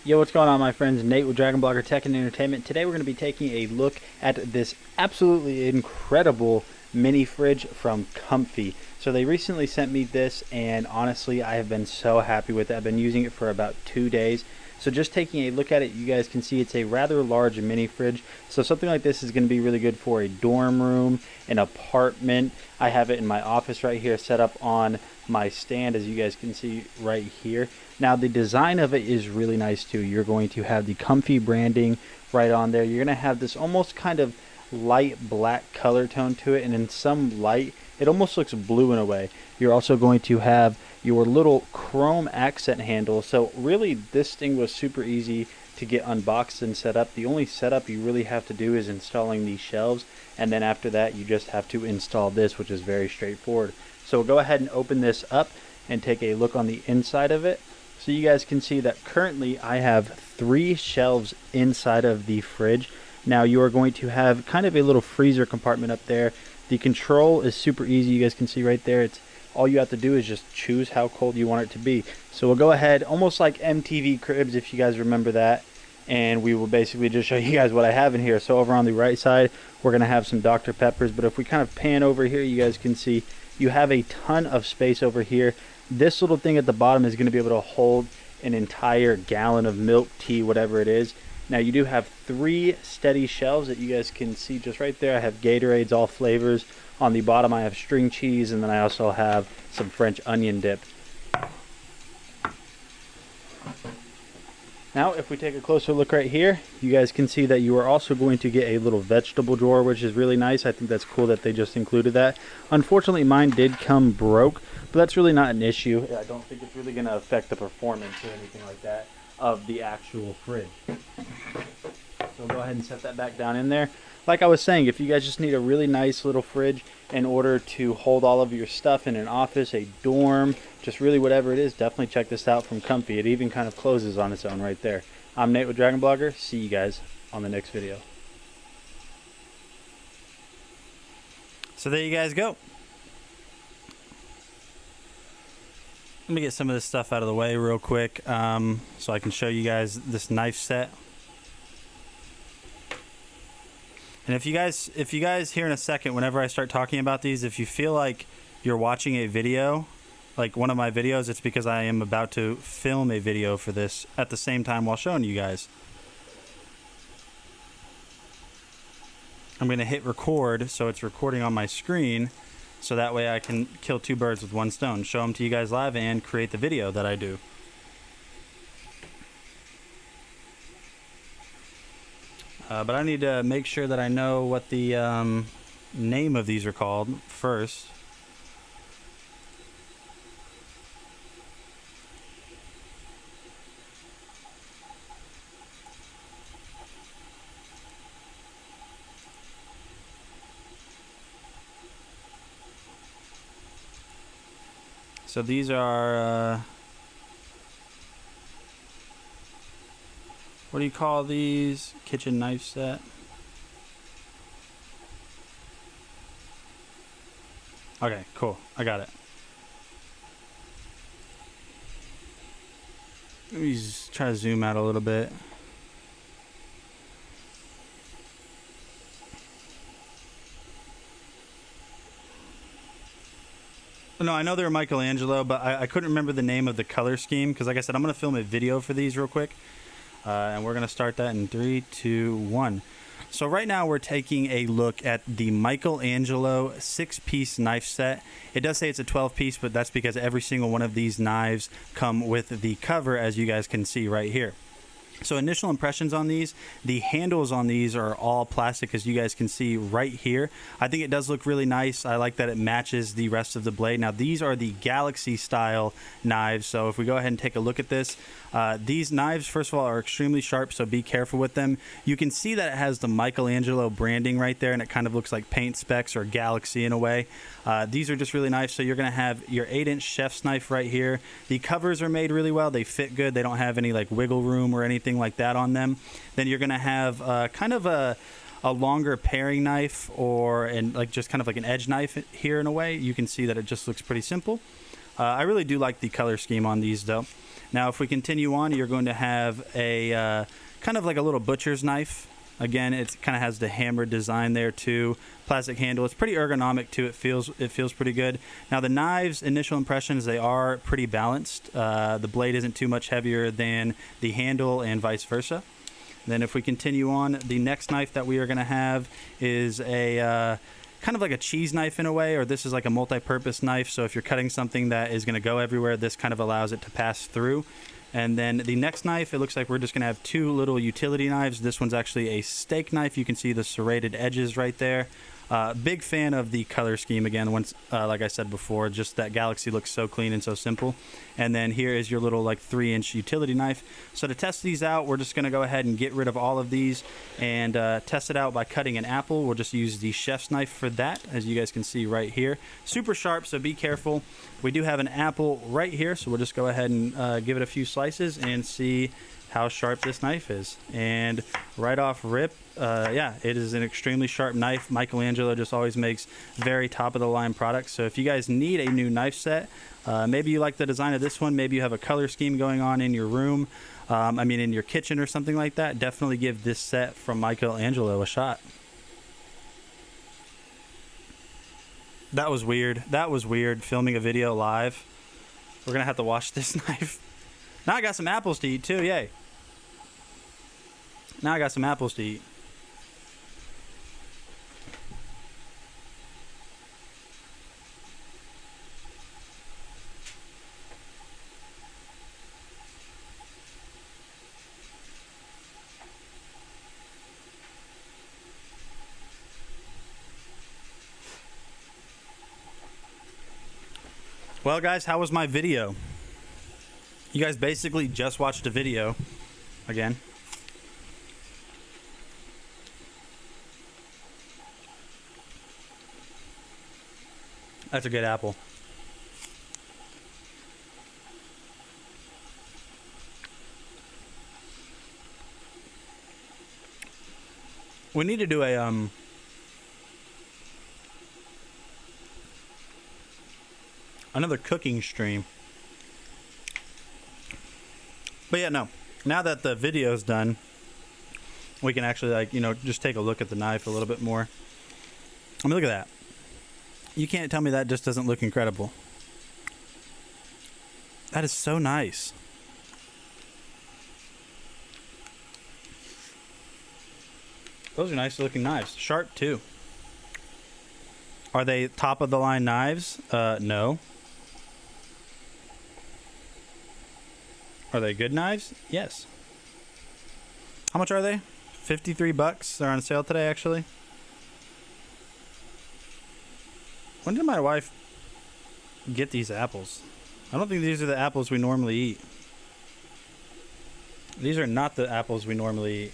Yo, what's going on, my friends? Nate with DragonBlogger Tech and Entertainment. Today we're going to be taking a look at this absolutely incredible mini fridge from Comfy. So they recently sent me this, and honestly, I have been so happy with it. I've been using it for about 2 days. So just taking a look at it, you guys can see it's a rather large mini fridge. So something like this is going to be really good for a dorm room, an apartment. I have it in my office right here, set up on my stand, as you guys can see right here. Now the design of it is really nice too. You're going to have the Comfy branding right on there. You're going to have this almost kind of light black color tone to it, and in some light it almost looks blue in a way. You're also going to have your little chrome accent handle. So really this thing was super easy to get unboxed and set up. The only setup you really have to do is installing these shelves, and then after that you just have to install this, which is very straightforward. So we'll go ahead and open this up and take a look on the inside of it. So you guys can see that currently I have 3 shelves inside of the fridge. Now you are going to have kind of a little freezer compartment up there. The control is super easy. You guys can see right there. It's all you have to do is just choose how cold you want it to be. So we'll go ahead, almost like MTV Cribs, if you guys remember that, and we will basically just show you guys what I have in here. So over on the right side, we're going to have some Dr. Peppers, but if we kind of pan over here, you guys can see you have a ton of space over here. This little thing at the bottom is going to be able to hold an entire gallon of milk, tea, whatever it is. Now you do have 3 steady shelves that you guys can see just right there. I have Gatorades, all flavors. On the bottom I have string cheese, and then I also have some French onion dip. Now if we take a closer look right here, you guys can see that you are also going to get a little vegetable drawer, which is really nice. I think that's cool that they just included that. Unfortunately mine did come broke, but that's really not an issue. I don't think it's really going to affect the performance or anything like that of the actual fridge. So we'll go ahead and set that back down in there. Like I was saying, if you guys just need a really nice little fridge in order to hold all of your stuff in an office, a dorm, just really whatever it is, definitely check this out from Comfy. It even kind of closes on its own right there. I'm Nate with DragonBlogger. See you guys on the next video. So there you guys go. Let me get some of this stuff out of the way real quick, so I can show you guys this knife set. And if you guys here in a second, whenever I start talking about these, if you feel like you're watching a video, like one of my videos, it's because I am about to film a video for this at the same time while showing you guys. I'm going to hit record so it's recording on my screen, so that way I can kill two birds with one stone, show them to you guys live and create the video that I do. But I need to make sure that I know what the name of these are called first. So these are, what do you call these? Kitchen knife set. Okay, cool. I got it. Let me just try to zoom out a little bit. No, I know they're Michelangelo, but I couldn't remember the name of the color scheme because, like I said, I'm going to film a video for these real quick. And we're going to start that in 3, 2, 1. So right now we're taking a look at the Michelangelo 6-piece knife set. It does say it's a 12-piece, but that's because every single one of these knives come with the cover, as you guys can see right here. So initial impressions on these, the handles on these are all plastic, as you guys can see right here. I think it does look really nice. I like that it matches the rest of the blade. Now these are the Galaxy style knives. So if we go ahead and take a look at this, these knives, first of all, are extremely sharp, so be careful with them. You can see that it has the Michelangelo branding right there, and it kind of looks like paint specs or Galaxy in a way. These are just really nice. So you're going to have your 8-inch chef's knife right here. The covers are made really well. They fit good. They don't have any like wiggle room or anything like that on them. Then you're going to have kind of a longer paring knife, and like just kind of like an edge knife here in a way. You can see that it just looks pretty simple. I really do like the color scheme on these though. Now if we continue on, you're going to have a kind of like a little butcher's knife. Again, it kind of has the hammered design there too. Plastic handle. It's pretty ergonomic too. It feels pretty good. Now the knives, initial impressions, they are pretty balanced. The blade isn't too much heavier than the handle and vice versa. Then if we continue on, the next knife that we are going to have is a kind of like a cheese knife in a way, or this is like a multi-purpose knife. So if you're cutting something that is going to go everywhere, this kind of allows it to pass through. And then the next knife, it looks like we're just going to have two little utility knives. This one's actually a steak knife. You can see the serrated edges right there. Big fan of the color scheme again. Once, like I said before, just that Galaxy looks so clean and so simple. And then here is your little like 3-inch utility knife. So to test these out, we're just going to go ahead and get rid of all of these and test it out by cutting an apple. We'll just use the chef's knife for that, as you guys can see right here. Super sharp, so be careful. We do have an apple right here, so we'll just go ahead and give it a few slices and see how sharp this knife is. And right off rip, yeah, it is an extremely sharp knife. Michelangelo just always makes very top of the line products. So if you guys need a new knife set, maybe you like the design of this one, maybe you have a color scheme going on in your room, in your kitchen or something like that, definitely give this set from Michelangelo a shot. That was weird. That was weird, filming a video live. We're gonna have to wash this knife. Now I got some apples to eat too, yay. Now I got some apples to eat. Well guys, how was my video? You guys basically just watched a video again. That's a good apple. We need to do a another cooking stream. But yeah, no. Now that the video's done, we can actually, like, you know, just take a look at the knife a little bit more. I mean, look at that. You can't tell me that just doesn't look incredible. That is so nice. Those are nice looking knives. Sharp too. Are they top of the line knives? No. Are they good knives? Yes. How much are they? 53 bucks. They're on sale today, actually. When did my wife get these apples? I don't think these are the apples we normally eat. These are not the apples we normally eat.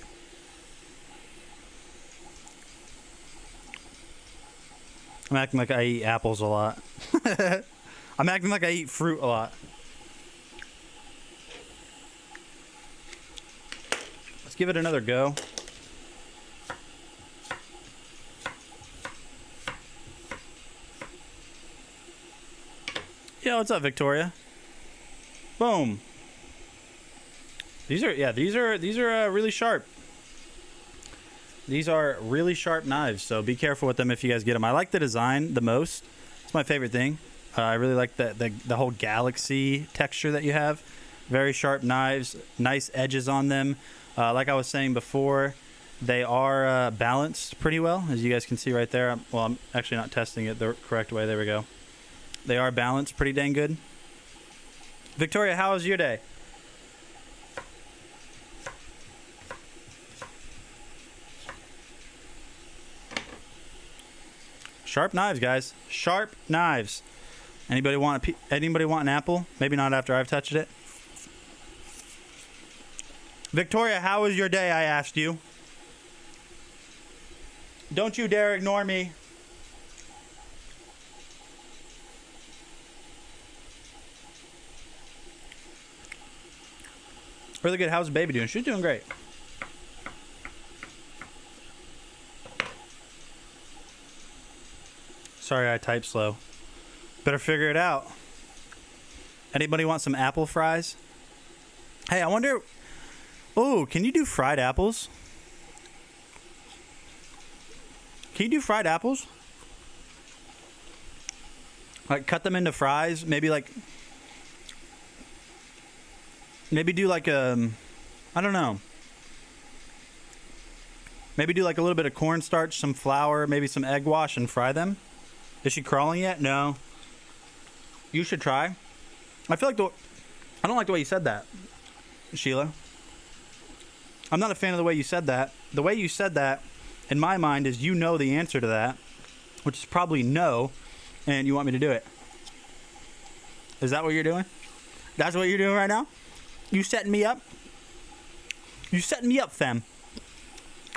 I'm acting like I eat apples a lot. I'm acting like I eat fruit a lot. Let's give it another go. Yeah, what's up, Victoria? Boom. These are really sharp. These are really sharp knives, so be careful with them if you guys get them. I like the design the most. It's my favorite thing. I really like the whole galaxy texture that you have. Very sharp knives, nice edges on them. Like I was saying before, they are balanced pretty well, as you guys can see right there. Well, I'm actually not testing it the correct way. There we go. They are balanced pretty dang good. Victoria, how was your day? Sharp knives, guys. Sharp knives. Anybody want an apple? Maybe not after I've touched it. Victoria, how was your day? I asked you. Don't you dare ignore me. Really good. How's the baby doing? She's doing great. Sorry, I type slow. Better figure it out. Anybody want some apple fries? Hey, I wonder... Oh, can you do fried apples? Can you do fried apples? Like, cut them into fries? Maybe do like a... I don't know. Maybe do like a little bit of cornstarch, some flour, maybe some egg wash, and fry them. Is she crawling yet? No. You should try. I feel like I don't like the way you said that, Sheila. I'm not a fan of the way you said that. The way you said that, in my mind, is you know the answer to that, which is probably no, and you want me to do it. Is that what you're doing? That's what you're doing right now? You setting me up? You setting me up, fam?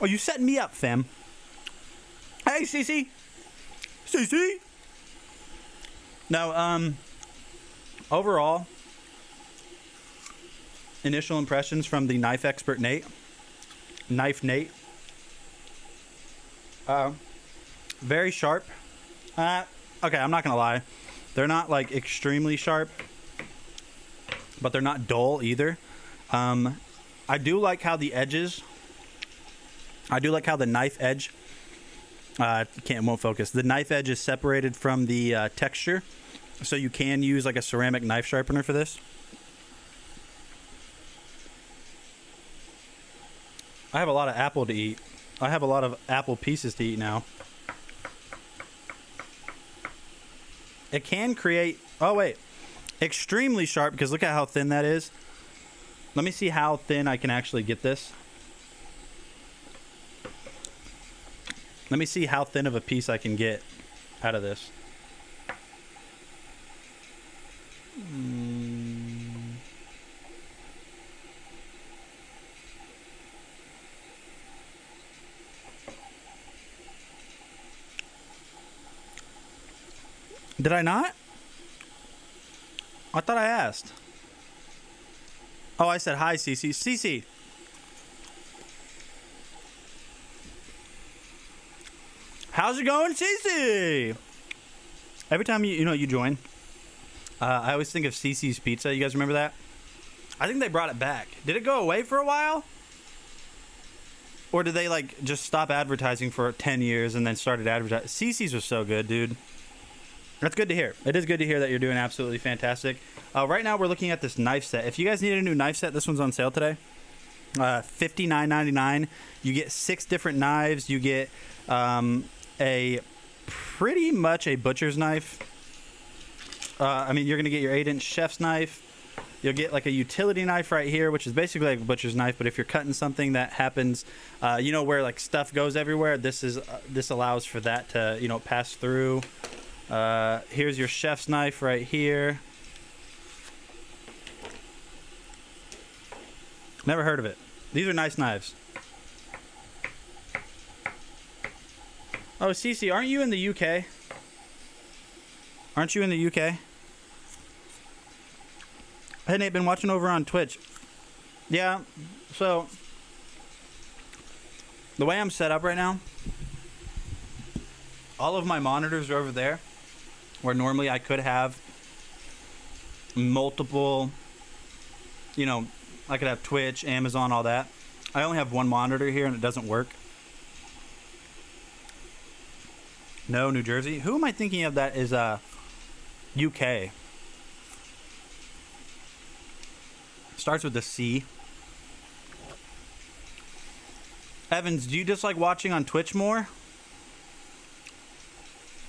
Oh, you setting me up, fam? Hey, Cece. Cece. No, overall, initial impressions from the knife expert Nate. Knife Nate. Very sharp. Okay, I'm not gonna lie. They're not like extremely sharp, but they're not dull either. I do like how the edges. I do like how the knife edge. Won't focus. The knife edge is separated from the texture, so you can use like a ceramic knife sharpener for this. I have a lot of apple to eat. I have a lot of apple pieces to eat now. It can create... Oh, wait. Extremely sharp, because look at how thin that is. Let me see how thin I can actually get this. Let me see how thin of a piece I can get out of this. Did I not? I thought I asked. Oh, I said hi, Cece. Cece. How's it going, Cece? Every time you join, I always think of Cece's Pizza. You guys remember that? I think they brought it back. Did it go away for a while? Or did they like just stop advertising for 10 years and then started advertising? Cece's was so good, dude. That's good to hear. It is good to hear that you're doing absolutely fantastic. Right now we're looking at this knife set. If you guys need a new knife set, this one's on sale today. $59.99. You get 6 different knives. You get a pretty much a butcher's knife. I mean, you're gonna get your 8-inch chef's knife. You'll get like a utility knife right here, which is basically like a butcher's knife, but if you're cutting something that happens, where like stuff goes everywhere, this allows for that to pass through. Here's your chef's knife right here. Never heard of it. These are nice knives. Oh, Cece, aren't you in the UK? Aren't you in the UK? Hey, Nate, been watching over on Twitch. Yeah, so the way I'm set up right now, all of my monitors are over there, where normally I could have multiple, I could have Twitch, Amazon, all that. I only have one monitor here and it doesn't work. No, New Jersey. Who am I thinking of that is UK? Starts with a C. Evans, do you just like watching on Twitch more?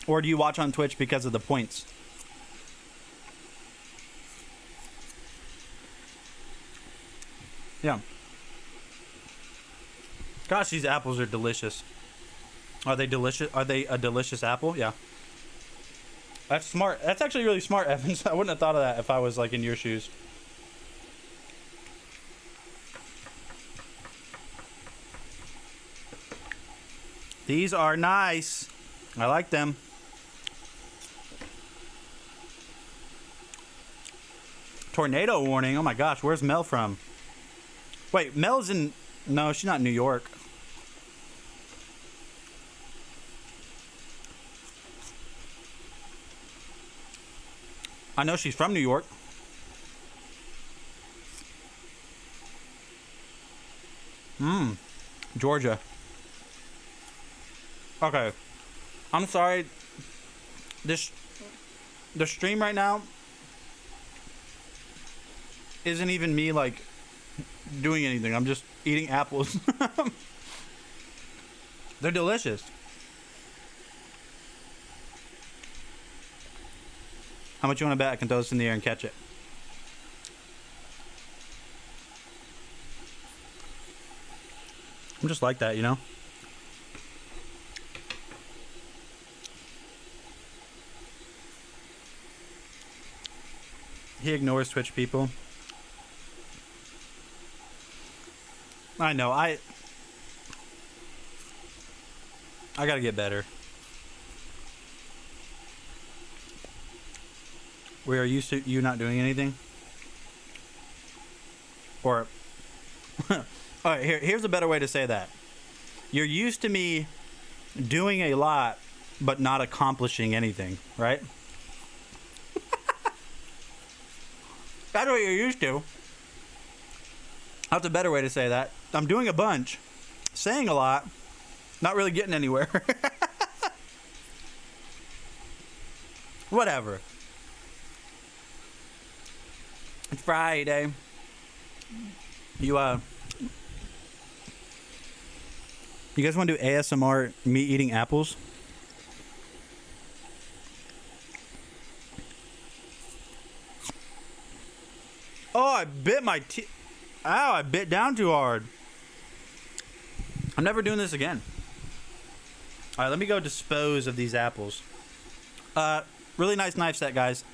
Or do you watch on Twitch because of the points? Yeah. Gosh, these apples are delicious. Are they delicious? Are they a delicious apple? Yeah. That's smart. That's actually really smart, Evans. I wouldn't have thought of that if I was like in your shoes. These are nice. I like them. Tornado warning. Oh my gosh, where's Mel from? Wait, Mel's in... No, she's not in New York. I know she's from New York. Georgia. Okay. I'm sorry. The stream right now isn't even me like doing anything. I'm just eating apples. They're delicious. How much you want to bet I can throw this in the air and catch it? I'm just like that, He ignores Twitch people. I know. I gotta get better. We are used to you not doing anything. Or, all right. Here's a better way to say that. You're used to me doing a lot, but not accomplishing anything, right? That's what you're used to. That's a better way to say that. I'm doing a bunch, saying a lot, not really getting anywhere. Whatever. It's Friday. You guys want to do ASMR me eating apples? Oh, I bit my teeth. Ow, I bit down too hard. I'm never doing this again. All right, let me go dispose of these apples. Really nice knife set, guys.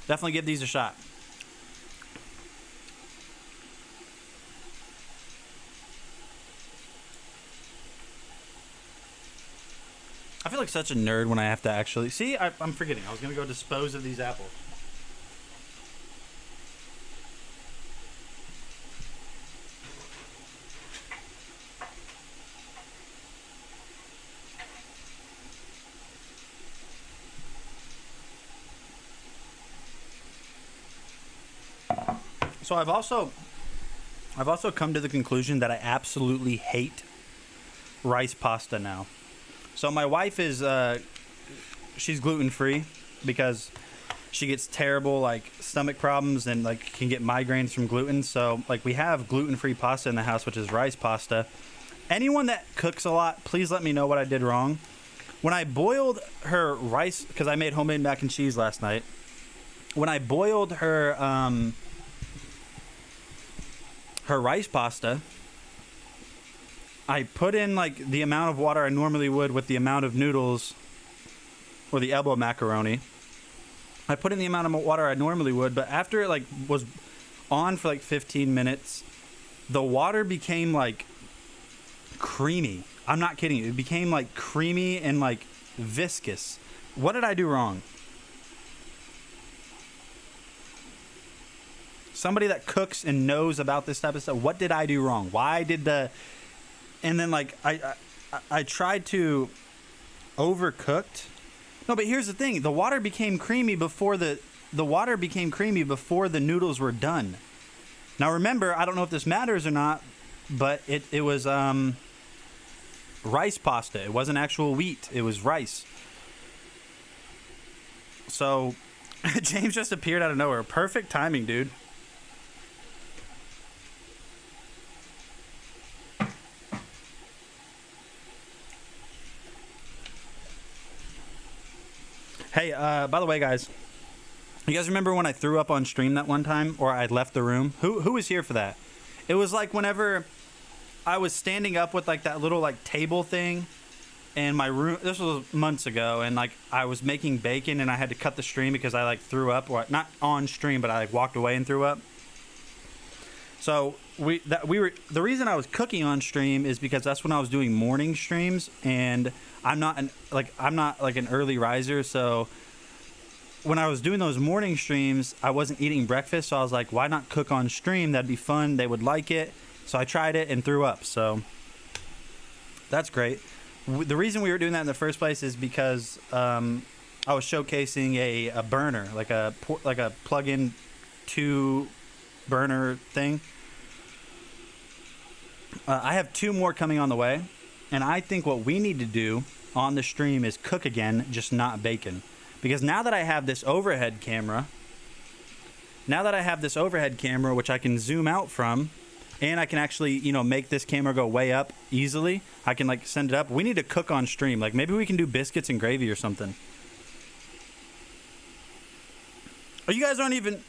Definitely give these a shot. I feel like such a nerd when I have to actually... See, I'm forgetting. I was going to go dispose of these apples. So I've also come to the conclusion that I absolutely hate rice pasta now. So my wife is she's gluten free because she gets terrible like stomach problems and like can get migraines from gluten. So like we have gluten free pasta in the house, which is rice pasta. Anyone that cooks a lot, please let me know what I did wrong. When I boiled her rice, because I made homemade mac and cheese last night. When I boiled her rice pasta, I put in like the amount of water I normally would with the amount of noodles or the elbow macaroni. I put in the amount of water I normally would, but after it like was on for like 15 minutes, the water became like creamy. I'm not kidding you. It became like creamy and like viscous. What did I do wrong? Somebody that cooks and knows about this type of stuff. What did I do wrong? Why did the... And then like I tried to overcooked. No, but here's the thing. The water became creamy before the noodles were done. Now remember, I don't know if this matters or not, but it was rice pasta. It wasn't actual wheat. It was rice. So James just appeared out of nowhere. Perfect timing, dude. Hey, by the way, guys, you guys remember when I threw up on stream that one time, or I left the room? Who was here for that? It was like whenever I was standing up with like that little like table thing in my room. This was months ago, and like I was making bacon, and I had to cut the stream because I like threw up, or not on stream, but I like walked away and threw up. So the reason I was cooking on stream is because that's when I was doing morning streams, and I'm not like an early riser, so when I was doing those morning streams, I wasn't eating breakfast, so I was like, why not cook on stream? That'd be fun. They would like it. So I tried it and threw up. So that's great. The reason we were doing that in the first place is because I was showcasing a burner, like a plug-in 2 burner thing. I have 2 more coming on the way, and I think what we need to do on the stream is cook again, just not bacon. Because now that I have this overhead camera, which I can zoom out from, and I can actually, make this camera go way up easily, I can like send it up. We need to cook on stream. Like maybe we can do biscuits and gravy or something. Or you guys aren't even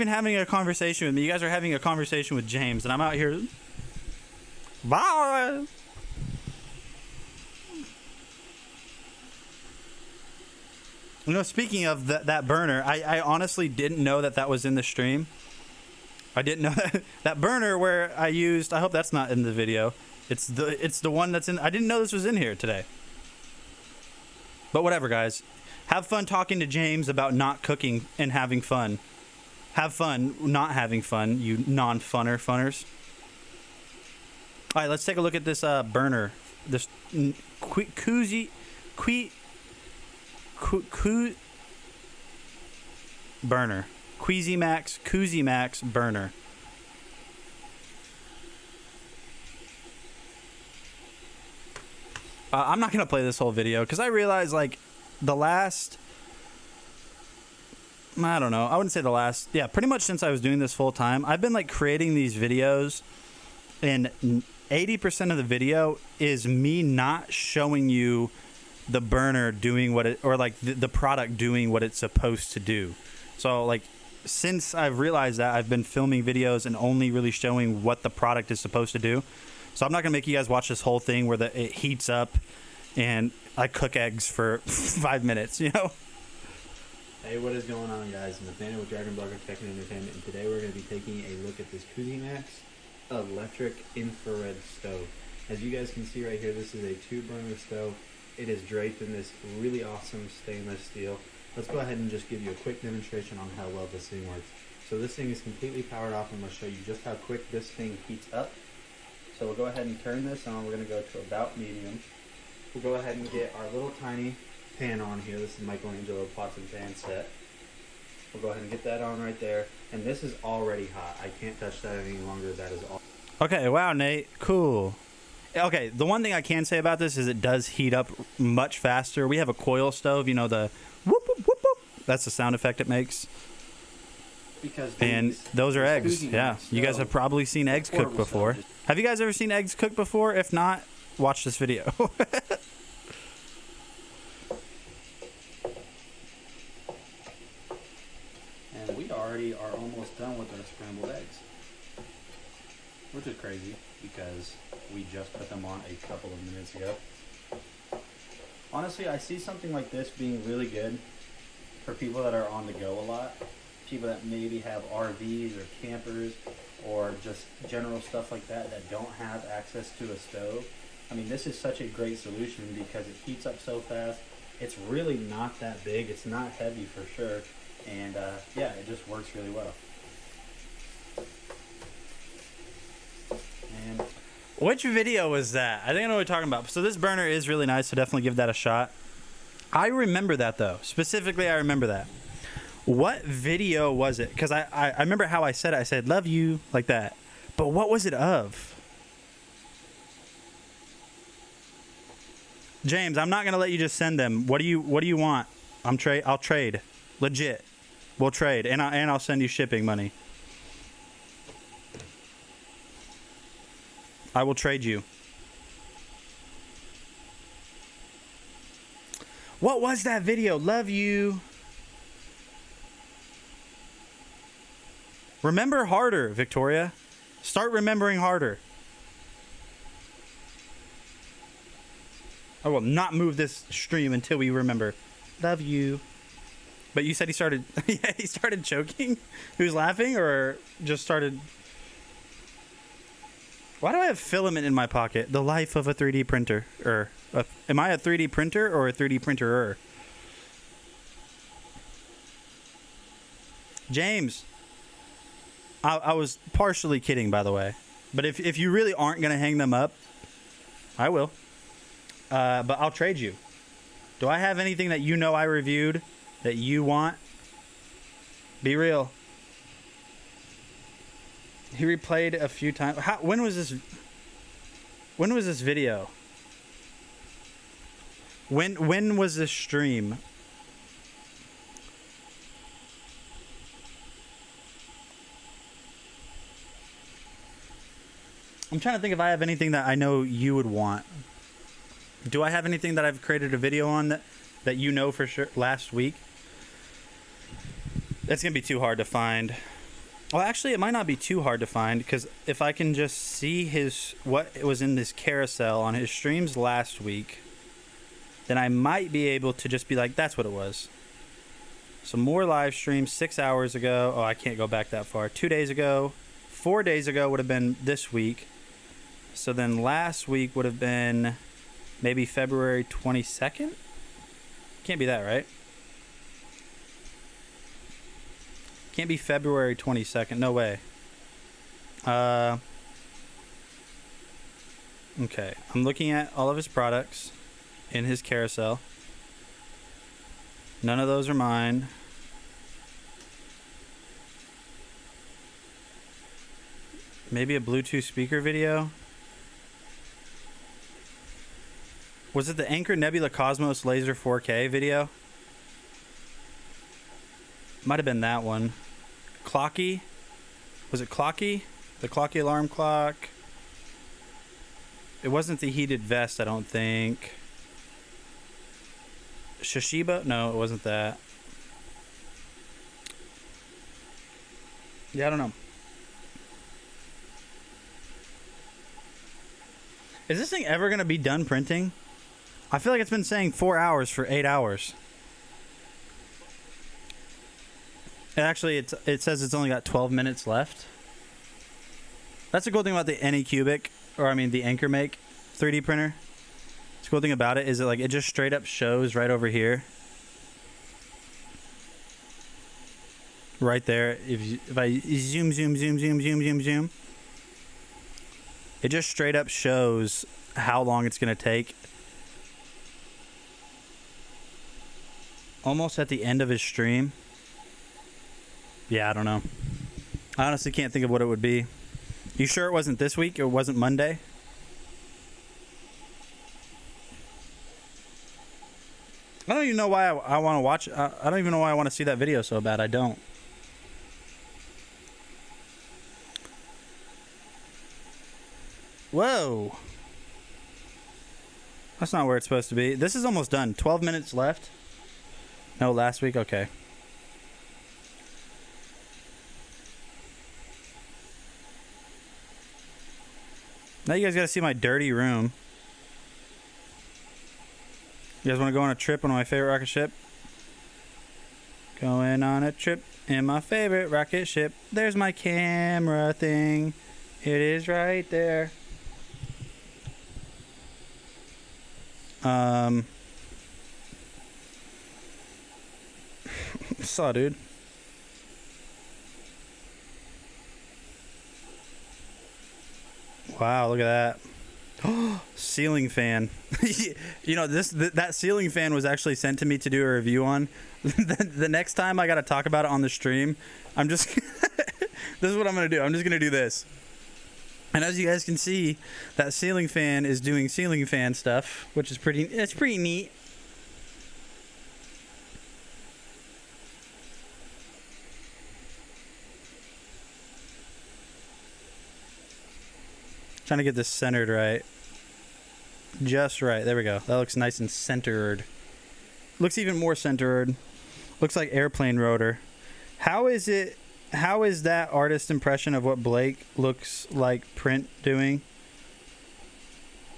having a conversation with me. You guys are having a conversation with James, and I'm out here. Bye. Speaking of that burner, I honestly didn't know that was in the stream. I didn't know that burner where I used. I hope that's not in the video. It's the one that's in. I didn't know this was in here today. But whatever, guys. Have fun talking to James about not cooking and having fun. Have fun not having fun, you funners. All right, let's take a look at this burner. This burner. Koozie Max burner. I'm not going to play this whole video because I realize like the last... I don't know. I wouldn't say the last. Yeah, pretty much since I was doing this full time, I've been like creating these videos, and 80% of the video is me not showing you the burner doing what it, or like the product doing what it's supposed to do. So like since I've realized that, I've been filming videos and only really showing what the product is supposed to do. So I'm not gonna make you guys watch this whole thing where it heats up and I cook eggs for 5 minutes, Hey, what is going on, guys? Nathaniel with DragonBloggers Tech and Entertainment, and today we're going to be taking a look at this Koozie Max electric infrared stove. As you guys can see right here, this is a 2-burner stove. It is draped in this really awesome stainless steel. Let's go ahead and just give you a quick demonstration on how well this thing works. So this thing is completely powered off. I'm going to show you just how quick this thing heats up. So we'll go ahead and turn this on. We're going to go to about medium. We'll go ahead and get our little tiny pan on here. This is Michelangelo pots and pan set. We'll go ahead and get that on right there. And this is already hot. I can't touch that any longer. That is all. Okay, wow, Nate. Cool. Okay, the one thing I can say about this is it does heat up much faster. We have a coil stove, you know, the whoop, whoop, whoop, whoop. That's the sound effect it makes. And those are eggs. Yeah, you guys have probably seen eggs cooked before. Have you guys ever seen eggs cooked before? If not, watch this video. And we already are almost done with our scrambled eggs, which is crazy because we just put them on a couple of minutes ago. Honestly, I see something like this being really good for people that are on the go a lot. People that maybe have RVs or campers or just general stuff like that that don't have access to a stove. I mean, this is such a great solution because it heats up so fast. It's really not that big. It's not heavy for sure. And yeah, it just works really well. And which video was that? I think I know what you're talking about. So this burner is really nice, so definitely give that a shot. I remember that though. Specifically, I remember that. What video was it? Because I remember how I said it. I said, love you, like that. But what was it of? James, I'm not going to let you just send them. What do you want? I'll trade. Legit. We'll trade. And I'll send you shipping money. I will trade you. What was that video? Love you. Remember harder, Victoria. Start remembering harder. I will not move this stream until we remember. Love you. But you said he started yeah, he started choking? He was laughing or just started... Why do I have filament in my pocket? The life of a 3D printer. Am I a 3D printer or a 3D printerer? James. I was partially kidding, by the way. But if you really aren't going to hang them up, I will. But I'll trade you. Do I have anything that you know I reviewed that you want? Be real. He replayed a few times. When was this video? When was this stream? I'm trying to think if I have anything that I know you would want. Do I have anything that I've created a video on that you know for sure last week? That's going to be too hard to find. Well, actually, it might not be too hard to find because if I can just see what was in this carousel on his streams last week, then I might be able to just be like, that's what it was. So more live streams 6 hours ago. Oh, I can't go back that far. 2 days ago. 4 days ago would have been this week. So then last week would have been maybe February 22nd? Can't be that, right? Can't be February 22nd. No way. Okay. I'm looking at all of his products in his carousel. None of those are mine. Maybe a Bluetooth speaker video. Was it the Anchor Nebula Cosmos Laser 4K video? Might have been that one. Clocky? Was it Clocky? The Clocky alarm clock? It wasn't the heated vest, I don't think. Shishiba? No, it wasn't that. Yeah, I don't know. Is this thing ever going to be done printing? I feel like it's been saying 4 hours for 8 hours. Actually, it says it's only got 12 minutes left. That's the cool thing about the Anycubic, or I mean the Anchor Make 3D printer. The cool thing about it is that, like, it just straight up shows right over here. Right there. If I zoom, it just straight up shows how long it's going to take. Almost at the end of his stream. Yeah, I don't know. I honestly can't think of what it would be. You sure it wasn't this week? It wasn't Monday? I don't even know why I want to watch. I don't even know why I want to see that video so bad. I don't. Whoa. That's not where it's supposed to be. This is almost done. 12 minutes left. No, last week? Okay. Now you guys got to see my dirty room. You guys want to go on a trip on my favorite rocket ship? Going on a trip in my favorite rocket ship. There's my camera thing. It is right there. Saw, dude. Wow, look at that. Ceiling fan. You know, that ceiling fan was actually sent to me to do a review on. The next time I got to talk about it on the stream, I'm just this is what I'm going to do. I'm just going to do this. And as you guys can see, that ceiling fan is doing ceiling fan stuff, which is pretty neat. Trying to get this centered right. Just right. There we go. That looks nice and centered. Looks even more centered. Looks like airplane rotor. How is that artist impression of what Blake looks like print doing?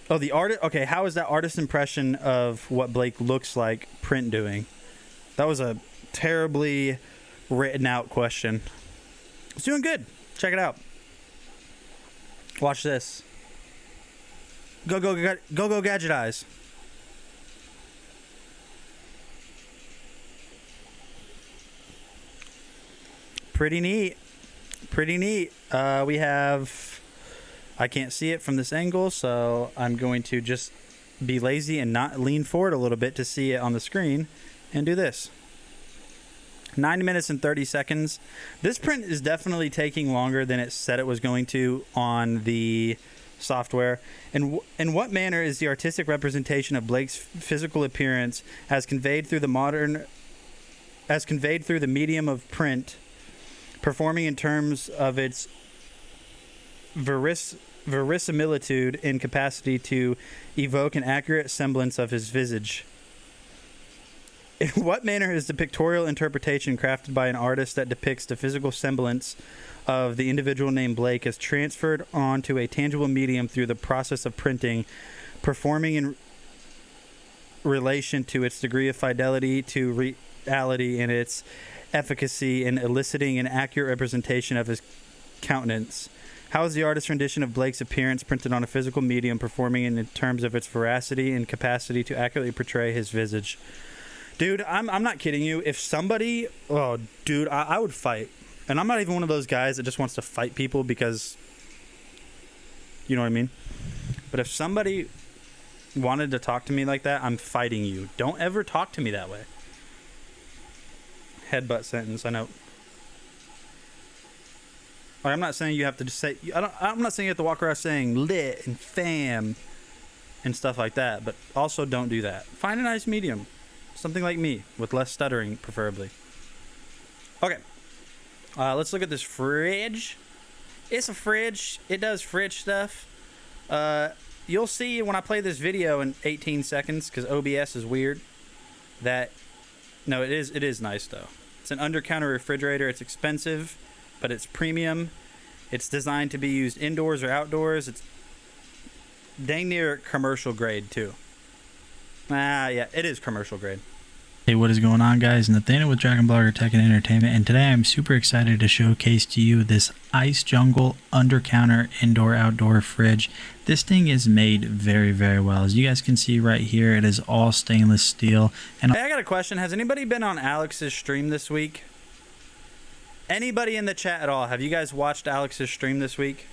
Oh, the artist. Okay, how is that artist impression of what Blake looks like print doing? That was a terribly written out question. It's doing good. Check it out. Watch this. Go gadget eyes. Pretty neat. Pretty neat. We have... I can't see it from this angle, so I'm going to just be lazy and not lean forward a little bit to see it on the screen and do this. 9 minutes and 30 seconds. This print is definitely taking longer than it said it was going to on the software. And in what manner is the artistic representation of Blake's physical appearance as conveyed through the medium of print, performing in terms of its verisimilitude and capacity to evoke an accurate semblance of his visage? In what manner is the pictorial interpretation crafted by an artist that depicts the physical semblance of the individual named Blake as transferred onto a tangible medium through the process of printing, performing in relation to its degree of fidelity to reality and its efficacy in eliciting an accurate representation of his countenance? How is the artist's rendition of Blake's appearance printed on a physical medium performing in terms of its veracity and capacity to accurately portray his visage? Dude, I'm not kidding you. If somebody... Oh, dude, I would fight. And I'm not even one of those guys that just wants to fight people because... You know what I mean? But if somebody wanted to talk to me like that, I'm fighting you. Don't ever talk to me that way. Headbutt sentence, I know. Like, I'm not saying you have to just say... I'm not saying you have to walk around saying lit and fam and stuff like that. But also don't do that. Find a nice medium. Something like me, with less stuttering, preferably. Okay. Let's look at this fridge. It's a fridge. It does fridge stuff. You'll see when I play this video in 18 seconds, because OBS is weird, that... No, it is nice, though. It's an under-counter refrigerator. It's expensive, but it's premium. It's designed to be used indoors or outdoors. It's dang near commercial grade, too. Yeah, it is commercial grade. Hey, what is going on, guys? Nathaniel with DragonBlogger Tech and Entertainment, and today I'm super excited to showcase to you this Ice Jungle under counter indoor outdoor fridge. This thing is made very, very well. As you guys can see right here, it is all stainless steel. And hey, I got a question. Has anybody been on Alex's stream this week? Anybody in the chat at all? Have you guys watched Alex's stream this week?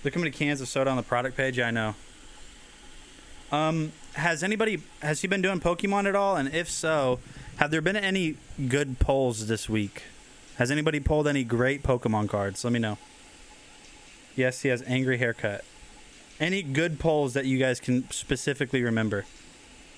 Look how many cans of soda on the product page. Yeah, I know. Has he been doing Pokemon at all? And if so, have there been any good pulls this week? Has anybody pulled any great Pokemon cards? Let me know. Yes, he has angry haircut. Any good pulls that you guys can specifically remember?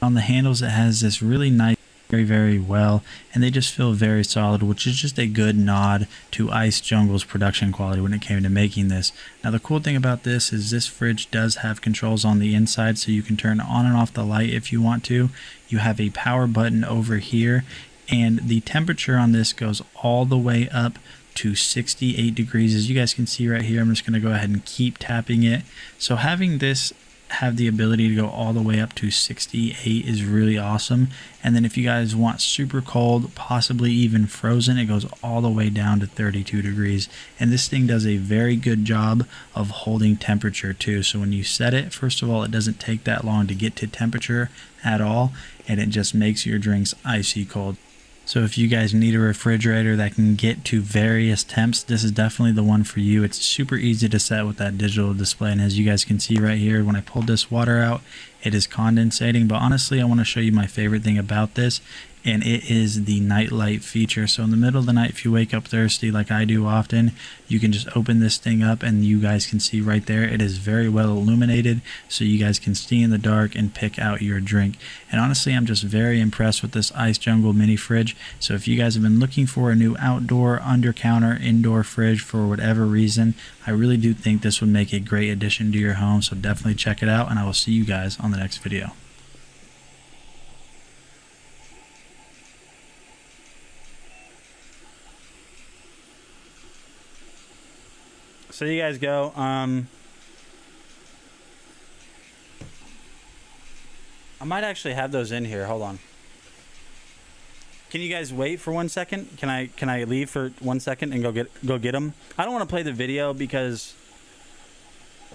on the handles, it has this really nice, very, very well, and they just feel very solid, which is just a good nod to Ice Jungle's production quality when it came to making this. Now, the cool thing about this is this fridge does have controls on the inside, so you can turn on and off the light if you want to. You have a power button over here, and the temperature on this goes all the way up to 68 degrees. As you guys can see right here, I'm just going to go ahead and keep tapping it. So having this have the ability to go all the way up to 68 is really awesome. And then if you guys want super cold, possibly even frozen, it goes all the way down to 32 degrees. And this thing does a very good job of holding temperature too. So when you set it, first of all, it doesn't take that long to get to temperature at all, and it just makes your drinks icy cold. So if you guys need a refrigerator that can get to various temps, this is definitely the one for you. It's super easy to set with that digital display, and as you guys can see right here, when I pulled this water out, it is condensating. But honestly, I want to show you my favorite thing about this, and it is the night light feature. So in the middle of the night, if you wake up thirsty like I do often, you can just open this thing up and you guys can see right there, it is very well illuminated, so you guys can see in the dark and pick out your drink. And honestly, I'm just very impressed with this Ice Jungle mini fridge. So if you guys have been looking for a new outdoor, under counter, indoor fridge for whatever reason, I really do think this would make a great addition to your home. So definitely check it out, and I will see you guys on the next video. So you guys go. I might actually have those in here. Hold on. Can you guys wait for 1 second? Can I leave for 1 second and go get them? I don't want to play the video because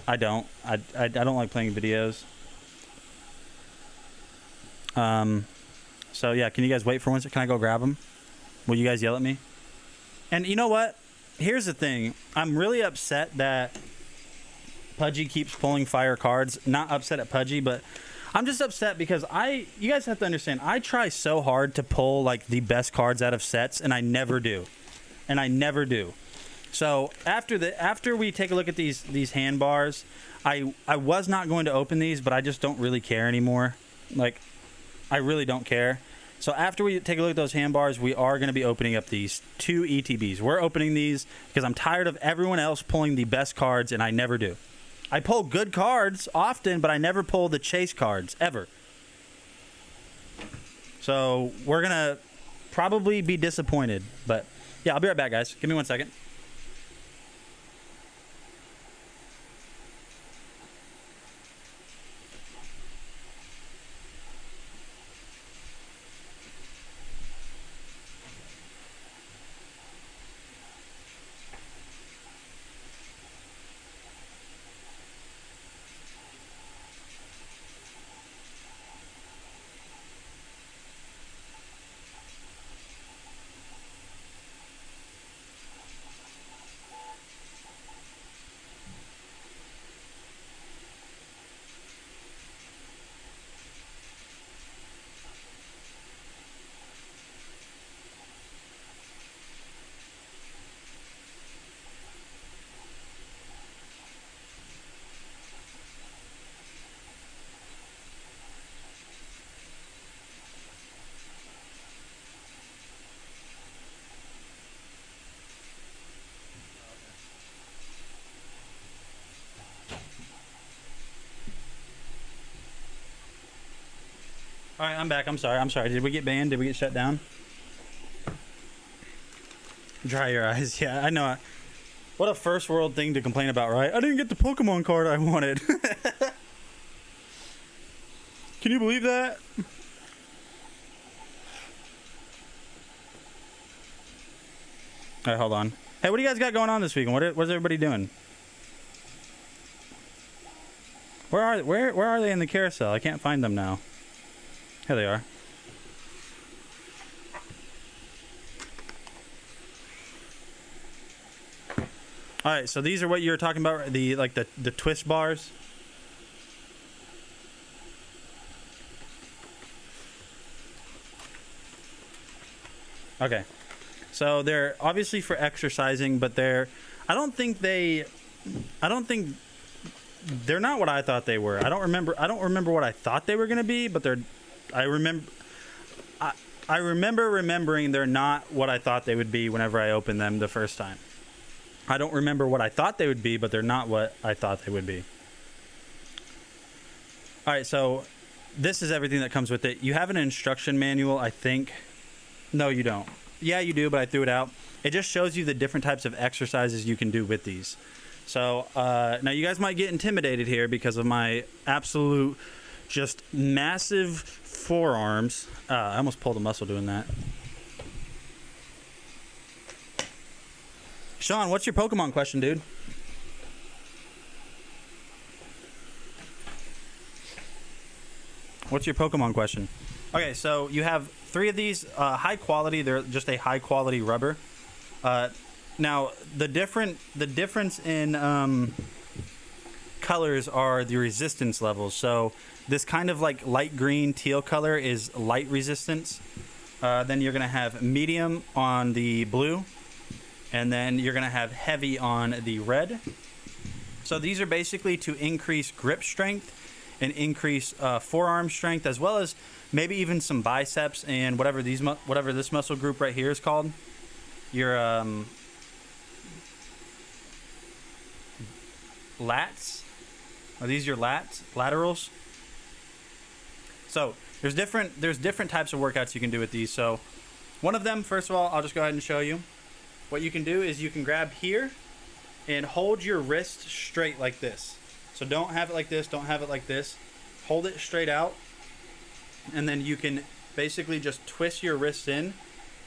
I don't like playing videos. So yeah, can you guys wait for 1 second? Can I go grab them? Will you guys yell at me? And you know what? Here's the thing. I'm really upset that Pudgy keeps pulling fire cards. Not upset at Pudgy, but I'm just upset because you guys have to understand, I try so hard to pull like the best cards out of sets, and I never do. So after we take a look at these handbars, I was not going to open these, but I just don't really care anymore. Like, I really don't care. So after we take a look at those handbars, we are going to be opening up these two ETBs. We're opening these because I'm tired of everyone else pulling the best cards, and I never do. I pull good cards often, but I never pull the chase cards, ever. So we're going to probably be disappointed. But yeah, I'll be right back, guys. Give me 1 second. All right, I'm back. I'm sorry. Did we get banned? Did we get shut down? Dry your eyes. Yeah, I know. What a first world thing to complain about, right? I didn't get the Pokemon card I wanted. Can you believe that? All right, hold on. Hey, what do you guys got going on this weekend? What's everybody doing? Where are they in the carousel? I can't find them now. Here they are. All right, so these are what you were talking about, the twist bars. Okay. So they're obviously for exercising, but they're they're not what I thought they were. I don't remember what I thought they were going to be, but I remember remembering they're not what I thought they would be whenever I opened them the first time. I don't remember what I thought they would be, but they're not what I thought they would be. All right, so this is everything that comes with it. You have an instruction manual, I think. No, you don't. Yeah, you do, but I threw it out. It just shows you the different types of exercises you can do with these. So now you guys might get intimidated here because of my absolute just massive forearms. I almost pulled a muscle doing that. Sean, what's your Pokemon question, dude? What's your Pokemon question? Okay, so you have 3 of these, high quality. They're just a high quality rubber. Now the difference in colors are the resistance levels. So this kind of like light green teal color is light resistance. Then you're gonna have medium on the blue, and then you're gonna have heavy on the red. So these are basically to increase grip strength and increase forearm strength, as well as maybe even some biceps and whatever this muscle group right here is called. Your lats. Are these your lats? Laterals? So there's different types of workouts you can do with these. So one of them, first of all, I'll just go ahead and show you. What you can do is you can grab here and hold your wrist straight like this. So don't have it like this, don't have it like this. Hold it straight out, and then you can basically just twist your wrists in.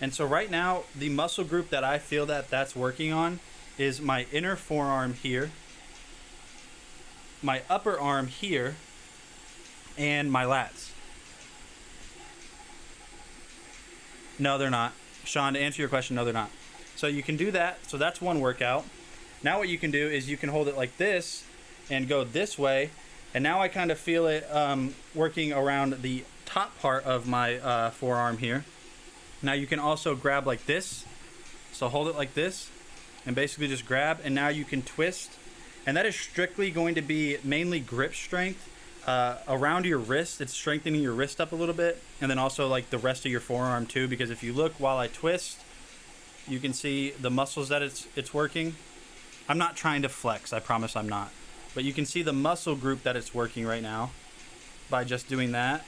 And so right now, the muscle group that I feel that's working on is my inner forearm here, my upper arm here, and my lats. No, they're not. Sean, to answer your question, no, they're not. So you can do that. So that's one workout. Now what you can do is you can hold it like this and go this way. And now I kind of feel it working around the top part of my forearm here. Now you can also grab like this. So hold it like this and basically just grab, and now you can twist. And that is strictly going to be mainly grip strength around your wrist. It's strengthening your wrist up a little bit, and then also like the rest of your forearm too, because if you look while I twist, you can see the muscles that it's working. I'm not trying to flex, I promise I'm not. But you can see the muscle group that it's working right now by just doing that.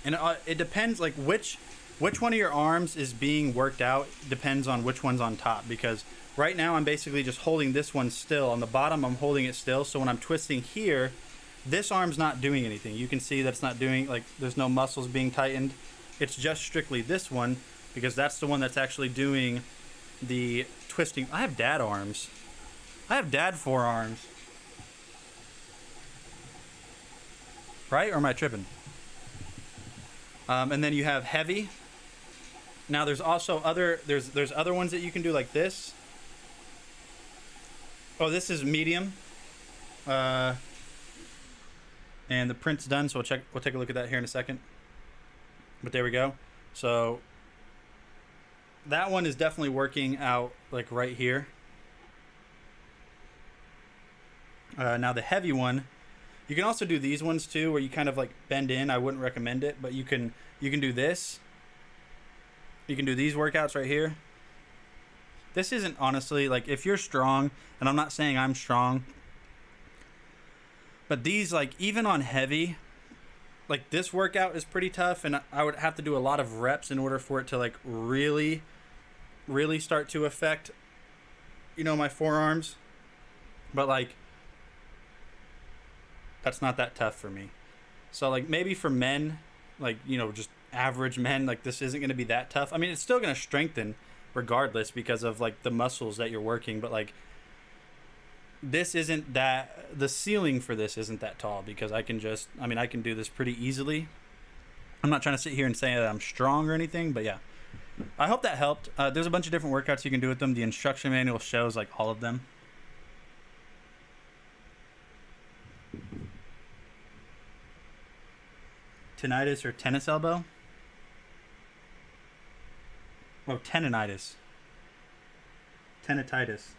And it depends, like which one of your arms is being worked out depends on which one's on top, because right now I'm basically just holding this one still. On the bottom I'm holding it still, so when I'm twisting here, this arm's not doing anything. You can see that it's not doing, like, there's no muscles being tightened. It's just strictly this one, because that's the one that's actually doing the twisting. I have dad arms. I have dad forearms. Right? Or am I tripping? And then you have heavy. Now there's also there's other ones that you can do like this. Oh, this is medium. And the print's done, so we'll take a look at that here in a second. But there we go. So that one is definitely working out like right here. Now the heavy one, you can also do these ones too, where you kind of like bend in. I wouldn't recommend it, but you can do this. You can do these workouts right here. This isn't, honestly, like, if you're strong, and I'm not saying I'm strong, but these, like, even on heavy, like, this workout is pretty tough, and I would have to do a lot of reps in order for it to, like, really start to affect, you know, my forearms. But, like, that's not that tough for me. So like maybe for men, like, you know, just average men, like this isn't going to be that tough. I mean, it's still going to strengthen regardless because of like the muscles that you're working, but like this isn't that, the ceiling for this isn't that tall because I can just, I mean, I can do this pretty easily. I'm not trying to sit here and say that I'm strong or anything, but yeah. I hope that helped. There's a bunch of different workouts you can do with them. The instruction manual shows like all of them. Tinnitus or tennis elbow? Oh, tendonitis. Tinnitus.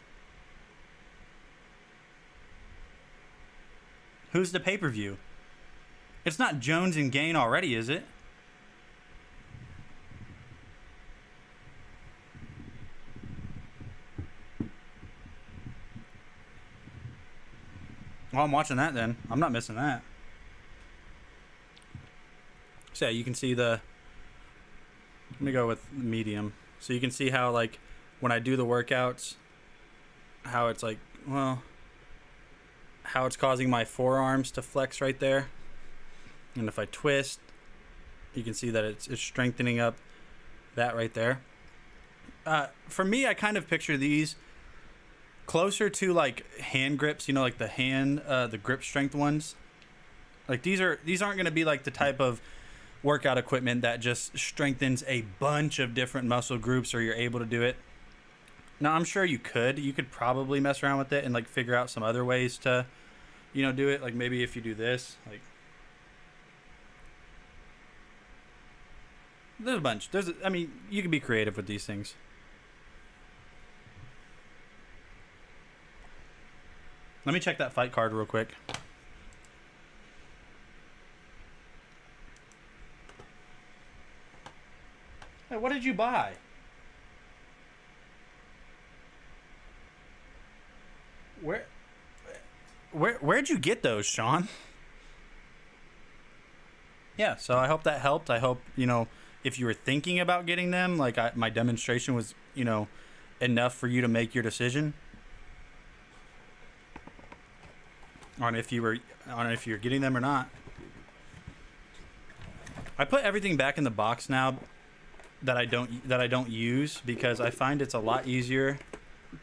Who's the pay-per-view? It's not Jones and Gain already, is it? Well, I'm watching that then. I'm not missing that. So yeah, you can see the... Let me go with medium. So you can see how, like, when I do the workouts, how it's like, well, how it's causing my forearms to flex right there. And if I twist, you can see that it's strengthening up that right there. For me, I kind of picture these closer to like hand grips, you know, like the grip strength ones. Like these aren't going to be like the type of workout equipment that just strengthens a bunch of different muscle groups or you're able to do it. Now, I'm sure you could probably mess around with it and like figure out some other ways to, you know, do it. Like maybe if you do this, like there's a bunch. I mean, you can be creative with these things. Let me check that fight card real quick. Hey, what did you buy? Where'd you get those, Sean? Yeah, so I hope that helped. I hope, you know, if you were thinking about getting them, like my demonstration was, you know, enough for you to make your decision on if you're getting them or not. I put everything back in the box now that I don't use because I find it's a lot easier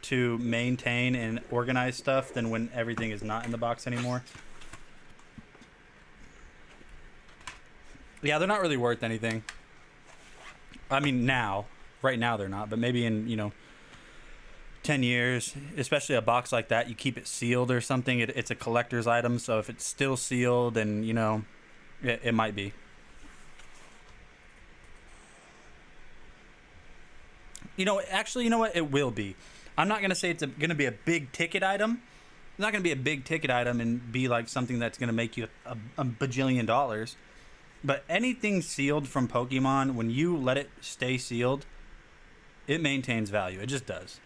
to maintain and organize stuff than when everything is not in the box anymore. Yeah, they're not really worth anything. I mean, right now they're not, but maybe in, you know, 10 years, especially a box like that, you keep it sealed or something. It's a collector's item, so if it's still sealed, then, you know, it might be. You know, actually, you know what? It will be. I'm not going to say it's going to be a big ticket item. It's not going to be a big ticket item and be like something that's going to make you a bajillion dollars. But anything sealed from Pokemon, when you let it stay sealed, it maintains value. It just does.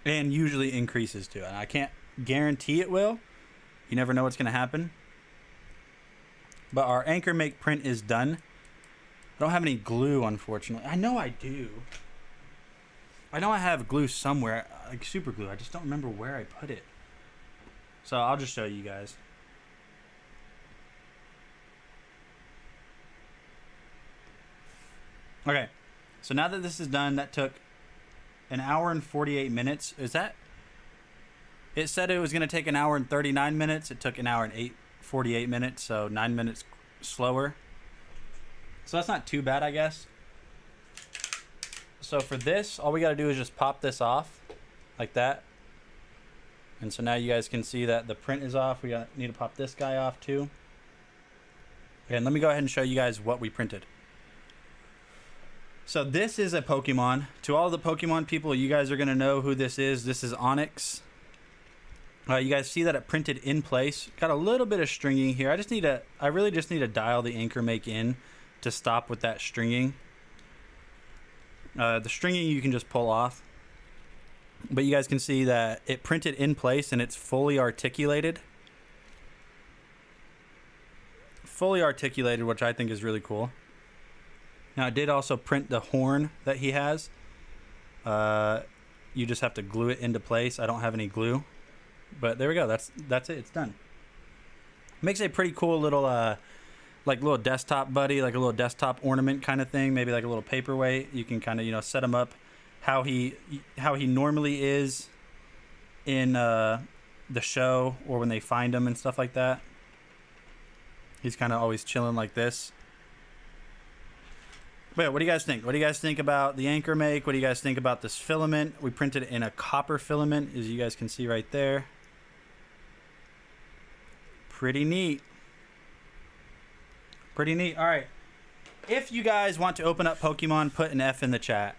And usually increases too. And I can't guarantee it will. You never know what's going to happen. But our anchor make print is done. I don't have any glue, unfortunately. I know I do. I know I have glue somewhere, like super glue. I just don't remember where I put it. So I'll just show you guys. Okay. So now that this is done, that took an hour and 48 minutes. Is that? It said it was going to take an hour and 39 minutes. It took an hour and 48 minutes, so 9 minutes slower. So that's not too bad, I guess. So for this, all we got to do is just pop this off like that. And so now you guys can see that the print is off. We need to pop this guy off too. And let me go ahead and show you guys what we printed. So this is a Pokemon. To all the Pokemon people, you guys are going to know who this is. This is Onyx. You guys see that it printed in place. Got a little bit of stringing here. I really just need to dial the anchor make in to stop with that stringing. The stringing you can just pull off. But you guys can see that it printed in place and it's fully articulated. Fully articulated, which I think is really cool. Now, I did also print the horn that he has. You just have to glue it into place. I don't have any glue, but there we go. That's it. It's done. Makes a pretty cool little like little desktop buddy, like a little desktop ornament kind of thing. Maybe like a little paperweight. You can kind of, you know, set him up how he normally is in the show, or when they find him and stuff like that. He's kind of always chilling like this. But yeah, what do you guys think? What do you guys think about the anchor make? What do you guys think about this filament? We printed it in a copper filament, as you guys can see right there. Pretty neat. Pretty neat. All right. If you guys want to open up Pokemon, put an F in the chat.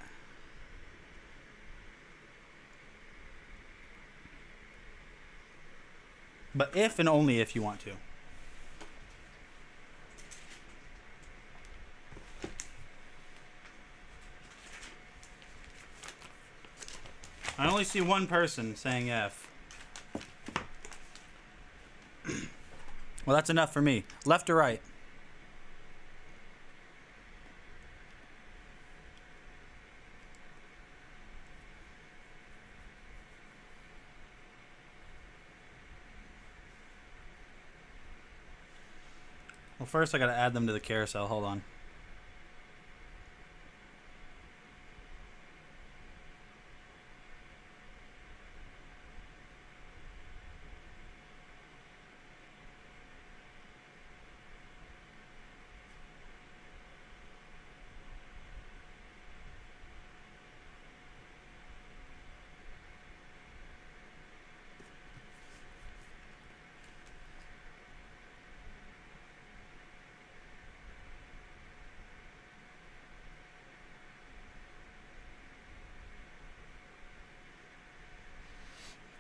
But if and only if you want to. I only see one person saying F. Well, that's enough for me. Left or right? Well, first I gotta add them to the carousel. Hold on.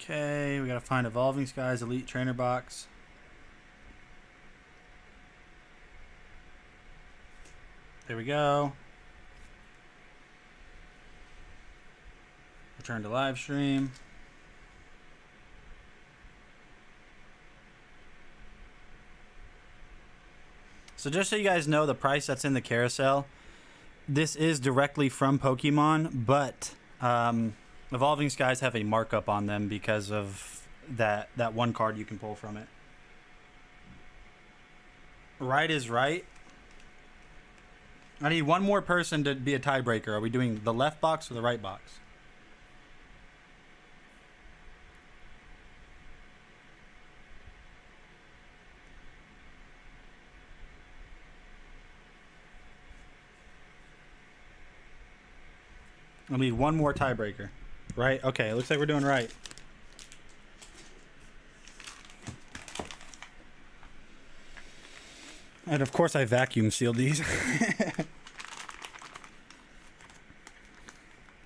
Okay, we gotta find Evolving Skies Elite Trainer Box. There we go. Return to live stream. So just so you guys know, the price that's in the carousel, this is directly from Pokemon, but Evolving Skies have a markup on them because of that one card you can pull from it. Right is right. I need one more person to be a tiebreaker. Are we doing the left box or the right box? I need one more tiebreaker. Right? Okay, it looks like we're doing right. And of course I vacuum sealed these.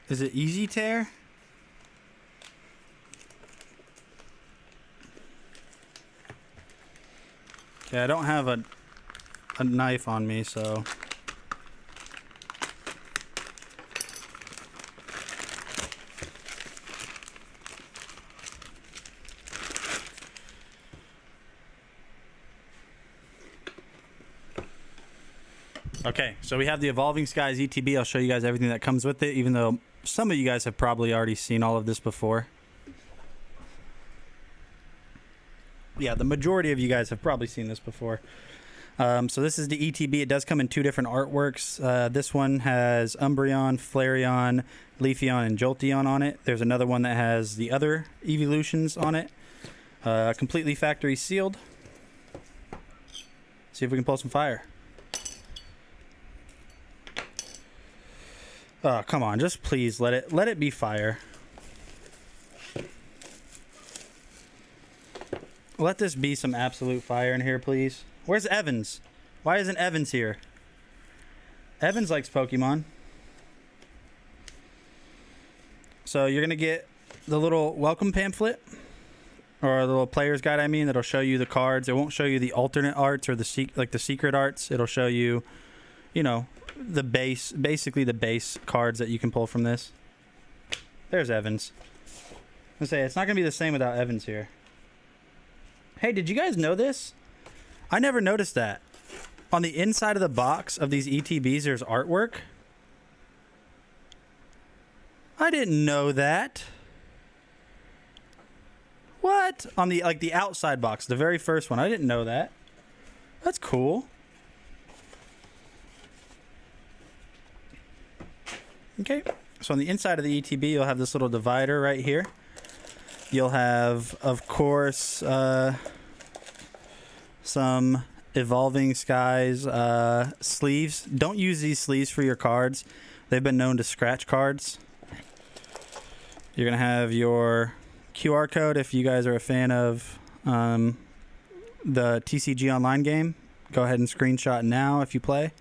Is it easy tear? Okay, I don't have a knife on me, so... Okay, so we have the Evolving Skies ETB. I'll show you guys everything that comes with it, even though some of you guys have probably already seen all of this before. Yeah, the majority of you guys have probably seen this before. So this is the ETB. It does come in two different artworks. This one has Umbreon, Flareon, Leafeon, and Jolteon on it. There's another one that has the other evolutions on it. Completely factory sealed. See if we can pull some fire. Oh, come on, just please let it be fire. Let this be some absolute fire in here, please. Where's Evans? Why isn't Evans here? Evans likes Pokemon. So you're going to get the little welcome pamphlet, or the little player's guide, I mean, that'll show you the cards. It won't show you the alternate arts or the secret arts. It'll show you, you know, basically the base cards that you can pull from this. There's Evans. I say it's not gonna be the same without Evans here. Hey, did you guys know this? I never noticed that. On the inside of the box of these ETBs, there's artwork. I didn't know that. What? On the the outside box, the very first one. I didn't know that. That's cool. Okay. So on the inside of the ETB, you'll have this little divider right here. You'll have, of course, some Evolving Skies sleeves. Don't use these sleeves for your cards. They've been known to scratch cards. You're going to have your QR code if you guys are a fan of the TCG Online game. Go ahead and screenshot now if you play.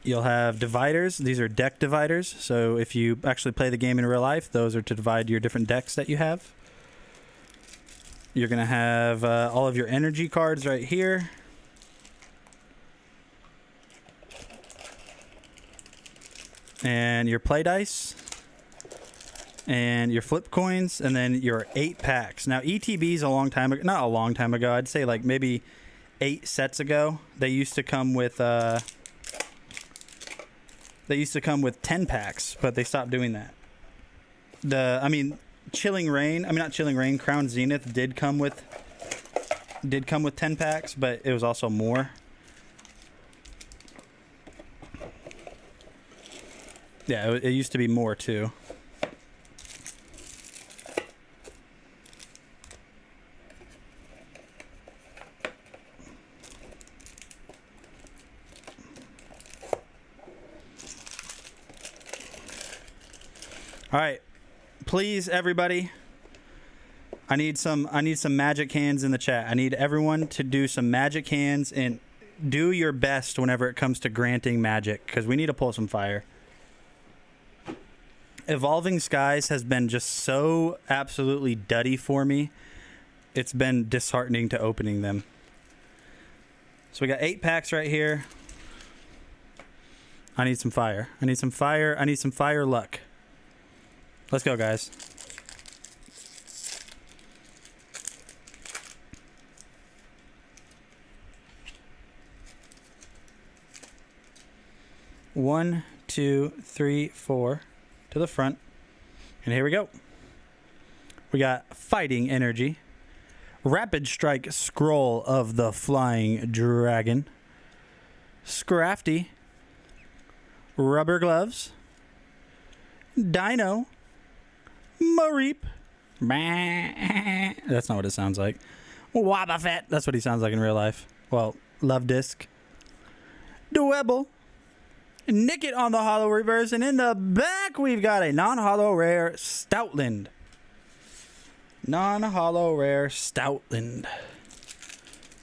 You'll have dividers. These are deck dividers. So if you actually play the game in real life, those are to divide your different decks that you have. You're going to have all of your energy cards right here. And your play dice. And your flip coins. And then your 8 packs. Now, ETBs a long time ago. Not a long time ago. I'd say like maybe 8 sets ago. They used to come with... They used to come with 10 packs, but they stopped doing that. Chilling Reign, not Chilling Reign, Crown Zenith did come with 10 packs, but it was also more. Yeah, it used to be more too. All right, please, everybody. I need some magic hands in the chat. I need everyone to do some magic hands and do your best whenever it comes to granting magic, because we need to pull some fire. Evolving Skies has been just so absolutely duddy for me. It's been disheartening to opening them. So we got 8 packs right here. I need some fire. I need some fire. I need some fire luck. Let's go, guys. One, 2, 3, 4 to the front. And here we go. We got Fighting Energy. Rapid Strike Scroll of the Flying Dragon. Scrafty. Rubber Gloves. Dino. Mareep. That's not what it sounds like. Wobbuffet. That's what he sounds like in real life. Well, Love Disc. Dwebble. Nick it on the holo reverse. And in the back, we've got a non-holo rare Stoutland. Non-holo rare Stoutland.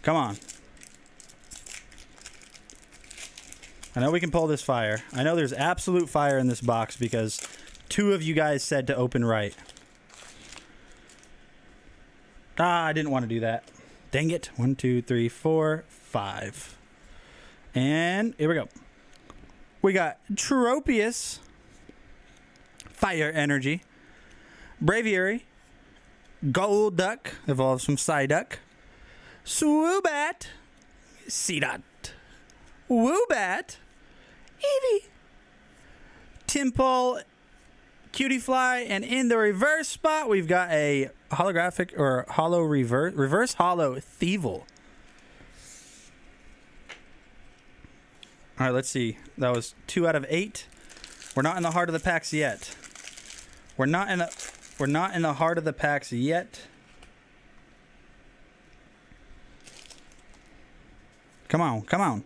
Come on. I know we can pull this fire. I know there's absolute fire in this box because 2 of you guys said to open right. I didn't want to do that. Dang it. 1, 2, 3, 4, 5. And here we go. We got Tropius. Fire Energy. Braviary. Golduck. Evolves from Psyduck. Swoobat. Seedot. Woobat. Eevee. Timple. Cutie Fly, and in the reverse spot, we've got a holographic or holo reverse holo Thievel. All right, let's see. That was 2 out of 8. We're not in the heart of the packs yet. We're not in the heart of the packs yet. Come on, come on.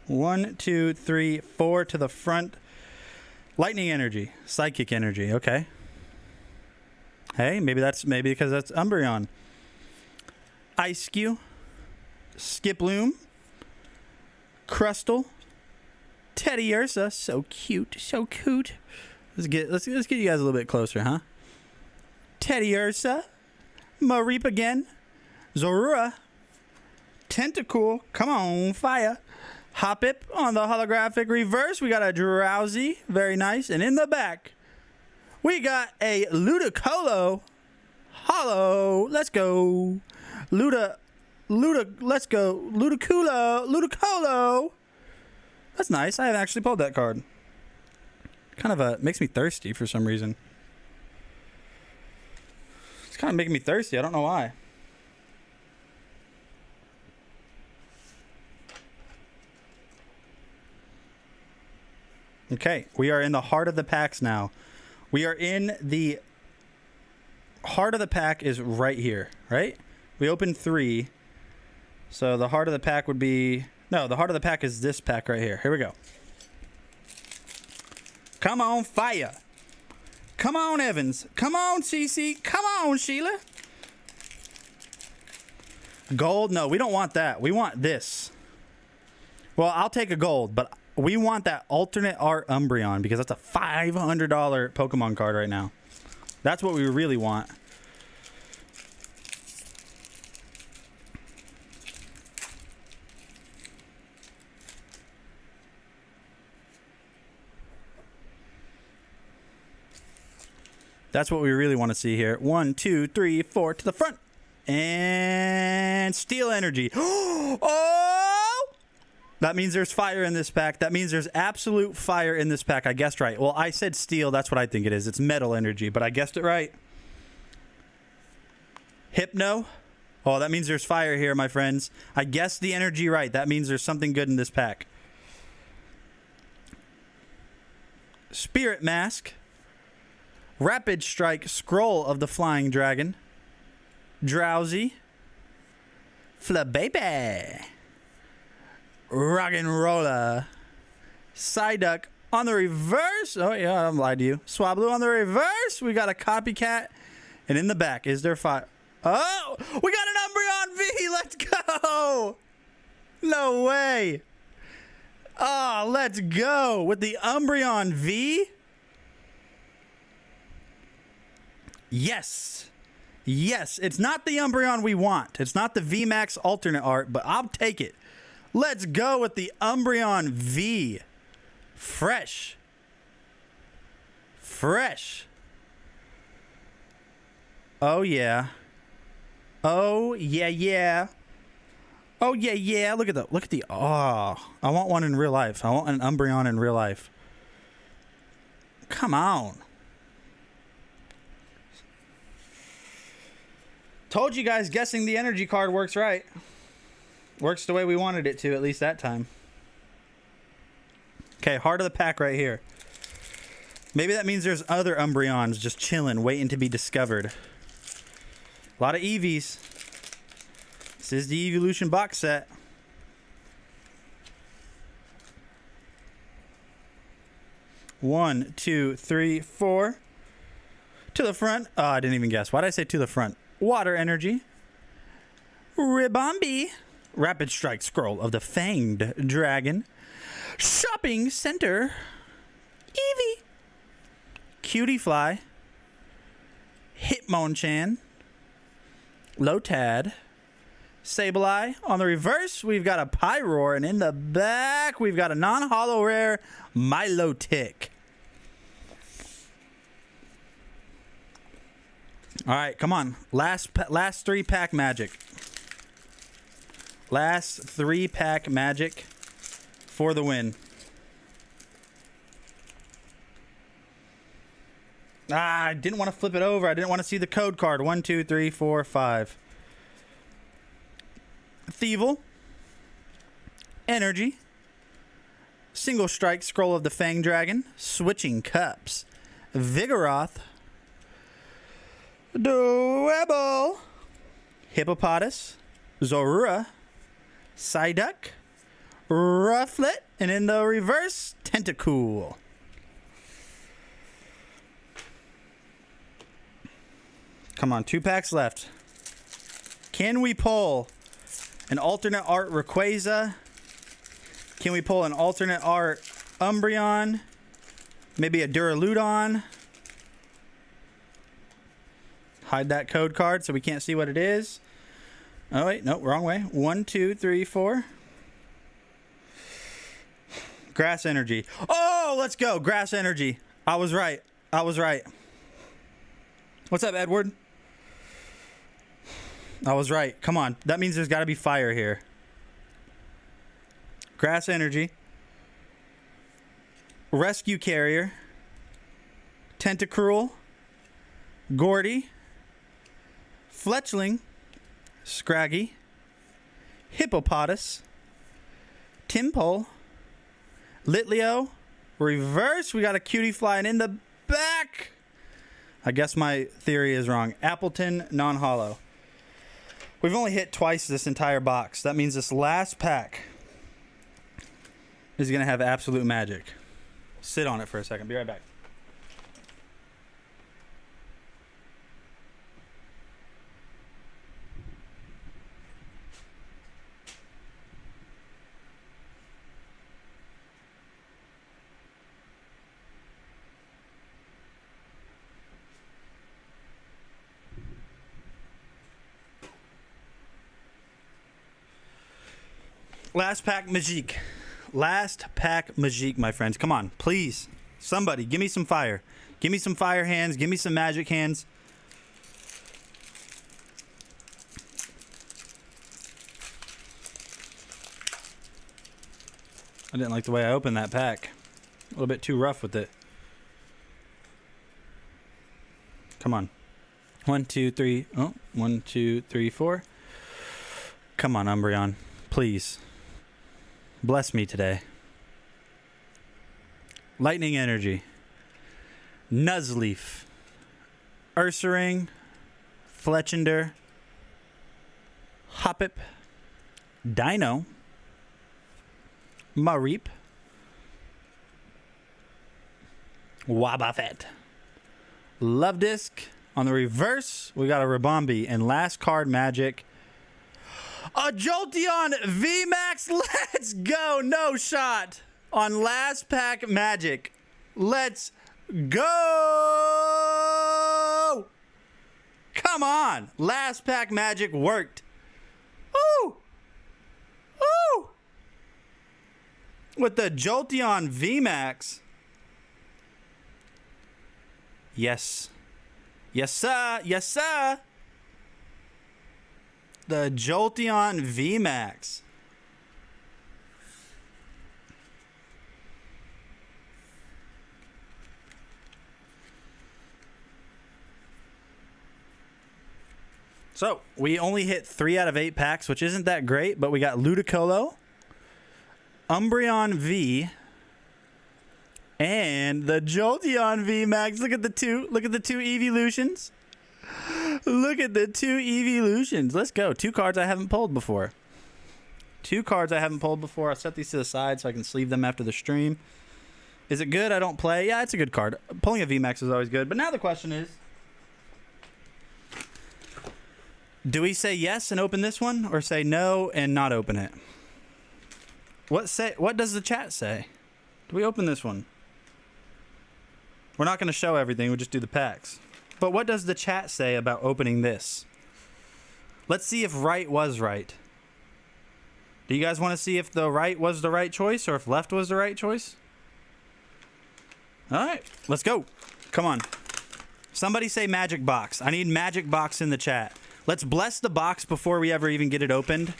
1, 2, 3, 4 to the front. Lightning Energy, Psychic Energy. Okay. Hey, maybe because that's Umbreon. Ice Cube, Skiploom, Crustle, Teddy Ursa. So cute, so cute. Let's get you guys a little bit closer, huh? Teddy Ursa, Mareep again, Zorua, Tentacool. Come on, fire. Hoppip on the holographic reverse. We got a Drowsy. Very nice. And in the back, we got a Ludicolo. Holo. Let's go. Let's go. Ludicolo. That's nice. I haven't actually pulled that card. Kind of makes me thirsty for some reason. It's kind of making me thirsty. I don't know why. Okay, we are in the heart of the packs now. We are in the heart of the pack is right here, right? We opened 3. So the heart of the pack would be... No, the heart of the pack is this pack right here. Here we go. Come on, fire. Come on, Evans. Come on, CC. Come on, Sheila. Gold? No, we don't want that. We want this. Well, I'll take a gold, but we want that alternate art Umbreon because that's a $500 Pokemon card right now. That's what we really want. That's what we really want to see here. 1, 2, 3, 4 to the front. And Steel Energy. Oh! That means there's fire in this pack. That means there's absolute fire in this pack. I guessed right. Well, I said steel. That's what I think it is. It's Metal Energy, but I guessed it right. Hypno. Oh, that means there's fire here, my friends. I guessed the energy right. That means there's something good in this pack. Spirit Mask. Rapid Strike, Scroll of the Flying Dragon. Drowsy. Flababy. Rock'n'Roller. Psyduck on the reverse. Oh, yeah, I lied to you. Swablu on the reverse. We got a Copycat. And in the back, is there fire? Oh, we got an Umbreon V. Let's go. No way. Oh, let's go. With the Umbreon V. Yes. Yes. It's not the Umbreon we want. It's not the VMAX alternate art, but I'll take it. Let's go with the Umbreon V. Fresh. Fresh. Oh, yeah. Oh, yeah, yeah. Oh, yeah, yeah. Look at the, oh. I want one in real life. I want an Umbreon in real life. Come on. Told you guys guessing the energy card works right. Works the way we wanted it to, at least that time. Okay, heart of the pack right here. Maybe that means there's other Umbreons just chilling, waiting to be discovered. A lot of Eevees. This is the Evolution box set. One, two, three, 4. To the front. Oh, I didn't even guess. Why did I say to the front? Water Energy. Ribombee. Rapid Strike, Scroll of the Fanged Dragon. Shopping Center. Eevee. Cutie Fly. Hitmonchan. Lotad. Sableye. On the reverse, we've got a Pyroar. And in the back, we've got a non-holo rare Milotic. All right, come on. Last 3-pack magic. Last 3-pack magic for the win. I didn't want to flip it over. I didn't want to see the code card. 1, 2, 3, 4, 5. Thievel. Energy. Single Strike, Scroll of the Fang Dragon. Switching Cups. Vigoroth. Dwebble. Hippopotas. Zorua. Psyduck. Rufflet. And in the reverse, Tentacool. Come on, 2 packs left. Can we pull an alternate art Rayquaza? Can we pull an alternate art Umbreon? Maybe a Duraludon? Hide that code card so we can't see what it is. Oh, wait. No, wrong way. 1, 2, 3, 4. Grass Energy. Oh, let's go. Grass Energy. I was right. I was right. What's up, Edward? I was right. Come on. That means there's got to be fire here. Grass Energy. Rescue Carrier, Tentacruel, Gordy, Fletchling, Scraggy, Hippopotas, Timpole, Litleo, reverse. We got a cutie flying in the back. I guess my theory is wrong. Appleton, non-hollow. We've only hit twice this entire box. That means this last pack is going to have absolute magic. Sit on it for a second. Be right back. Last pack Magique. Last pack Magique, my friends. Come on, please. Somebody, give me some fire. Give me some fire hands. Give me some magic hands. I didn't like the way I opened that pack. A little bit too rough with it. Come on. 1, 2, 3. Oh, 1, 2, 3, 4. Come on, Umbreon. Please. Bless me today. Lightning Energy. Nuzleaf. Ursaring. Fletchender. Hoppip. Dino. Mareep. Wobbuffet. Love Disc. On the reverse, we got a Rabombi. And last card magic. A Jolteon VMAX. Let's go. No shot on last pack magic. Let's go. Come on. Last pack magic worked. Ooh. Ooh. With the Jolteon VMAX. Yes. Yes, sir. Yes, sir. The Jolteon VMAX. So, we only hit 3 out of 8 packs, which isn't that great, but we got Ludicolo, Umbreon V, and the Jolteon VMAX. Look at the two evolutions. Look at the 2 evolutions. Let's go. 2 cards I haven't pulled before. 2 cards I haven't pulled before. I'll set these to the side so I can sleeve them after the stream. Is it good? I don't play. Yeah, it's a good card. Pulling a VMAX is always good. But now the question is, do we say yes and open this one, or say no and not open it? What does the chat say? Do we open this one? We're not going to show everything. We'll just do the packs. But what does the chat say about opening this? Let's see if right was right. Do you guys want to see if the right was the right choice or if left was the right choice? All right, let's go. Come on. Somebody say magic box. I need magic box in the chat. Let's bless the box before we ever even get it opened.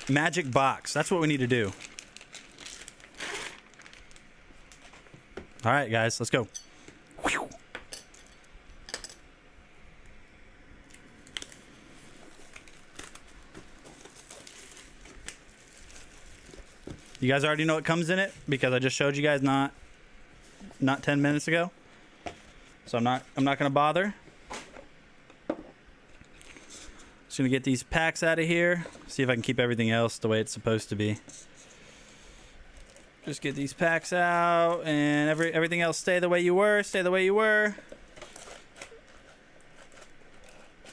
Magic box. That's what we need to do. All right, guys, let's go. Whew. You guys already know what comes in it because I just showed you guys not 10 minutes ago. So I'm not gonna bother. Just gonna get these packs out of here. See if I can keep everything else the way it's supposed to be. Just get these packs out and everything else stay the way you were. Stay the way you were.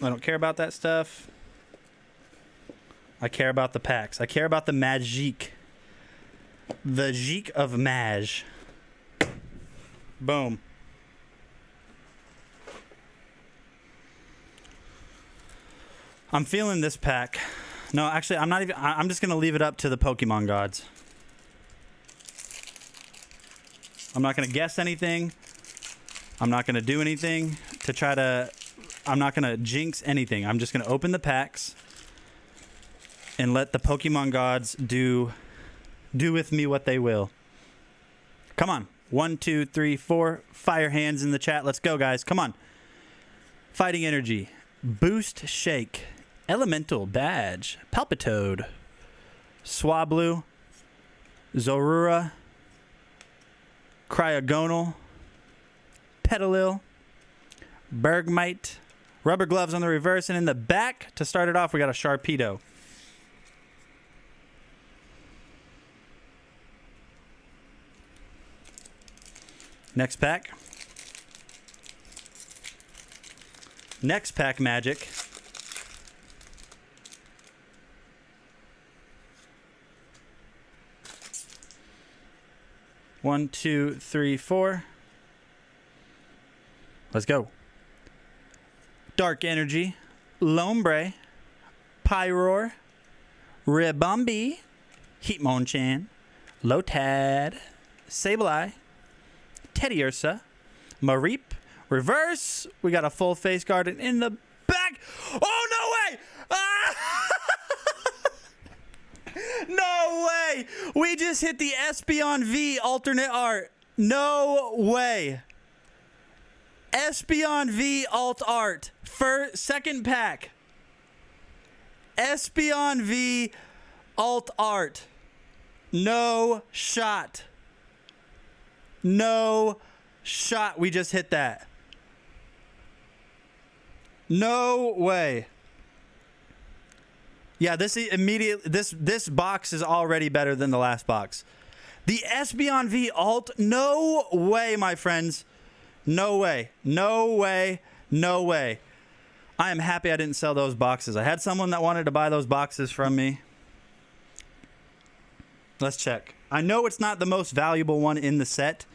I don't care about that stuff. I care about the packs. I care about the magique. The Geek of Maj. Boom. I'm feeling this pack. No, actually, I'm not even. I'm just gonna leave it up to the Pokemon gods. I'm not gonna guess anything. I'm not gonna do anything to try to. I'm not gonna jinx anything. I'm just gonna open the packs and let the Pokemon gods do Do with me what they will. Come on. 1, 2, 3, 4. Fire hands in the chat. Let's go, guys. Come on. Fighting Energy. Boost Shake. Elemental Badge. Palpitoad. Swablu. Zorua. Cryogonal. Petalil. Bergmite. Rubber Gloves on the reverse. And in the back, to start it off, we got a Sharpedo. Next pack. Next pack magic. One, two, three, four. Let's go. Dark Energy, Lombre, Pyroar, Ribombee, Hitmonchan, Lotad, Sableye, Teddiursa, Mareep, reverse. We got a full face guard and in the back. Oh, no way! Ah! No way! We just hit the Espeon V alternate art. No way. Espeon V alt art. Second pack. Espeon V alt art. No shot. No shot. We just hit that. No way. Yeah, this box is already better than the last box. The Espeon V alt. No way, my friends. No way. No way. No way. I am happy I didn't sell those boxes. I had someone that wanted to buy those boxes from me. Let's check. I know it's not the most valuable one in the set.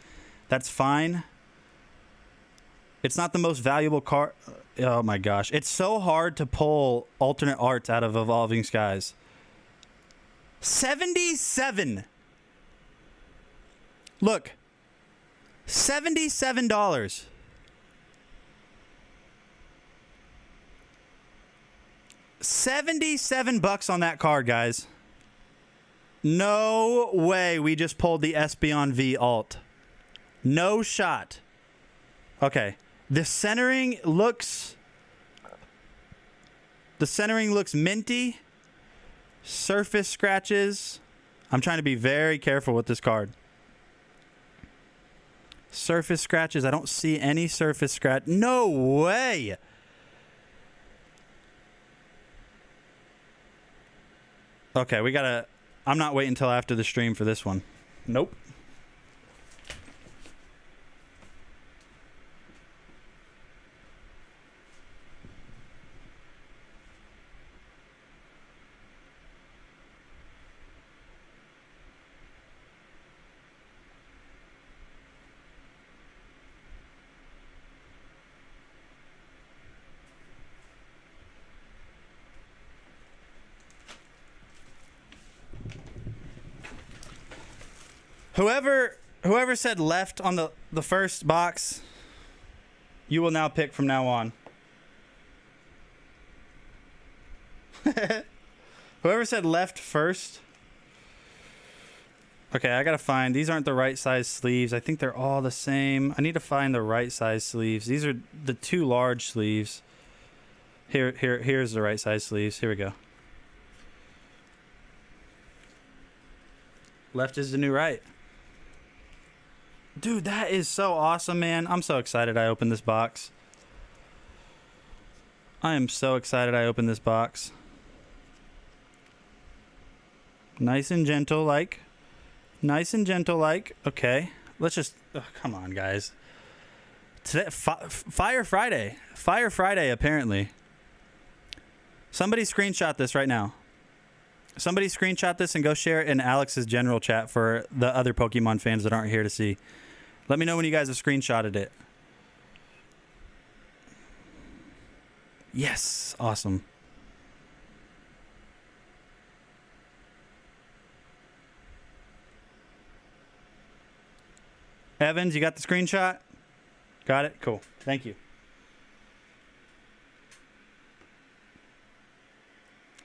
That's fine. It's not the most valuable card. Oh my gosh. It's so hard to pull alternate arts out of Evolving Skies. 77. Look. $77. $77 on that card, guys. No way we just pulled the Espeon V alt. No shot. Okay. The centering looks minty. Surface scratches. I'm trying to be very careful with this card. Surface scratches. I don't see any surface scratch. No way. Okay, we gotta... I'm not waiting until after the stream for this one. Nope. Whoever said left on the first box, you will now pick from now on. Whoever said left first. Okay, I gotta find. These aren't the right size sleeves. I think they're all the same. I need to find the right size sleeves. These are the two large sleeves. Here's the right size sleeves. Here we go. Left is the new right. Dude, that is so awesome, man. I'm so excited I opened this box. I am so excited I opened this box. Nice and gentle like. Nice and gentle like. Okay. Let's just... Oh, come on, guys. Today, Fire Friday. Fire Friday, apparently. Somebody screenshot this right now. Somebody screenshot this and go share it in Alex's general chat for the other Pokemon fans that aren't here to see. Let me know when you guys have screenshotted it. Yes. Awesome. Evans, you got the screenshot? Got it? Cool. Thank you.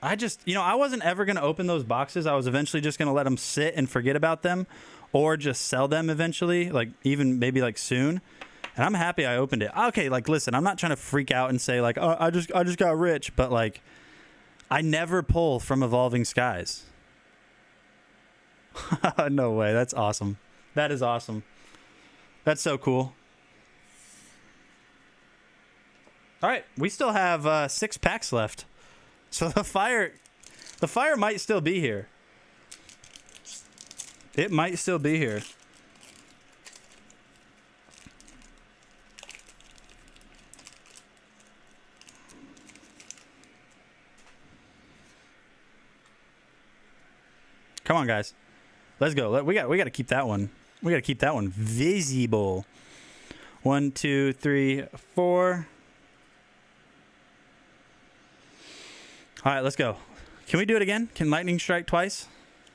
I just, I wasn't ever going to open those boxes. I was eventually just going to let them sit and forget about them, or just sell them eventually, like even maybe like soon. And I'm happy I opened it. Okay, like listen, I'm not trying to freak out and say like, oh, I just got rich, but like I never pull from Evolving Skies. No way. That's awesome. That is awesome. That's so cool. All right, we still have 6 packs left. So the fire might still be here. It might still be here. Come on, guys. Let's go. We got to keep that one. We got to keep that one visible. 1, 2, 3, 4. All right, let's go. Can we do it again? Can lightning strike twice?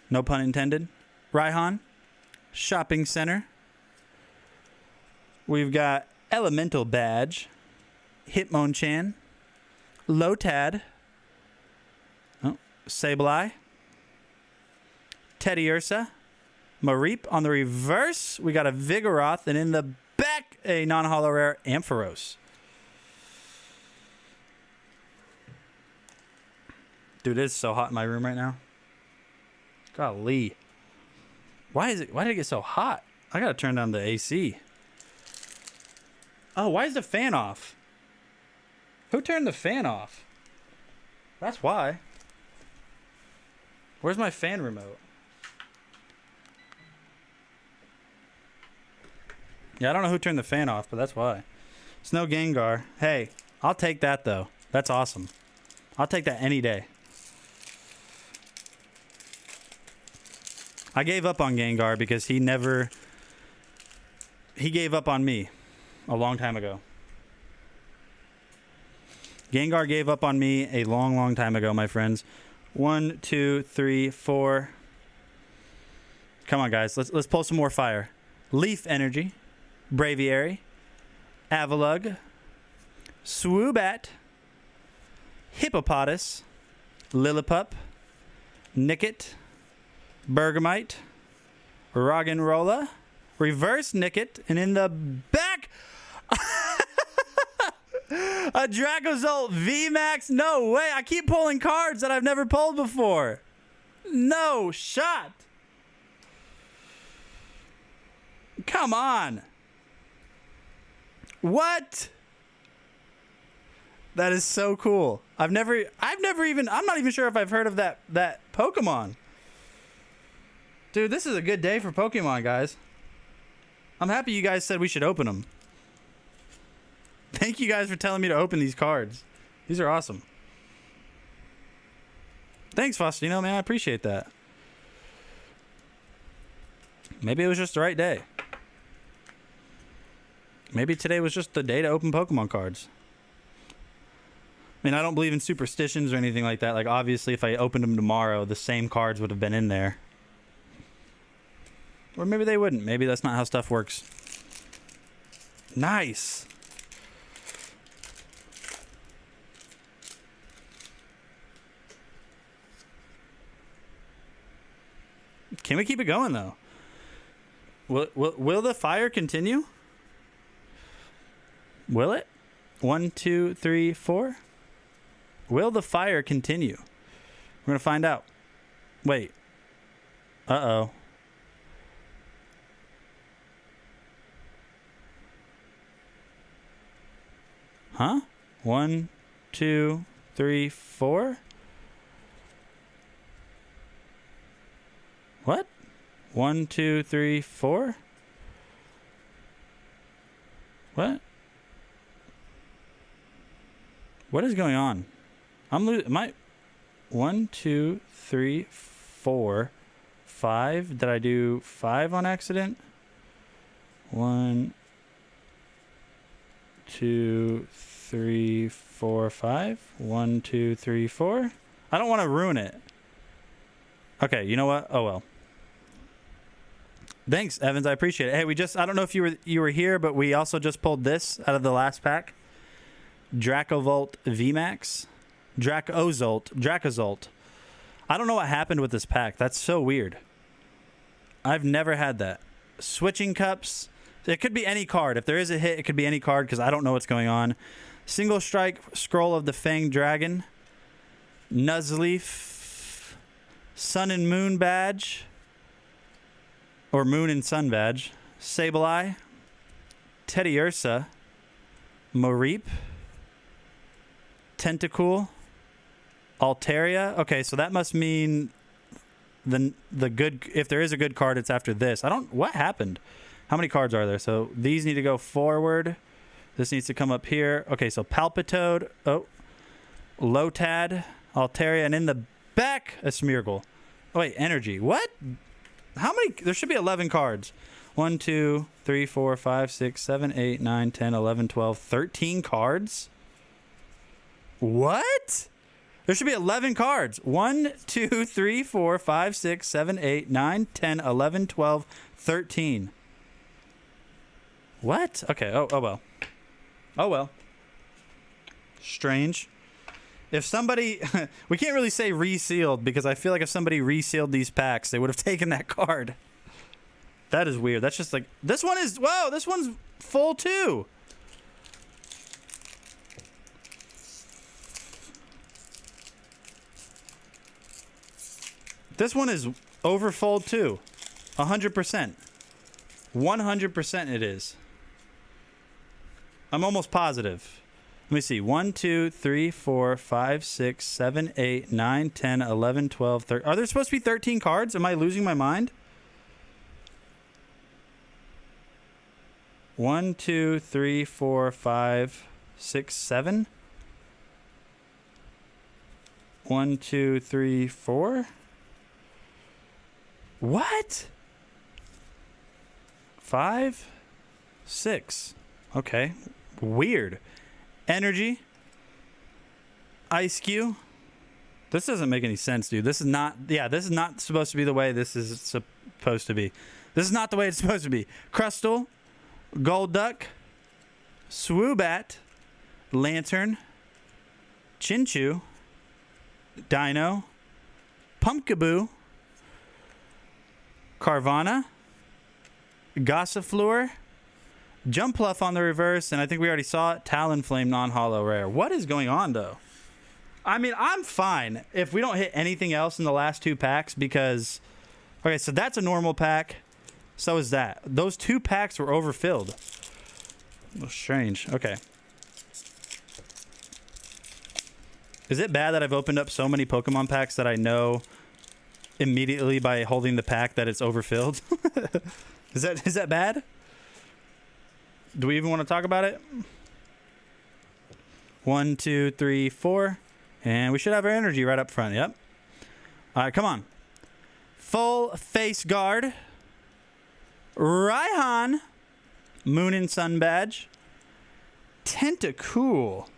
No pun intended. Raihan. Shopping Center. We've got Elemental Badge. Hitmonchan. Lotad. Oh, Sableye. Teddy Ursa. Mareep on the reverse. We got a Vigoroth, and in the back, a non-holo rare Ampharos. Dude, it is so hot in my room right now. Golly. Why did it get so hot? I gotta turn down the AC. Oh, why is the fan off? Who turned the fan off? That's why. Where's my fan remote? Yeah, I don't know who turned the fan off, but that's why. Snow Gengar. Hey, I'll take that, though. That's awesome. I'll take that any day. I gave up on Gengar because he gave up on me a long time ago. Gengar gave up on me a long, long time ago, my friends. 1, 2, 3, 4. Come on, guys. Let's pull some more fire. Leaf Energy. Braviary, Avalugg, Swoobat, Hippopotas, Lillipup, Nickit, Bergamite, Roggenrola, Reverse Nickit, and in the back, a Dracozolt VMAX. No way. I keep pulling cards that I've never pulled before. No shot. Come on. What? That is so cool. I'm not even sure if I've heard of that Pokemon. Dude, this is a good day for Pokemon, guys. I'm happy you guys said we should open them. Thank you guys for telling me to open these cards. These are awesome. Thanks, Faustino, man. I appreciate that. Maybe it was just the right day. Maybe today was just the day to open Pokemon cards. I mean, I don't believe in superstitions or anything like that. Like, obviously, if I opened them tomorrow, the same cards would have been in there. Or maybe they wouldn't. Maybe that's not how stuff works. Nice. Can we keep it going, though? Will the fire continue? Will it? 1, 2, 3, 4. Will the fire continue? We're going to find out. Wait. Uh-oh. Huh? 1, 2, 3, 4. What? 1, 2, 3, 4. What? What is going on? I'm losing my 1, 2, 3, 4, 5. Did I do 5 on accident? 1, 2, 3, 4, 5. 1, 2, 3, 4. I don't want to ruin it. Okay, you know what? Oh well. Thanks, Evans. I appreciate it. Hey, I don't know if you were here, but we also just pulled this out of the last pack. Dracovolt VMAX. Dracozolt. I don't know what happened with this pack. That's so weird. I've never had that. Switching Cups. It could be any card. If there is a hit, it could be any card because I don't know what's going on. Single Strike, Scroll of the Fanged Dragon. Nuzleaf. Sun and Moon Badge. Or Moon and Sun Badge. Sableye. Teddy Ursa. Mareep. Tentacool. Altaria. Okay, so that must mean the good, if there is a good card, it's after this. What happened? How many cards are there? So these need to go forward. This needs to come up here. Okay, so Palpitoad. Oh. Lotad. Altaria. And in the back, a Smeargle. Oh, wait, Energy. What? How many? There should be 11 cards. 1, 2, 3, 4, 5, 6, 7, 8, 9, 10, 11, 12, 13 cards? What? There should be 11 cards. 1, 2, 3, 4, 5, 6, 7, 8, 9, 10, 11, 12, 13. What? Okay. Oh well. Oh well. Strange. If somebody... we can't really say resealed because I feel like if somebody resealed these packs, they would have taken that card. That is weird. That's just like... This one is... Whoa! This one's full too. This one is overfold too. 100%. 100% it is. I'm almost positive. Let me see. 1, 2, 3, 4, 5, 6, 7, 8, 9, 10, 11, 12, 13. Are there supposed to be 13 cards? Am I losing my mind? 1, 2, 3, 4, 5, 6, 7. 1, 2, 3, 4. What? 5, 6. Okay. Weird. Energy. Ice Cube. This doesn't make any sense, dude. This is not... Yeah, this is not supposed to be the way this is supposed to be. This is not the way it's supposed to be. Crustle. Golduck. Swoobat. Lantern. Chinchou. Dino. Pumpkaboo. Carvana. Gossifleur. Jumpluff on the reverse, and I think we already saw it. Talonflame non-holo rare. What is going on, though? I mean, I'm fine if we don't hit anything else in the last two packs because... Okay, so that's a normal pack. So is that. Those two packs were overfilled. Oh, strange. Okay. Is it bad that I've opened up so many Pokemon packs that I know immediately by holding the pack that it's overfilled? Is that bad? Do we even want to talk about it? 1, 2, 3, 4. And we should have our energy right up front. Yep. All right, come on. Full face guard. Raihan. Moon and Sun badge. Tentacool.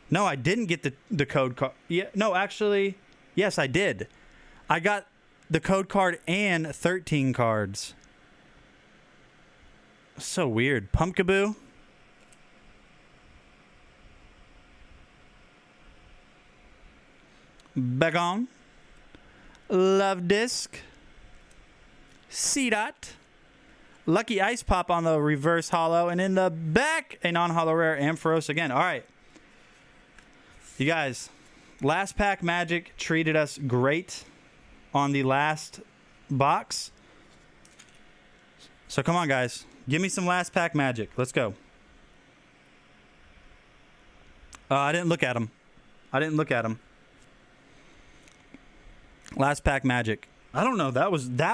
No, I didn't get the code card. Yeah, no, actually, yes, I did. I got the code card and 13 cards. So weird. Pumpkaboo. Bagon. Love Disc. C-Dot. Lucky Ice Pop on the reverse holo. And in the back, a non-holo rare Ampharos again. All right. You guys, last pack magic treated us great on the last box. So come on, guys. Give me some last pack magic. Let's go. I didn't look at them. Last pack magic. I don't know. That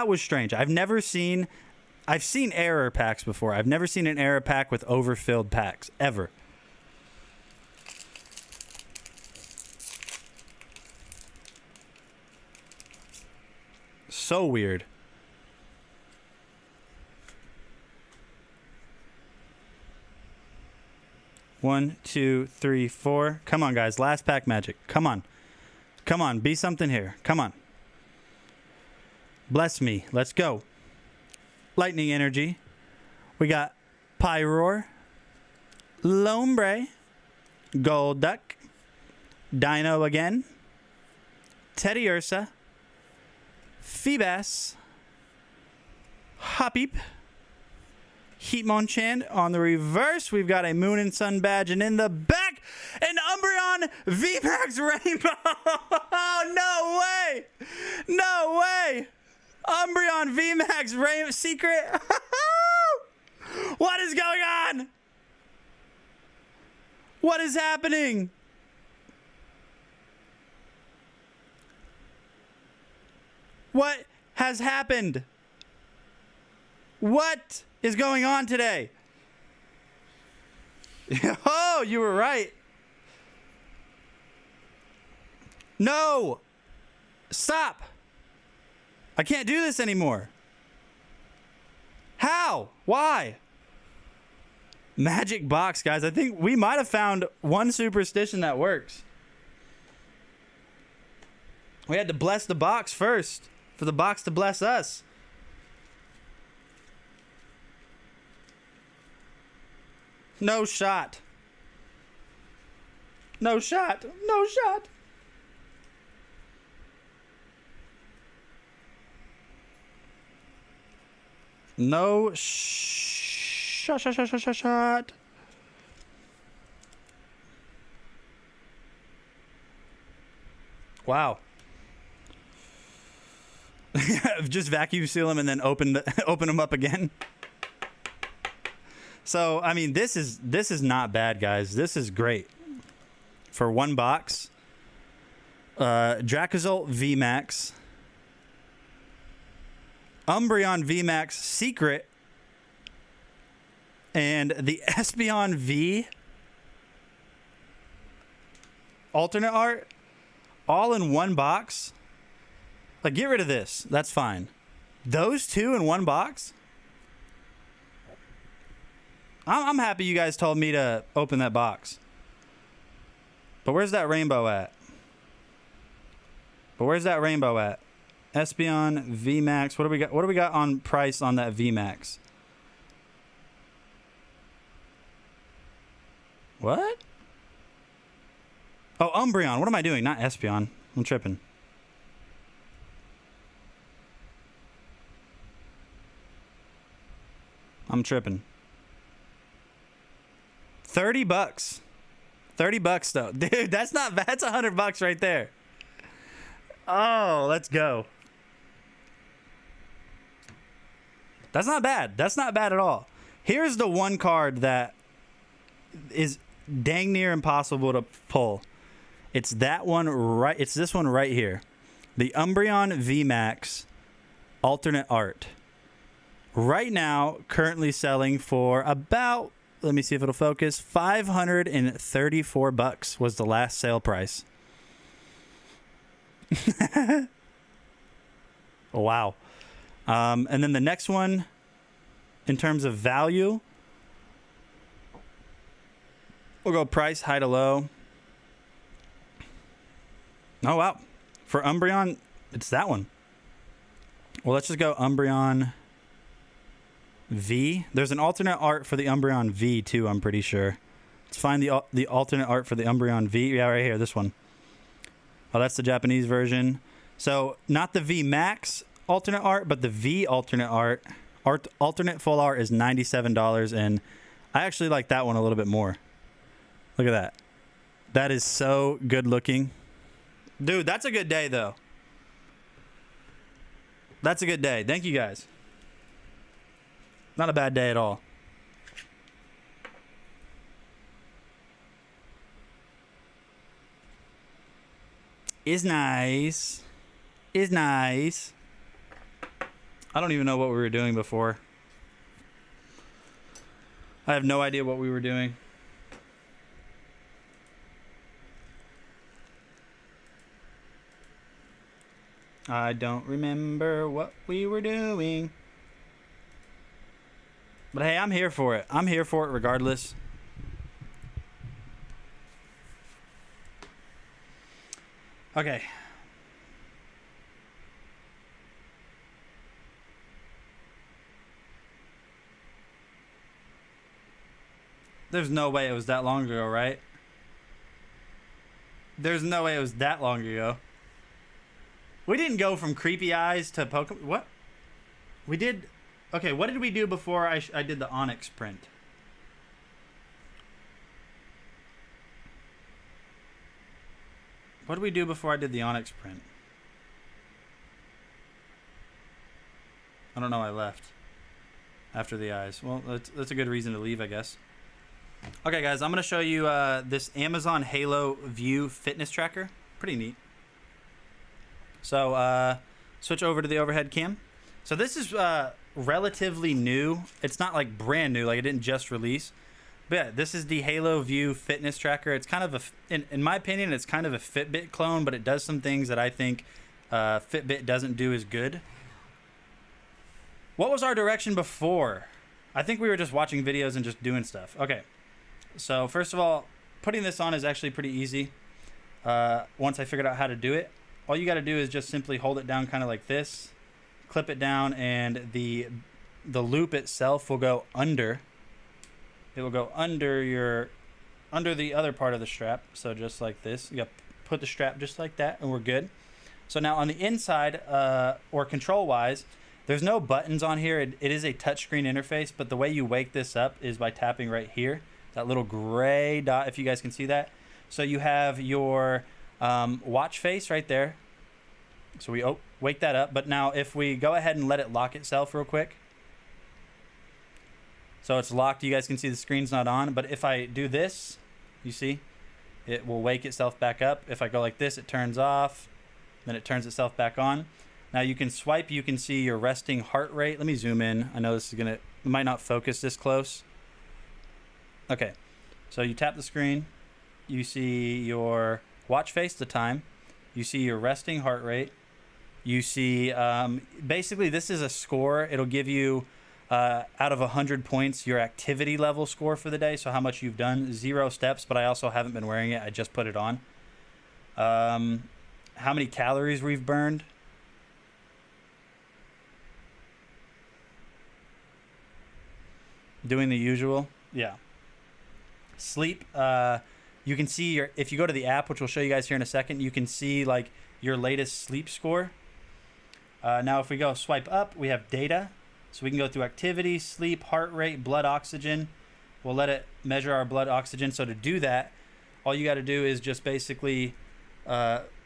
was strange. I've seen error packs before. I've never seen an error pack with overfilled packs ever. So weird. One, two, three, four. Come on, guys. Last pack magic. Come on. Come on. Be something here. Come on. Bless me. Let's go. Lightning energy. We got Pyroar. Lombre. Golduck. Dino again, Teddy Ursa, Feebas, Hoppy, Heatmonchan on the reverse. We've got a Moon and Sun badge, and in the back, an Umbreon VMAX Rainbow. No way! No way! Umbreon VMAX Rainbow Secret. What is going on? What is happening? What has happened? What is going on today? Oh, you were right. No. Stop. I can't do this anymore. How? Why? Magic box, guys. I think we might have found one superstition that works. We had to bless the box first for the box to bless us. No shot. No shot. No shot. No shot. Wow. Just vacuum seal them and then open them up again. So, I mean, this is not bad, guys. This is great. For one box. Dracozolt VMAX. Umbreon VMAX Secret. And the Espeon V alternate art. All in one box. Like, get rid of this. That's fine. Those two in one box? I'm happy you guys told me to open that box. But where's that rainbow at? Espeon VMAX. What do we got? What do we got on price on that VMAX? What? Oh, Umbreon. What am I doing? Not Espeon. I'm tripping. $30. $30 though. Dude, that's not bad. That's $100 right there. Oh, let's go. That's not bad. That's not bad at all. Here's the one card that is dang near impossible to pull. It's that one right. It's this one right here. The Umbreon VMAX alternate art. Right now, currently selling for about, let me see if it'll focus, $534 was the last sale price. Wow. And then the next one, in terms of value, we'll go price, high to low. Oh, wow. For Umbreon, it's that one. Well, let's just go Umbreon V. There's an alternate art for the Umbreon V, too, I'm pretty sure. Let's find the alternate art for the Umbreon V. Yeah, right here, this one. Oh, that's the Japanese version. So, not the V Max alternate art, but the V alternate art. Alternate full art is $97, and I actually like that one a little bit more. Look at that. That is so good looking. Dude, that's a good day, though. That's a good day. Thank you, guys. Not a bad day at all. Is nice. Is nice. I don't even know what we were doing before. I have no idea what we were doing. I don't remember what we were doing. But hey, I'm here for it. I'm here for it regardless. Okay. There's no way it was that long ago, right? There's no way it was that long ago. We didn't go from creepy eyes to Pokemon. What? We did. Okay, what did we do before I did the Onyx print? What did we do before I did the Onyx print? I don't know. I left after the eyes. Well, that's a good reason to leave, I guess. Okay, guys, I'm going to show you this Amazon Halo View fitness tracker. Pretty neat. So, switch over to the overhead cam. So this is relatively new. It's not like brand new, like it didn't just release. But yeah, this is the Halo View fitness tracker. It's kind of in my opinion, it's kind of a Fitbit clone, but it does some things that I think Fitbit doesn't do as good. What was our direction before? I think we were just watching videos and just doing stuff. Okay. So first of all, putting this on is actually pretty easy. Once I figured out how to do it, all you got to do is just simply hold it down kind of like this, clip it down, and the loop itself will go under. It will go under the other part of the strap. So just like this, you got to put the strap just like that, and we're good. So now on the inside, or control wise, there's no buttons on here. It is a touchscreen interface, but the way you wake this up is by tapping right here. That little gray dot, if you guys can see that. So you have your watch face right there. So we wake that up. But now if we go ahead and let it lock itself real quick. So it's locked. You guys can see the screen's not on. But if I do this, you see, it will wake itself back up. If I go like this, it turns off. Then it turns itself back on. Now you can swipe. You can see your resting heart rate. Let me zoom in. I know this is it might not focus this close. Okay, so you tap the screen, you see your watch face, the time, you see your resting heart rate, you see, basically this is a score. It'll give you, out of 100 points, your activity level score for the day, so how much you've done. 0 steps, but I also haven't been wearing it, I just put it on. How many calories we've burned. Doing the usual, yeah. Sleep, you can see if you go to the app, which we'll show you guys here in a second, you can see like your latest sleep score. Now if we go swipe up, we have data, so we can go through activity, sleep, heart rate, blood oxygen. We'll let it measure our blood oxygen. So to do that, all you got to do is just basically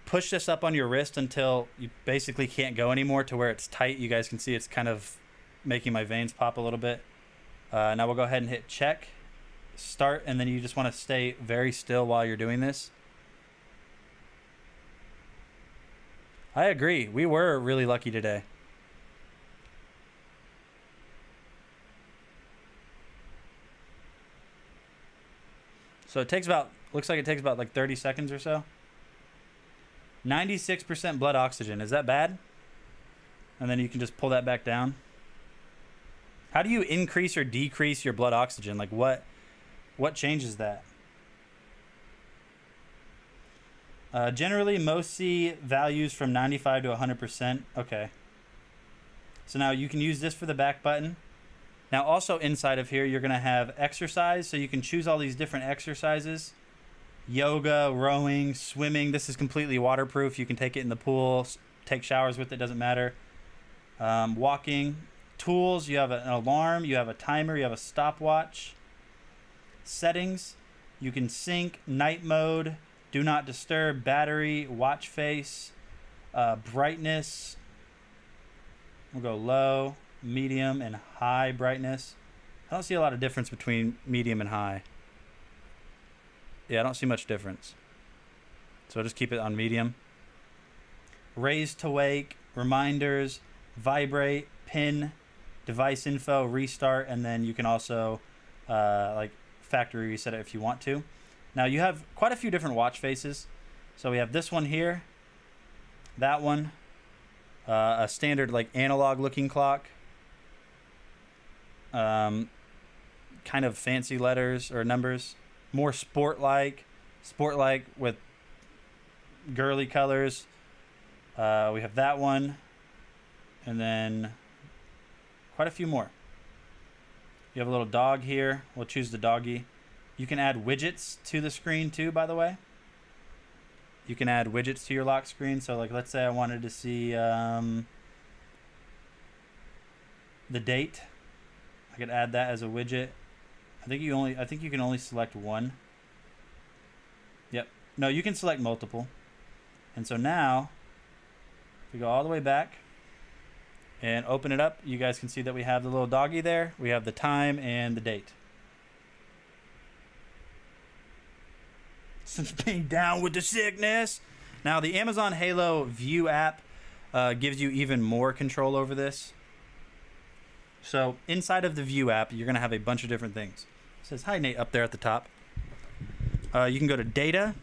push this up on your wrist until you basically can't go anymore, to where it's tight. You guys can see it's kind of making my veins pop a little bit. Now we'll go ahead and hit check, start, and then you just want to stay very still while you're doing this. I agree. We were really lucky today. So it takes looks like it takes about like 30 seconds or so. 96% blood oxygen. Is that bad? And then you can just pull that back down. How do you increase or decrease your blood oxygen? Like what changes that? Generally, most see values from 95 to 100%. Okay. So now you can use this for the back button. Now also inside of here, you're going to have exercise. So you can choose all these different exercises. Yoga, rowing, swimming. This is completely waterproof. You can take it in the pool, take showers with it, doesn't matter. Walking. Tools, you have an alarm, you have a timer, you have a stopwatch. Settings, you can sync, night mode, do not disturb, battery, watch face, brightness. We'll go low, medium, and high brightness. I don't see a lot of difference between medium and high. Yeah, I don't see much difference. So I'll just keep it on medium. Raise to wake, reminders, vibrate, pin, device info, restart, and then you can also like factory reset it if you want to. Now you have quite a few different watch faces. So we have this one here, that one, a standard like analog looking clock, kind of fancy letters or numbers, more sport like with girly colors. We have that one, and then quite a few more. You have a little dog here. We'll choose the doggy. You can add widgets to the screen too, by the way. You can add widgets to your lock screen. So like, let's say I wanted to see the date. I could add that as a widget. I think you can only select one. Yep. No, you can select multiple. And so now, if we go all the way back and open it up, you guys can see that we have the little doggy there. We have the time and the date. Since being down with the sickness. Now, the Amazon Halo View app gives you even more control over this. So, inside of the View app, you're going to have a bunch of different things. It says, hi, Nate, up there at the top. You can go to Data.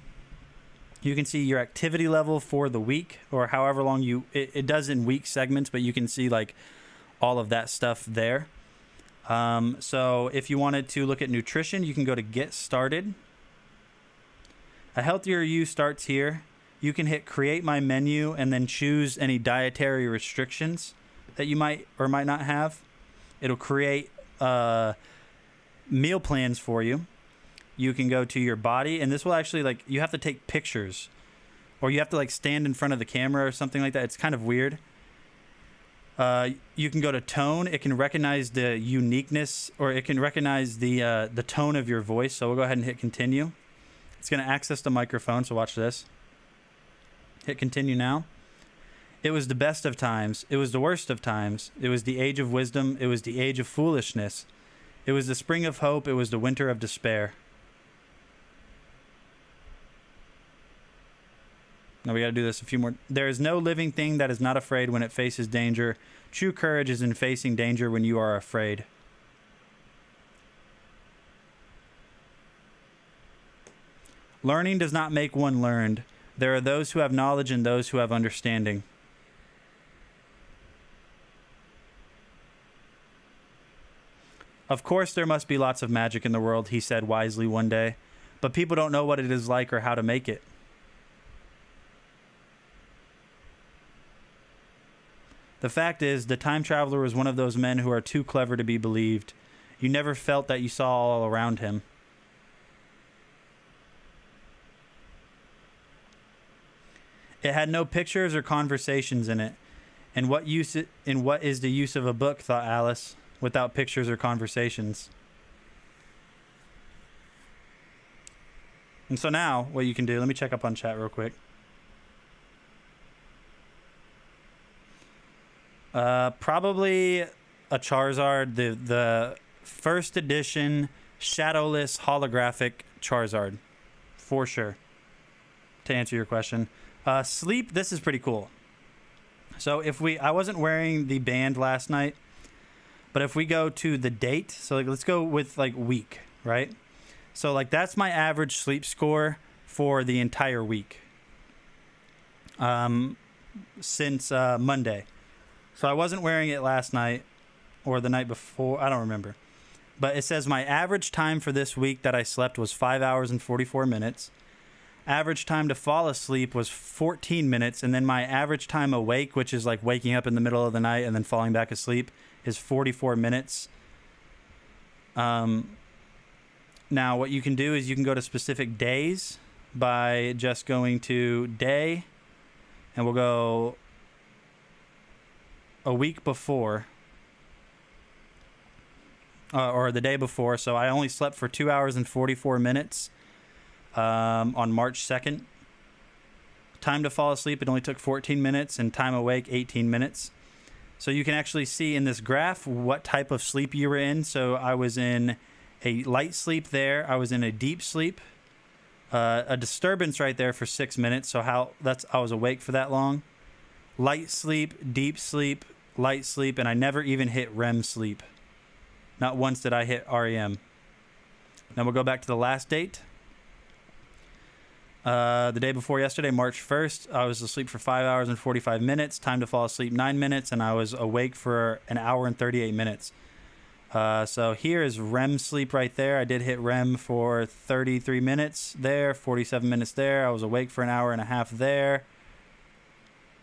You can see your activity level for the week, or however long it does in week segments, but you can see like all of that stuff there. So, if you wanted to look at nutrition, you can go to Get Started. A healthier you starts here. You can hit create my menu and then choose any dietary restrictions that you might or might not have. It'll create meal plans for you. You can go to your body, and this will actually, like, you have to take pictures, or you have to like stand in front of the camera or something like that. It's kind of weird. You can go to tone. It can recognize the uniqueness, or it can recognize the tone of your voice. So we'll go ahead and hit continue. It's going to access the microphone, so watch this. Hit continue now. It was the best of times. It was the worst of times. It was the age of wisdom. It was the age of foolishness. It was the spring of hope. It was the winter of despair. Now we got to do this a few more. There is no living thing that is not afraid when it faces danger. True courage is in facing danger when you are afraid. Learning does not make one learned. There are those who have knowledge and those who have understanding. Of course, there must be lots of magic in the world, he said wisely one day, but people don't know what it is like or how to make it. The fact is, the time traveler was one of those men who are too clever to be believed. You never felt that you saw all around him. It had no pictures or conversations in it. And what is the use of a book, thought Alice, without pictures or conversations? And so now, what you can do, let me check up on chat real quick. Probably a Charizard, the first edition shadowless holographic Charizard, for sure, to answer your question. Sleep, this is pretty cool. So I wasn't wearing the band last night, but if we go to the date, so like, let's go with like week, right? So like that's my average sleep score for the entire week. Since Monday. So I wasn't wearing it last night or the night before, I don't remember. But it says my average time for this week that I slept was 5 hours and 44 minutes. Average time to fall asleep was 14 minutes, and then my average time awake, which is like waking up in the middle of the night and then falling back asleep, is 44 minutes. Now, what you can do is you can go to specific days by just going to day, and we'll go a week before, or the day before. So I only slept for 2 hours and 44 minutes. On March 2nd. Time to fall asleep, it only took 14 minutes, and time awake, 18 minutes. So you can actually see in this graph what type of sleep you were in. So I was in a light sleep there. I was in a deep sleep. A disturbance right there for 6 minutes. So I was awake for that long. Light sleep, deep sleep, light sleep, and I never even hit REM sleep. Not once did I hit REM. Now we'll go back to the last date. The day before yesterday, March 1st, I was asleep for 5 hours and 45 minutes. Time to fall asleep, 9 minutes, and I was awake for an hour and 38 minutes. So here is REM sleep right there. I did hit REM for 33 minutes there, 47 minutes there. I was awake for an hour and a half there.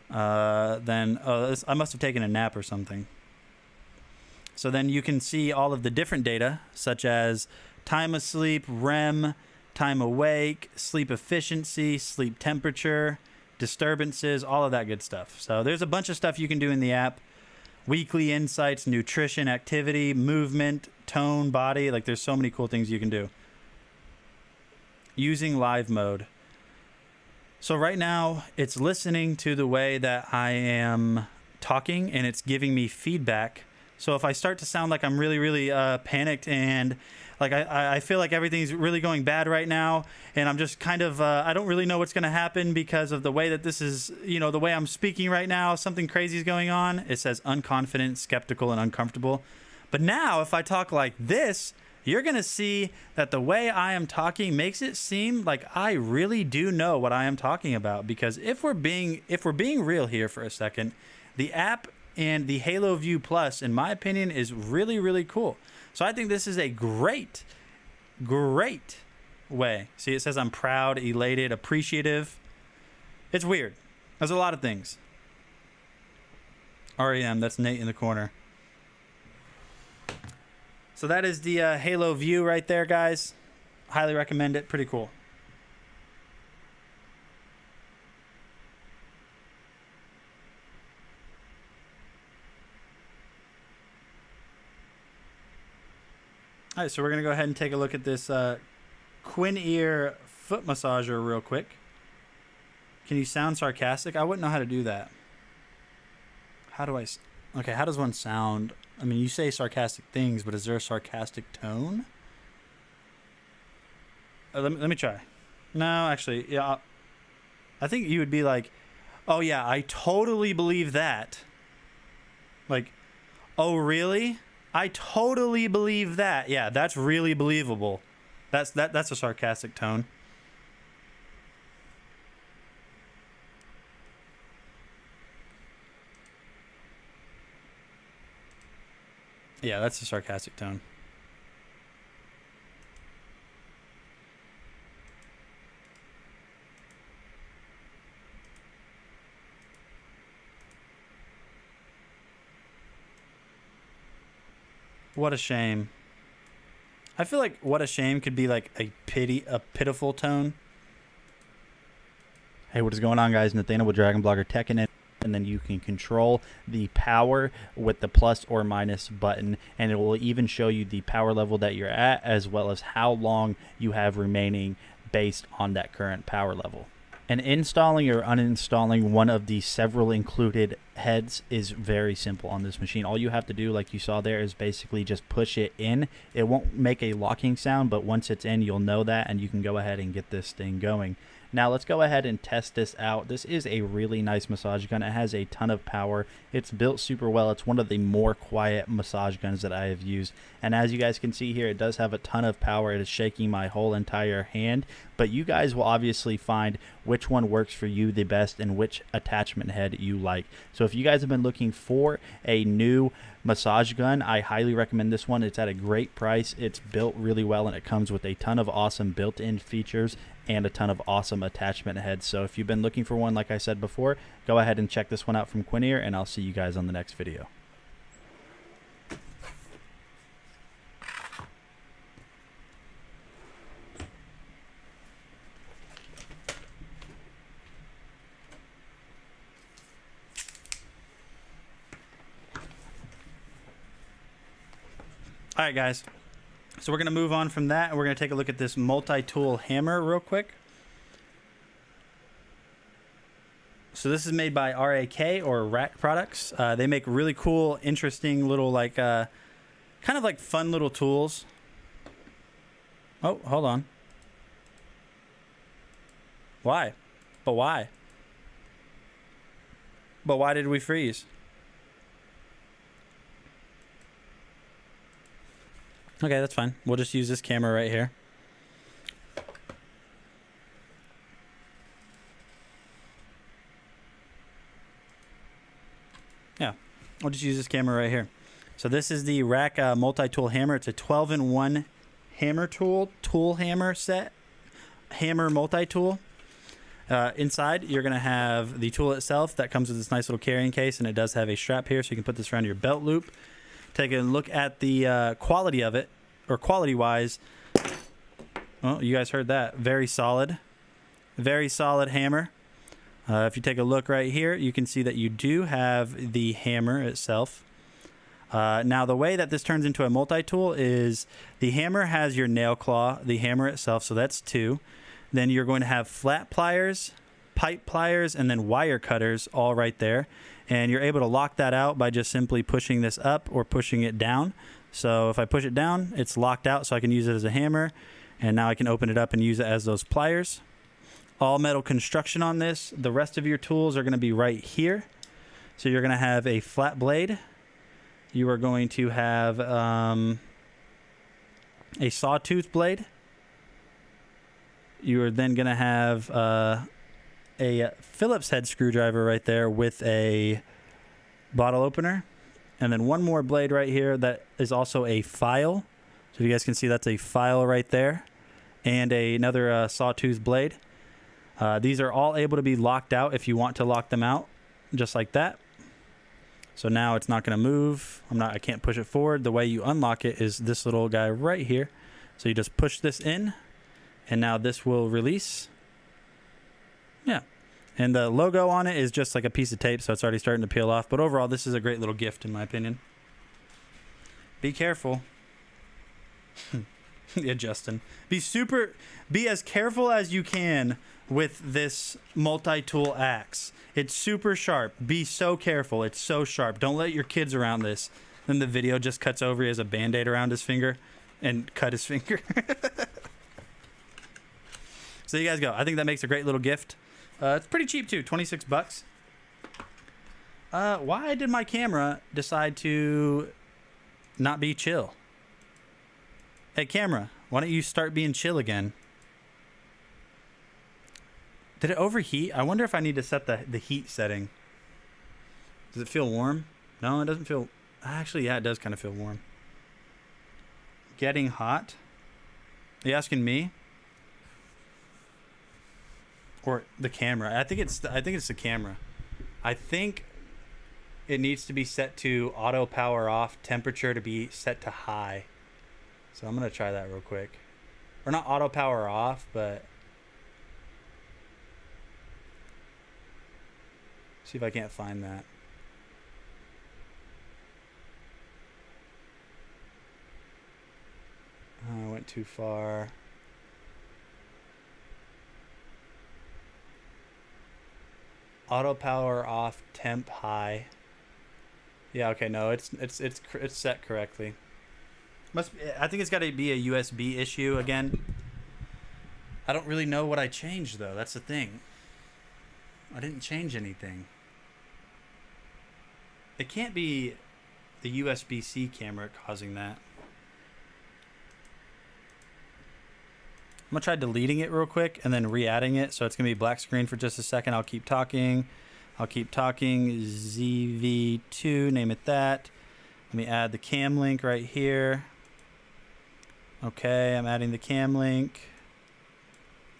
I must have taken a nap or something. So then you can see all of the different data, such as time asleep, REM, time awake, sleep efficiency, sleep temperature, disturbances, all of that good stuff. So there's a bunch of stuff you can do in the app. Weekly insights, nutrition, activity, movement, tone, body. Like there's so many cool things you can do. Using live mode. So right now it's listening to the way that I am talking and it's giving me feedback. So if I start to sound like I'm really panicked and like I feel like everything's really going bad right now and I'm just kind of I don't really know what's going to happen because of the way that this is, you know, the way I'm speaking right now, something crazy is going on. It says unconfident, skeptical, and uncomfortable. But now if I talk like this, you're going to see that the way I am talking makes it seem like I really do know what I am talking about. Because if we're being real here for a second, the app and the Halo View Plus, in my opinion, is really cool. So I think this is a great way. See, it says I'm proud, elated, appreciative. It's weird. There's a lot of things. REM, that's Nate in the corner. So that is the Halo View right there, guys. Highly recommend it. Pretty cool. All right, so we're going to go ahead and take a look at this Quinn-Ear foot massager real quick. Can you sound sarcastic? I wouldn't know how to do that. How do I... Okay, how does one sound? I mean, you say sarcastic things, but is there a sarcastic tone? Let me try. No, actually, yeah. I think you would be like, oh, yeah, I totally believe that. Like, oh, really? I totally believe that. Yeah, that's really believable. That's a sarcastic tone. Yeah, that's a sarcastic tone. What a shame. I feel like what a shame could be like a pitiful tone. Hey, what is going on, guys? Nathaniel with DragonBlogger Tech and then you can control the power with the plus or minus button, and it will even show you the power level that you're at as well as how long you have remaining based on that current power level. And installing or uninstalling one of the several included heads is very simple on this machine. All you have to do, like you saw there, is basically just push it in. It won't make a locking sound, but once it's in, you'll know that, and you can go ahead and get this thing going. Now let's go ahead and test this out. This is a really nice massage gun. It has a ton of power. It's built super well. It's one of the more quiet massage guns that I have used. And as you guys can see here, it does have a ton of power. It is shaking my whole entire hand. But you guys will obviously find which one works for you the best and which attachment head you like. So if you guys have been looking for a new massage gun, I highly recommend this one. It's at a great price. It's built really well, and it comes with a ton of awesome built-in features and a ton of awesome attachment heads. So if you've been looking for one, like I said before, go ahead and check this one out from Quinn-Ear, and I'll see you guys on the next video. All right, guys. So we're going to move on from that, and we're going to take a look at this multi-tool hammer real quick. So this is made by RAK, or Rack Products. They make really cool, interesting little, like, kind of like fun little tools. Oh, hold on. Why? But why? But why did we freeze? Okay, that's fine. We'll just use this camera right here. Yeah, we'll just use this camera right here. So this is the Rack multi-tool hammer. It's a 12-in-1 hammer tool hammer set, hammer multi-tool. Inside, you're going to have the tool itself that comes with this nice little carrying case, and it does have a strap here, so you can put this around your belt loop. Take a look at the quality of it, or quality-wise. Well, you guys heard that. Very solid hammer. If you take a look right here, you can see that you do have the hammer itself. Now, the way that this turns into a multi-tool is the hammer has your nail claw, the hammer itself, so that's 2. Then you're going to have flat pliers, pipe pliers, and then wire cutters all right there. And you're able to lock that out by just simply pushing this up or pushing it down. So if I push it down, it's locked out so I can use it as a hammer. And now I can open it up and use it as those pliers. All metal construction on this. The rest of your tools are going to be right here. So you're going to have a flat blade. You are going to have a sawtooth blade. You are then going to have a Phillips head screwdriver right there with a bottle opener. And then one more blade right here that is also a file. So you guys can see that's a file right there. And another sawtooth blade. These are all able to be locked out if you want to lock them out, just like that. So now it's not going to move. I can't push it forward. The way you unlock it is this little guy right here. So you just push this in, and now this will release. Yeah. And the logo on it is just like a piece of tape, so it's already starting to peel off. But overall, this is a great little gift, in my opinion. Be careful. Yeah, Justin. Be as careful as you can with this multi-tool axe. It's super sharp. Be so careful. It's so sharp. Don't let your kids around this. Then the video just cuts over. He has a Band-Aid around his finger and cut his finger. So you guys go. I think that makes a great little gift. It's pretty cheap too, 26 bucks. Why did my camera decide to not be chill? Hey, camera, why don't you start being chill again? Did it overheat? I wonder if I need to set the heat setting. Does it feel warm? No, it doesn't feel... Actually, yeah, it does kind of feel warm. Getting hot? Are you asking me? Or the camera? I think it's the camera. I think it needs to be set to auto power off, temperature to be set to high. So I'm going to try that real quick. Or not auto power off, but... See if I can't find that. Oh, I went too far. Auto power off, temp high. Yeah, okay, no, it's set correctly. I think it's got to be a USB issue again. I don't really know what I changed though. That's the thing. I didn't change anything. It can't be the USB-C camera causing that. I'm going to try deleting it real quick and then re-adding it. So it's going to be black screen for just a second. I'll keep talking. ZV2, name it that. Let me add the cam link right here. Okay, I'm adding the cam link.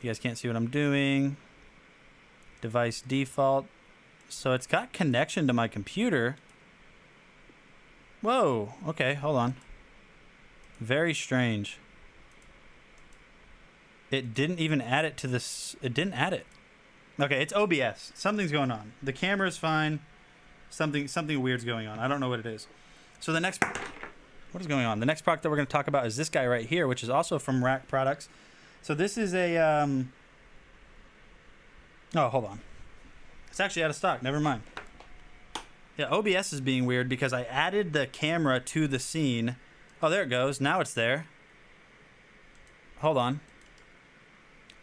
You guys can't see what I'm doing. Device default. So it's got connection to my computer. Whoa, okay, hold on. Very strange. It didn't even add it to this. It didn't add it. Okay, it's OBS. Something's going on. The camera's fine. Something weird's going on. I don't know what it is. So the next... What is going on? The next product that we're going to talk about is this guy right here, which is also from Rack Products. So this is a... Oh, hold on. It's actually out of stock. Never mind. Yeah, OBS is being weird because I added the camera to the scene. Oh, there it goes. Now it's there. Hold on.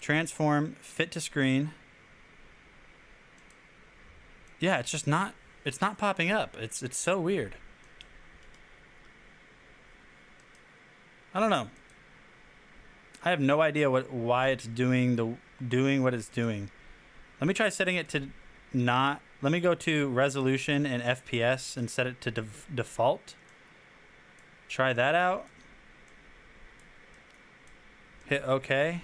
Transform, fit to screen. Yeah, it's just not... It's not popping up. It's so weird. I don't know. I have no idea why it's doing what it's doing. Let me try setting it to not... Let me go to resolution and FPS and set it to default. Try that out. Hit OK.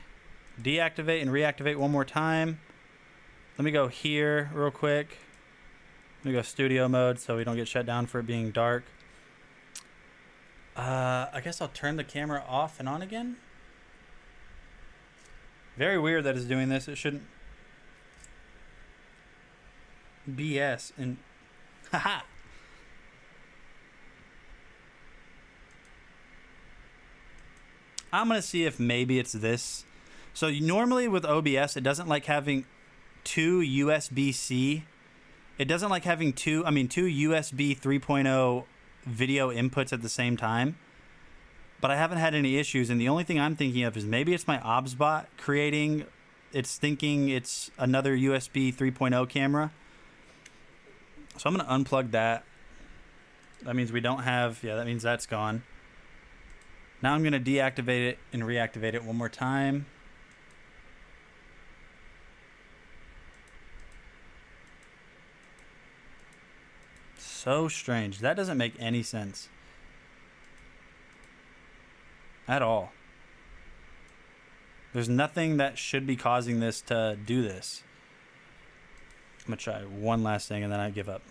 Deactivate and reactivate one more time. Let me go here real quick. Let me go studio mode so we don't get shut down for it being dark. I guess I'll turn the camera off and on again. Very weird that it's doing this. It shouldn't. BS and haha. I'm gonna see if maybe it's this. So normally with OBS, it doesn't like having two USB-C. It doesn't like having two USB 3.0 video inputs at the same time. But I haven't had any issues, and the only thing I'm thinking of is maybe it's my OBS bot creating. It's thinking it's another USB 3.0 camera. So I'm gonna unplug that. That means we don't have. Yeah, that means that's gone. Now I'm gonna deactivate it and reactivate it one more time. So strange. That doesn't make any sense at all. There's nothing that should be causing this to do this. I'm gonna try one last thing and then I give up.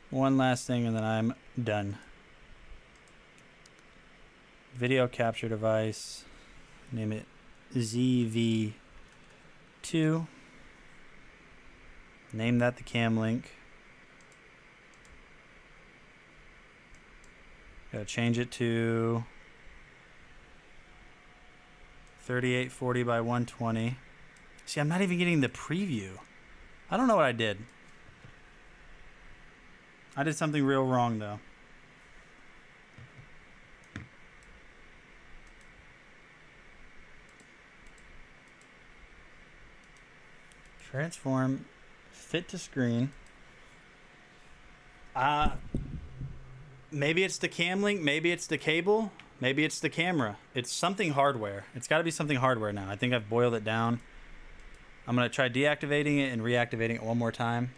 One last thing and then I'm done. Video capture device. Name it ZV2. Name that the cam link. Gotta change it to 3840 by 120. See, I'm not even getting the preview. I don't know what I did. I did something real wrong though. Transform, fit to screen. Maybe it's the cam link, maybe it's the cable, maybe it's the camera. It's something hardware. It's got to be something hardware now. I think I've boiled it down. I'm going to try deactivating it and reactivating it one more time.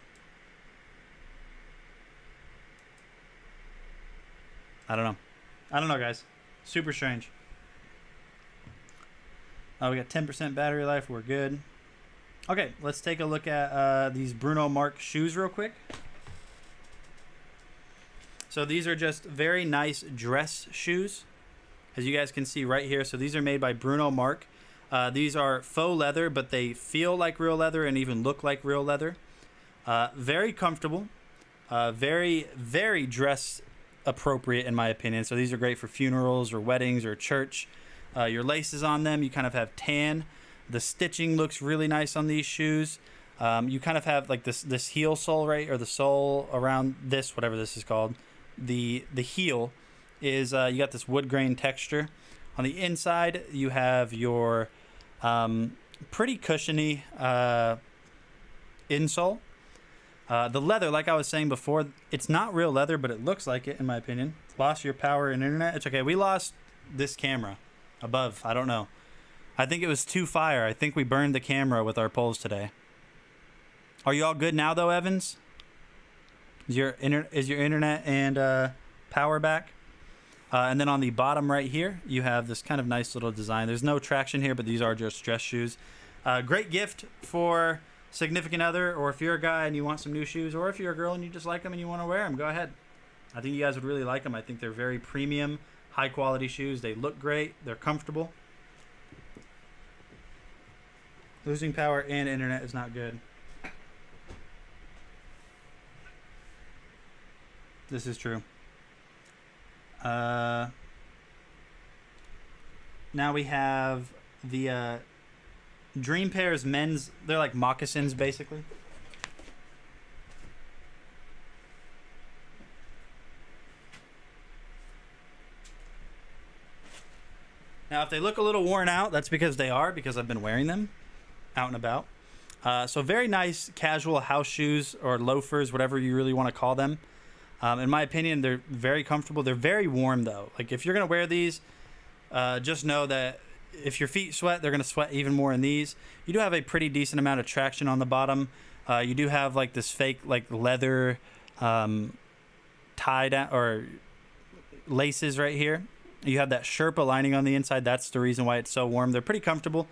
I don't know. I don't know, guys. Super strange. Oh, we got 10% battery life. We're good. Okay, let's take a look at these Bruno Mars shoes real quick. So these are just very nice dress shoes, as you guys can see right here. So these are made by Bruno Mars. These are faux leather, but they feel like real leather and even look like real leather. Very comfortable. Very, very dress appropriate in my opinion. So these are great for funerals or weddings or church. Your laces on them, you kind of have tan. The stitching looks really nice on these shoes. You kind of have like this heel sole, right, or the sole around this, whatever this is called. The heel is you got this wood grain texture. On the inside, you have your pretty cushiony insole. The leather, like I was saying before, it's not real leather, but it looks like it in my opinion. Lost your power and internet. It's okay. We lost this camera above. I don't know. I think it was too fire. I think we burned the camera with our poles today. Are you all good now, though, Evans? Is your internet and power back? And then on the bottom right here, you have this kind of nice little design. There's no traction here, but these are just dress shoes. Great gift for significant other, or if you're a guy and you want some new shoes, or if you're a girl and you just like them and you want to wear them, go ahead. I think you guys would really like them. I think they're very premium, high-quality shoes. They look great. They're comfortable. Losing power and internet is not good. This is true. Now we have the Dream Pairs men's. They're like moccasins, basically. Now, if they look a little worn out, that's because they are, because I've been wearing them out and about. So very nice casual house shoes or loafers, whatever you really want to call them. In my opinion, they're very comfortable. They're very warm, though. Like, if you're going to wear these, just know that if your feet sweat, they're going to sweat even more in these. You do have a pretty decent amount of traction on the bottom. You do have, like, this fake, like, leather tie down or laces right here. You have that Sherpa lining on the inside. That's the reason why it's so warm. They're pretty comfortable.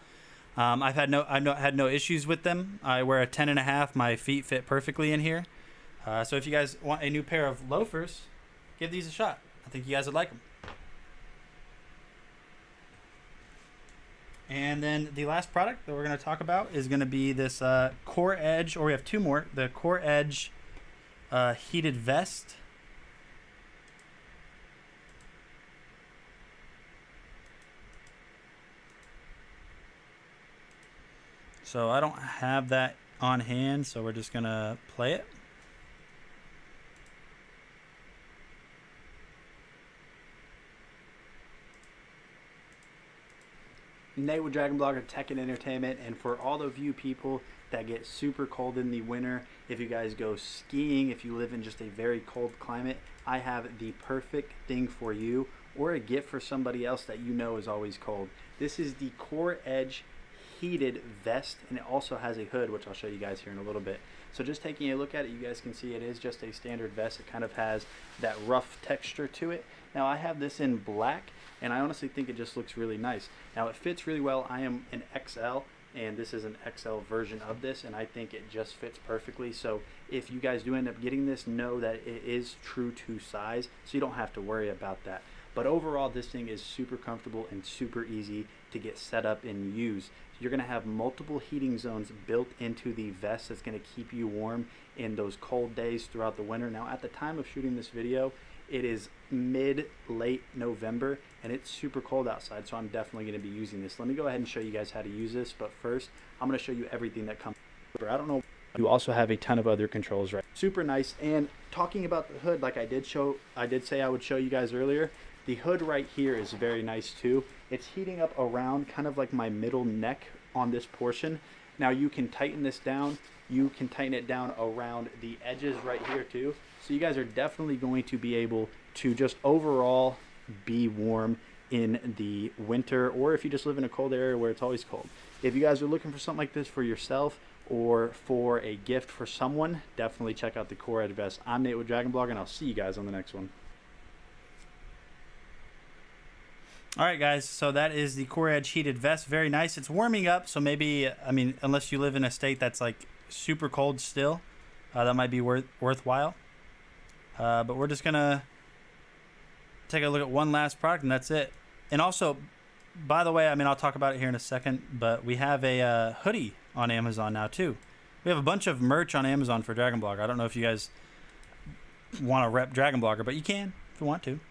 I've had no issues with them. I wear a 10.5. My feet fit perfectly in here. So if you guys want a new pair of loafers, give these a shot. I think you guys would like them. And then the last product that we're going to talk about is going to be this Core Edge, or we have two more, the Core Edge heated vest. So I don't have that on hand, so we're just going to play it. Nate with DragonBlogger Tech and Entertainment, and for all of you people that get super cold in the winter, if you guys go skiing, if you live in just a very cold climate, I have the perfect thing for you, or a gift for somebody else that you know is always cold. This is the Core Edge heated vest, and it also has a hood, which I'll show you guys here in a little bit. So just taking a look at it, you guys can see it is just a standard vest. It kind of has that rough texture to it. Now I have this in black, and I honestly think it just looks really nice. Now it fits really well. I am an XL, and this is an XL version of this, and I think it just fits perfectly. So if you guys do end up getting this, know that it is true to size, so you don't have to worry about that. But overall, this thing is super comfortable and super easy to get set up and use. You're going to have multiple heating zones built into the vest that's going to keep you warm in those cold days throughout the winter. Now, at the time of shooting this video, it is late November, and it's super cold outside, so I'm definitely going to be using this. Let me go ahead and show you guys how to use this, but first, I'm going to show you everything that comes. I don't know. You also have a ton of other controls, right? Super nice. And talking about the hood, like I did say I would show you guys earlier, the hood right here is very nice too. It's heating up around kind of like my middle neck on this portion. Now you can tighten this down. You can tighten it down around the edges right here too. So you guys are definitely going to be able to just overall be warm in the winter, or if you just live in a cold area where it's always cold. If you guys are looking for something like this for yourself or for a gift for someone, definitely check out the Core Edge vest. I'm Nate with DragonBlogger, and I'll see you guys on the next one. All right, guys, so that is the Core Edge heated vest. Very nice. It's warming up, so maybe, I mean, unless you live in a state that's like super cold still, that might be worthwhile. But we're just going to take a look at one last product, and that's it. And also, by the way, I mean, I'll talk about it here in a second, but we have a hoodie on Amazon now, too. We have a bunch of merch on Amazon for DragonBlogger. I don't know if you guys want to rep DragonBlogger, but you can if you want to.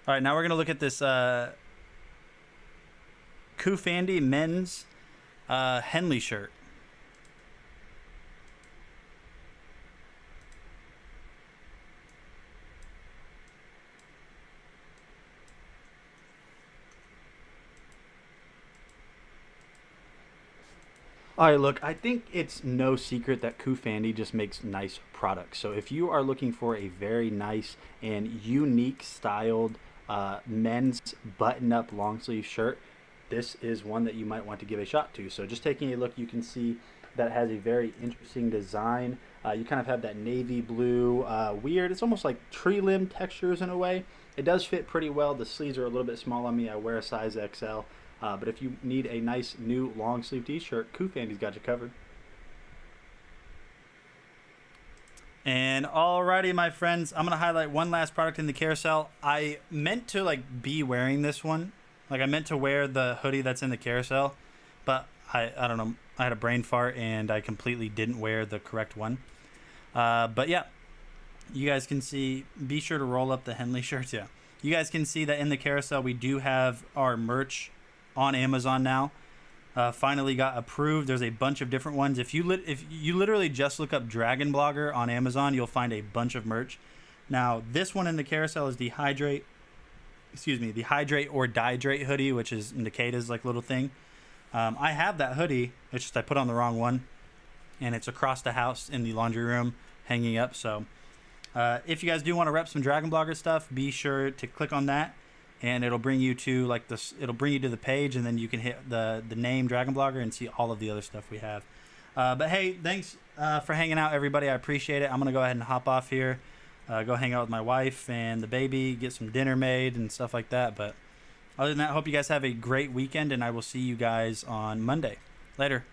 All right, now we're going to look at this Kufandy men's Henley shirt. All right, look, I think it's no secret that Kufandy just makes nice products. So if you are looking for a very nice and unique styled men's button-up long sleeve shirt, this is one that you might want to give a shot to. So just taking a look, you can see that it has a very interesting design. You kind of have that navy blue, weird, it's almost like tree limb textures in a way. It does fit pretty well. The sleeves are a little bit small on me. I wear a size XL. But if you need a nice new long sleeve t-shirt, Kufandy's got you covered. And alrighty, my friends, I'm gonna highlight one last product in the carousel. I meant to like be wearing this one, like I meant to wear the hoodie that's in the carousel, but I don't know, I had a brain fart and I completely didn't wear the correct one. But yeah, you guys can see. Be sure to roll up the Henley shirts. Yeah, you guys can see that in the carousel we do have our merch on Amazon now. Finally got approved. There's a bunch of different ones. If you literally just look up DragonBlogger on Amazon, you'll find a bunch of merch. Now, this one in the carousel is the Hydrate or Dihydrate hoodie, which is Nikida's like little thing. I have that hoodie. It's just I put on the wrong one, and it's across the house in the laundry room hanging up. So if you guys do want to rep some DragonBlogger stuff, be sure to click on that. and it'll bring you to like this. It'll bring you to the page, and then you can hit the name Dragon Blogger and see all of the other stuff we have. But hey, thanks for hanging out, everybody. I appreciate it. I'm gonna go ahead and hop off here, go hang out with my wife and the baby, get some dinner made and stuff like that. But other than that, hope you guys have a great weekend, and I will see you guys on Monday. Later.